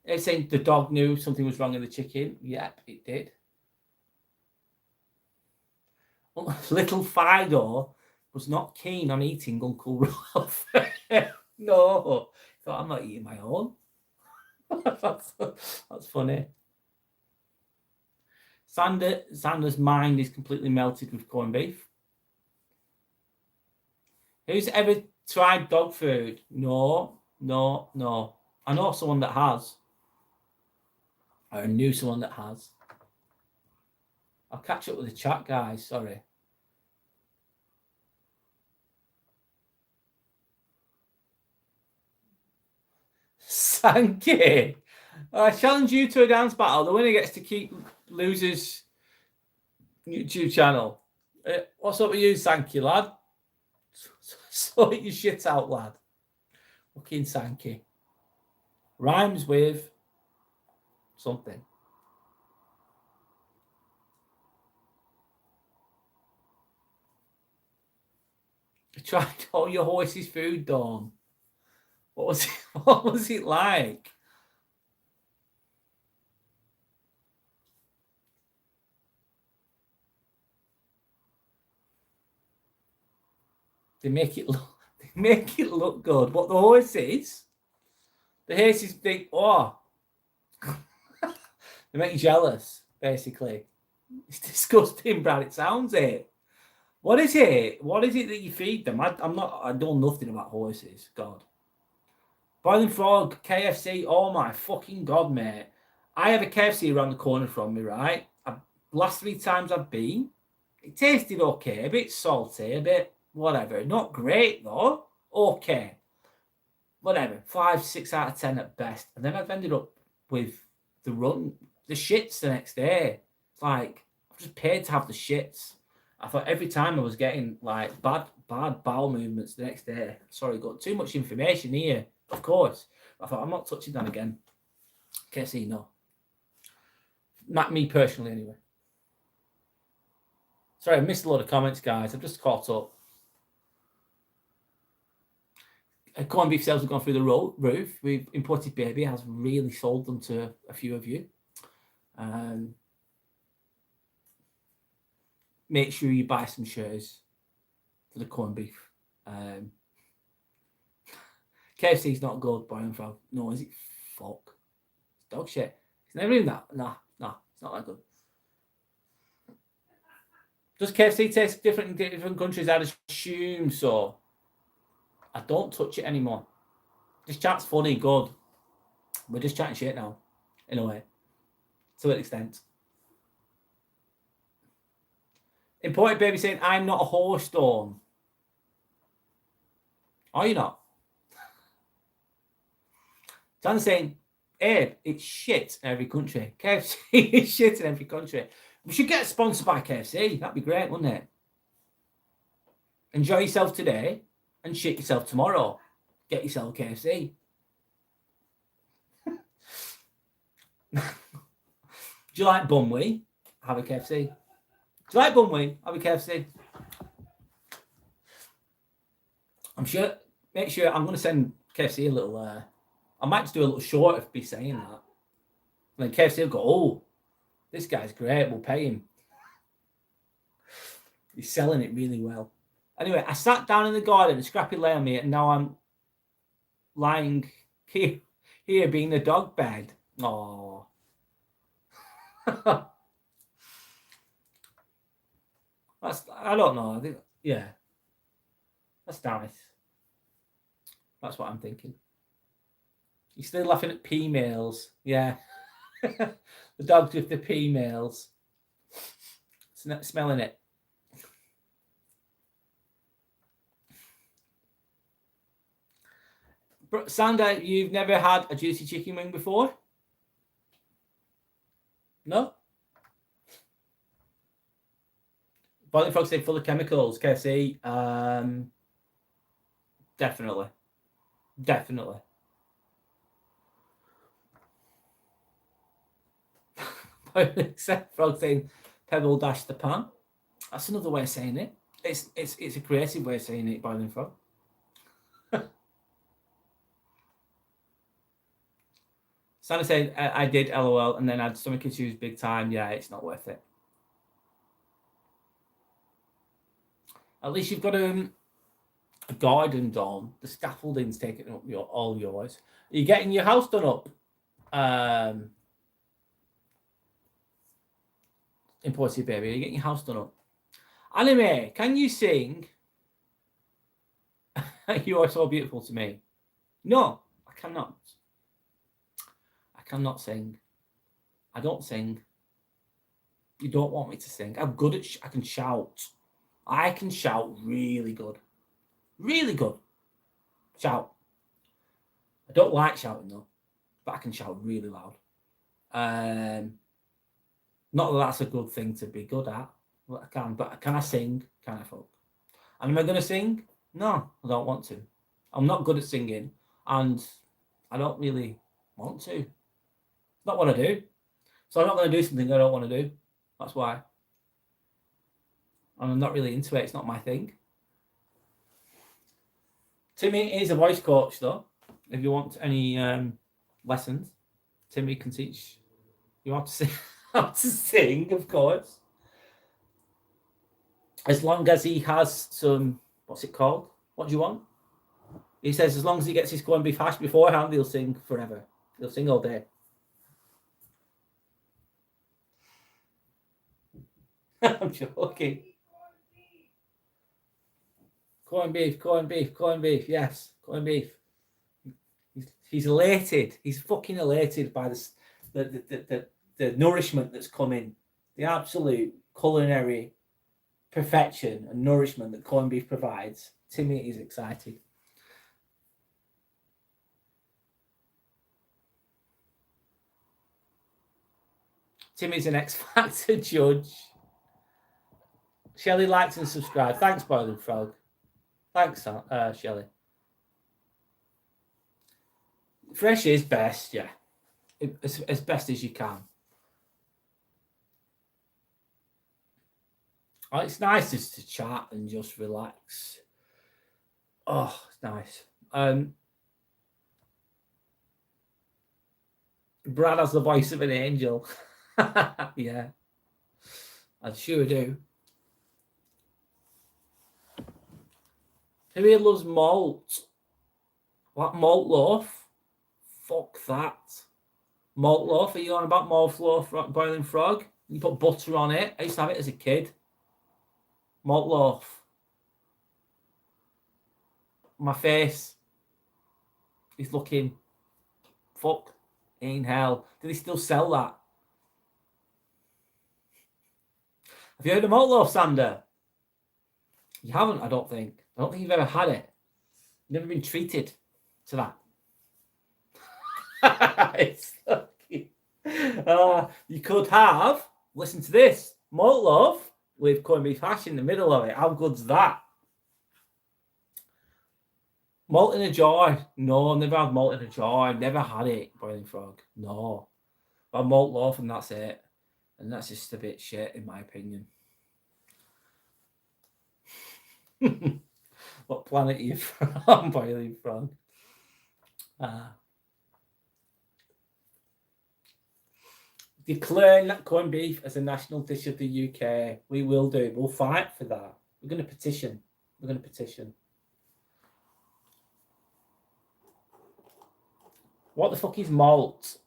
It's saying the dog knew something was wrong in the chicken. Yep, it did. Little Fido was not keen on eating Uncle Ralph. No, thought I'm not eating my own. That's funny. Sander's mind is completely melted with corned beef. Who's ever tried dog food? No. I know someone that has. I knew someone that has. I'll catch up with the chat, guys. Sorry. Sankey. I challenge you to a dance battle. The winner gets to keep loser's YouTube channel. What's up with you, Sankey, lad? Sort your shit out, lad. Fucking Sankey. Rhymes with something. I tried all your horse's food, Dawn. What was it? What was it like? They make it look. They make it look good. What the horses? The horses think, oh, they make you jealous. Basically, it's disgusting, Brad. It sounds it. What is it? What is it that you feed them? I'm not. I know nothing about horses. God. Boiling Frog, KFC. Oh my fucking God, mate. I have a KFC around the corner from me, right? Last 3 times I've been, it tasted okay. A bit salty, a bit whatever. Not great though. Okay. Whatever. 5, 6 out of 10 at best. And then I've ended up with the shits the next day. It's like, I've just paid to have the shits. I thought every time I was getting like bad bowel movements the next day. Sorry, got too much information here, of course. I thought I'm not touching that again. KFC, no. Not me personally, anyway. Sorry, I missed a lot of comments, guys. I've just caught up. Corned beef sales have gone through the roof. We've imported baby has really sold them to a few of you. Make sure you buy some shares for the corned beef. KFC's not good, Boiling Frog. No, is it? Fuck. It's dog shit. It's never even that. Nah, it's not that good. Does KFC taste different in different countries? I'd assume so. I don't touch it anymore. This chat's funny, good. We're just chatting shit now, in a way, to an extent. Imported baby saying, I'm not a horse, Dawn. Are you not? Dan's saying, Abe, it's shit in every country. KFC is shit in every country. We should get sponsored by KFC. That'd be great, wouldn't it? Enjoy yourself today and shit yourself tomorrow. Get yourself a KFC. Do you like Bunwee? Have a KFC. Do you like Bunwee? Have a KFC. I'm sure. Make sure I'm going to send KFC a little. I might just do a little short of me saying that. And then KFC will go, oh, this guy's great. We'll pay him. He's selling it really well. Anyway, I sat down in the garden, a Scrappy lay on me, and now I'm lying here being the dog bed. Oh. I don't know. I think, yeah. That's nice. That's what I'm thinking. You're still laughing at P-mails. Yeah. The dogs with the P-mails. Smelling it. Sander, you've never had a juicy chicken wing before? No? Boiling Frog said full of chemicals. KFC. Definitely. Definitely. Frog saying pebble dash the pan. That's another way of saying it. It's a creative way of saying it, Boiling Frog. Santa said I did LOL and then I had stomach issues big time. Yeah, it's not worth it. At least you've got a garden done. The scaffolding's taking up all yours. Are you getting your house done up? Imported baby, are you getting your house done up? Anime, can you sing? You are so beautiful to me. No, I cannot. I cannot sing. I don't sing. You don't want me to sing. I'm good at. I can shout. I can shout really good. Really good. Shout. I don't like shouting though, but I can shout really loud. Not that that's a good thing to be good at. Well, I can, but can I sing? Can I, folk? And am I going to sing? No, I don't want to. I'm not good at singing. and I don't really want to. It's not what I do. So I'm not going to do something I don't want to do. That's why. And I'm not really into it. It's not my thing. Timmy is a voice coach, though. If you want any lessons, Timmy can teach you how to sing, of course. As long as he has some, what's it called? What do you want? He says as long as he gets his corned beef hash beforehand, he'll sing forever. He'll sing all day. I'm joking. Corned beef. Yes, corned beef. He's elated. He's fucking elated by the nourishment that's coming. The absolute culinary perfection and nourishment that corned beef provides. Timmy is excited. Timmy's an X Factor judge. Shelley likes and subscribes. Thanks, Boiling Frog. Thanks, Shelley. Fresh is best, yeah. As best as you can. Oh, it's nice just to chat and just relax. Oh, it's nice. Brad has the voice of an angel. Yeah, I sure do. Who here loves malt? What, malt loaf? Fuck that. Malt loaf? Are you on about malt loaf, Boiling Frog? You put butter on it. I used to have it as a kid. Malt loaf. My face is looking fuck in hell. Do they still sell that? Have you heard of malt loaf, Sander? You haven't, I don't think. I don't think you've ever had it. You've never been treated to that. It's lucky. You could have, listen to this, malt loaf with corned beef hash in the middle of it. How good's that? Malt in a jar. No, I've never had malt in a jar. I've never had it, Boiling Frog. No. I've had malt loaf and that's it. And that's just a bit shit, in my opinion. What planet are you from, Boiling Frog? Declare corned beef as a national dish of the UK. We will do. We'll fight for that. We're going to petition. What the fuck is malt?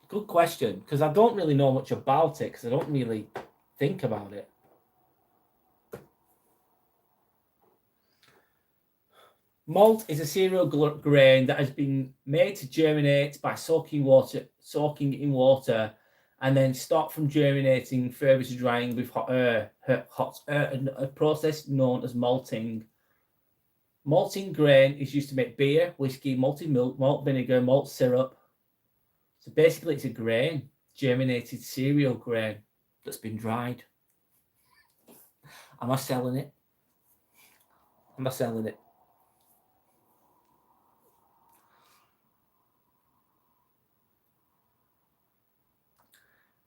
Good question, because I don't really know much about it, because I don't really think about it. Malt is a cereal grain that has been made to germinate by soaking in water, and then stop from germinating further to drying with hot air, a process known as malting. Malting grain is used to make beer, whiskey, malted milk, malt vinegar, malt syrup. So basically, it's a grain, germinated cereal grain that's been dried. Am I selling it?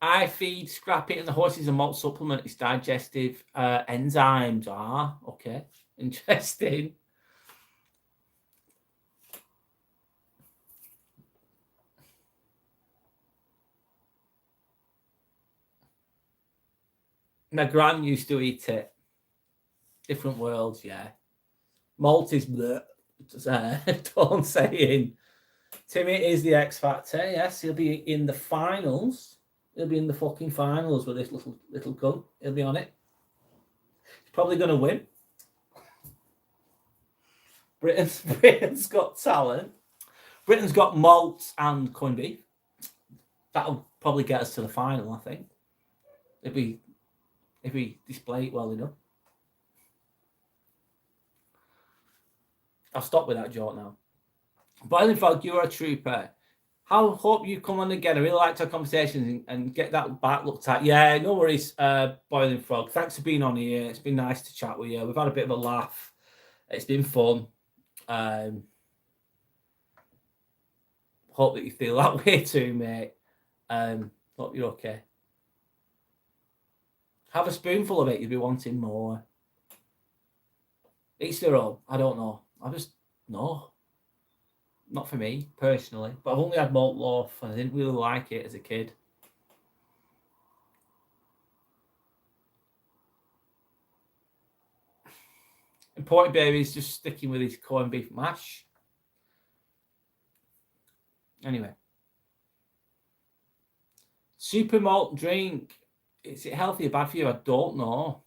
I feed Scrappy and the horses a malt supplement. It's digestive enzymes. Okay. Interesting. My gran used to eat it. Different worlds, yeah. Malt is bleh. Don't say in. Timmy is the X Factor. Yes, he'll be in the finals. He'll be in the fucking finals with this little gun. He'll be on it. He's probably going to win. Britain's got talent. Britain's got malt and corned beef. That'll probably get us to the final, I think. If we display it well enough. I'll stop with that joke now. Boiling Frog, you're a trooper. Hope you come on again. I really liked our conversations and get that back looked at. Yeah, no worries, Boiling Frog. Thanks for being on here. It's been nice to chat with you. We've had a bit of a laugh. It's been fun. Hope that you feel that way too, mate. Hope you're okay. Have a spoonful of it, you'll be wanting more. Each their own. I don't know. No. Not for me, personally. But I've only had malt loaf and I didn't really like it as a kid. Important baby is just sticking with his corned beef mash. Anyway. Super malt drink. Is it healthy or bad for you? I don't know.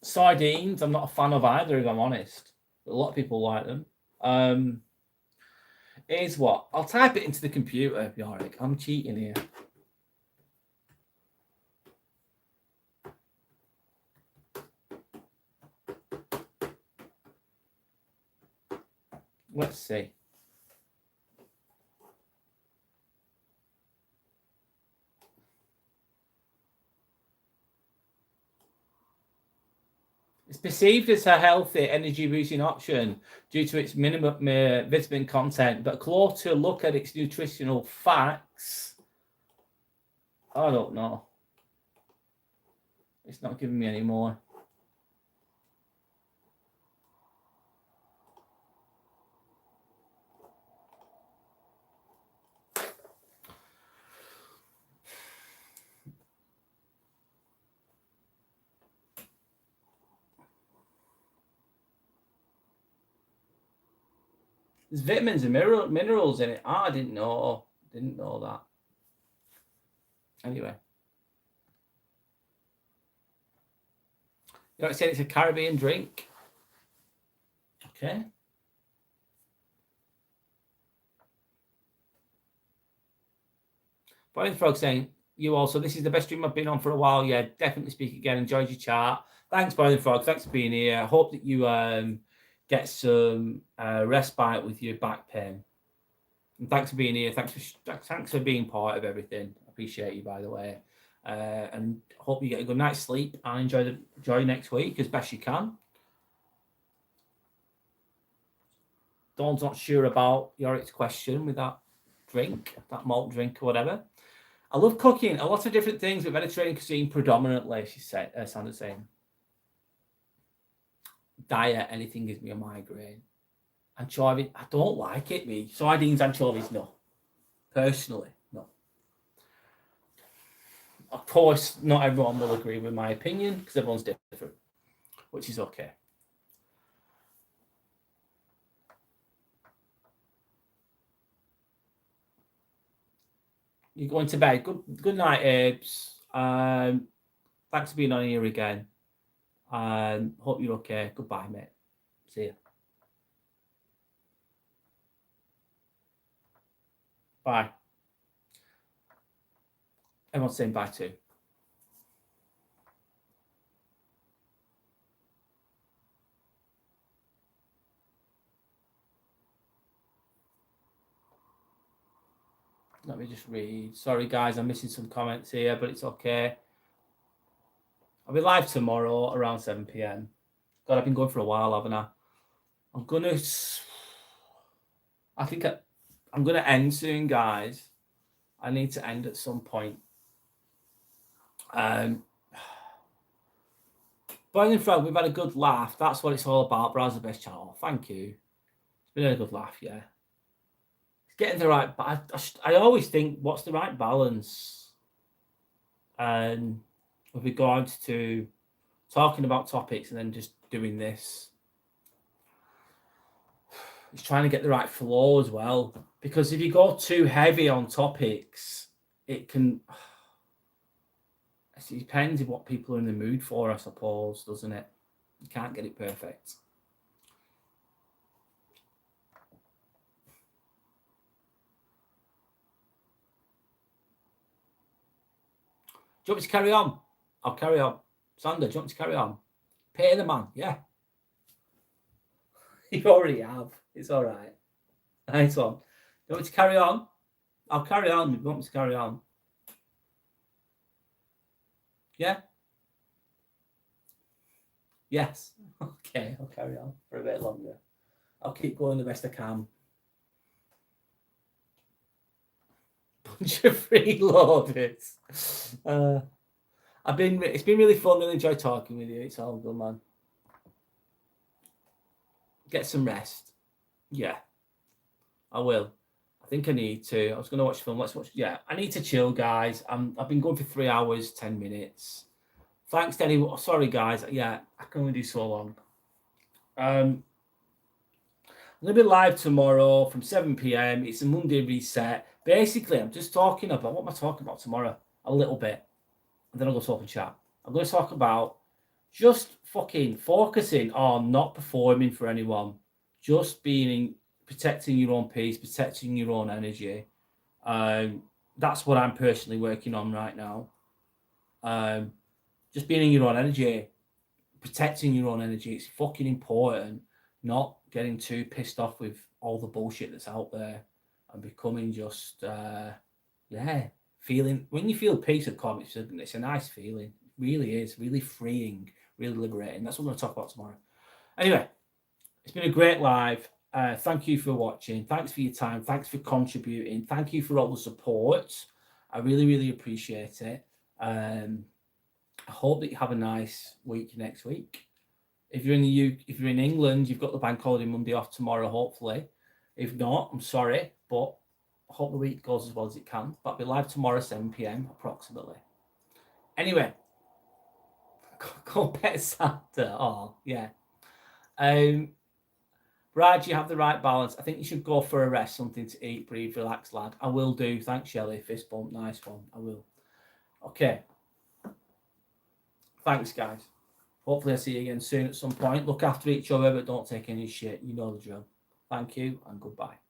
Sardines, I'm not a fan of either, if I'm honest. A lot of people like them. Here's what. I'll type it into the computer, Yorick. I'm cheating here. Let's see. It's perceived as a healthy, energy-boosting option due to its minimum vitamin content, but closer look at its nutritional facts. I don't know. It's not giving me any more. There's vitamins and minerals in it. I didn't know. Didn't know that. Anyway. You know, it said it's a Caribbean drink. Okay. Brian Frog saying, you also, this is the best stream I've been on for a while. Yeah, definitely speak again. Enjoyed your chat. Thanks, Brian Frog. Thanks for being here. I hope that you get some respite with your back pain. And thanks for being here. Thanks for being part of everything. I appreciate you, by the way. And hope you get a good night's sleep and enjoy next week as best you can. Dawn's not sure about Yorick's question with that drink, that malt drink or whatever. I love cooking a lot of different things, but Mediterranean cuisine predominantly, she said. Sandra's saying. Diet, anything gives me a migraine. Anchovy, I don't like it, me. Sardines, anchovies, no. Personally, no. Of course, not everyone will agree with my opinion because everyone's different, which is okay. You're going to bed. Good night, Abes. Thanks for being on here again. Hope you're okay. Goodbye, mate. See you. Bye. Everyone's saying bye too. Let me just read. Sorry, guys, I'm missing some comments here, but it's okay. I'll be live tomorrow around 7 p.m. God, I've been going for a while, haven't I? I'm going to end soon, guys. I need to end at some point. Brian and Fred, we've had a good laugh. That's what it's all about. Browse the best channel. Thank you. It's been a good laugh, yeah. It's getting the right... I always think, what's the right balance? With regards to talking about topics and then just doing this. It's trying to get the right flow as well. Because if you go too heavy on topics, it can... It depends on what people are in the mood for, I suppose, doesn't it? You can't get it perfect. Do you want me to carry on? I'll carry on. Sander, do you want me to carry on? Pay the man, yeah. You already have. It's all right. Nice one. Do you want me to carry on? I'll carry on. You want me to carry on? Yeah? Yes. Okay, I'll carry on for a bit longer. I'll keep going the best I can. Bunch of freeloaders. It's been really fun. Really enjoyed talking with you. It's all good, man. Get some rest. Yeah, I will. I think I need to. I was going to watch film. Let's watch. Yeah, I need to chill, guys. I've been going for 3 hours, 10 minutes. Thanks to anyone. Sorry, guys. Yeah, I can only do so long. I'm going to be live tomorrow from 7 p.m. It's a Monday reset. Basically, I'm just talking about, what am I talking about tomorrow? A little bit. And then I'll go talk and chat. I'm going to talk about just fucking focusing on not performing for anyone. Just protecting your own peace, protecting your own energy. That's what I'm personally working on right now. Just being in your own energy, protecting your own energy. It's fucking important. Not getting too pissed off with all the bullshit that's out there and becoming just, feeling. When you feel peace and calm, it's a nice feeling. It really is. Really freeing, really liberating. That's what I'm going to talk about tomorrow. Anyway, it's been a great live. Thank you for watching. Thanks for your time. Thanks for contributing. Thank you for all the support. I really, really appreciate it. I hope that you have a nice week next week. If you're in England, you've got the bank holiday Monday off tomorrow, hopefully. If not, I'm sorry, but I hope the week goes as well as it can. But I'll be live tomorrow, 7 p.m. approximately. Anyway, go pet Santa. Oh, yeah. Brad, you have the right balance. I think you should go for a rest, something to eat, breathe, relax, lad. I will do. Thanks, Shelley. Fist bump. Nice one. I will. Okay. Thanks, guys. Hopefully I see you again soon at some point. Look after each other, but don't take any shit. You know the drill. Thank you and goodbye.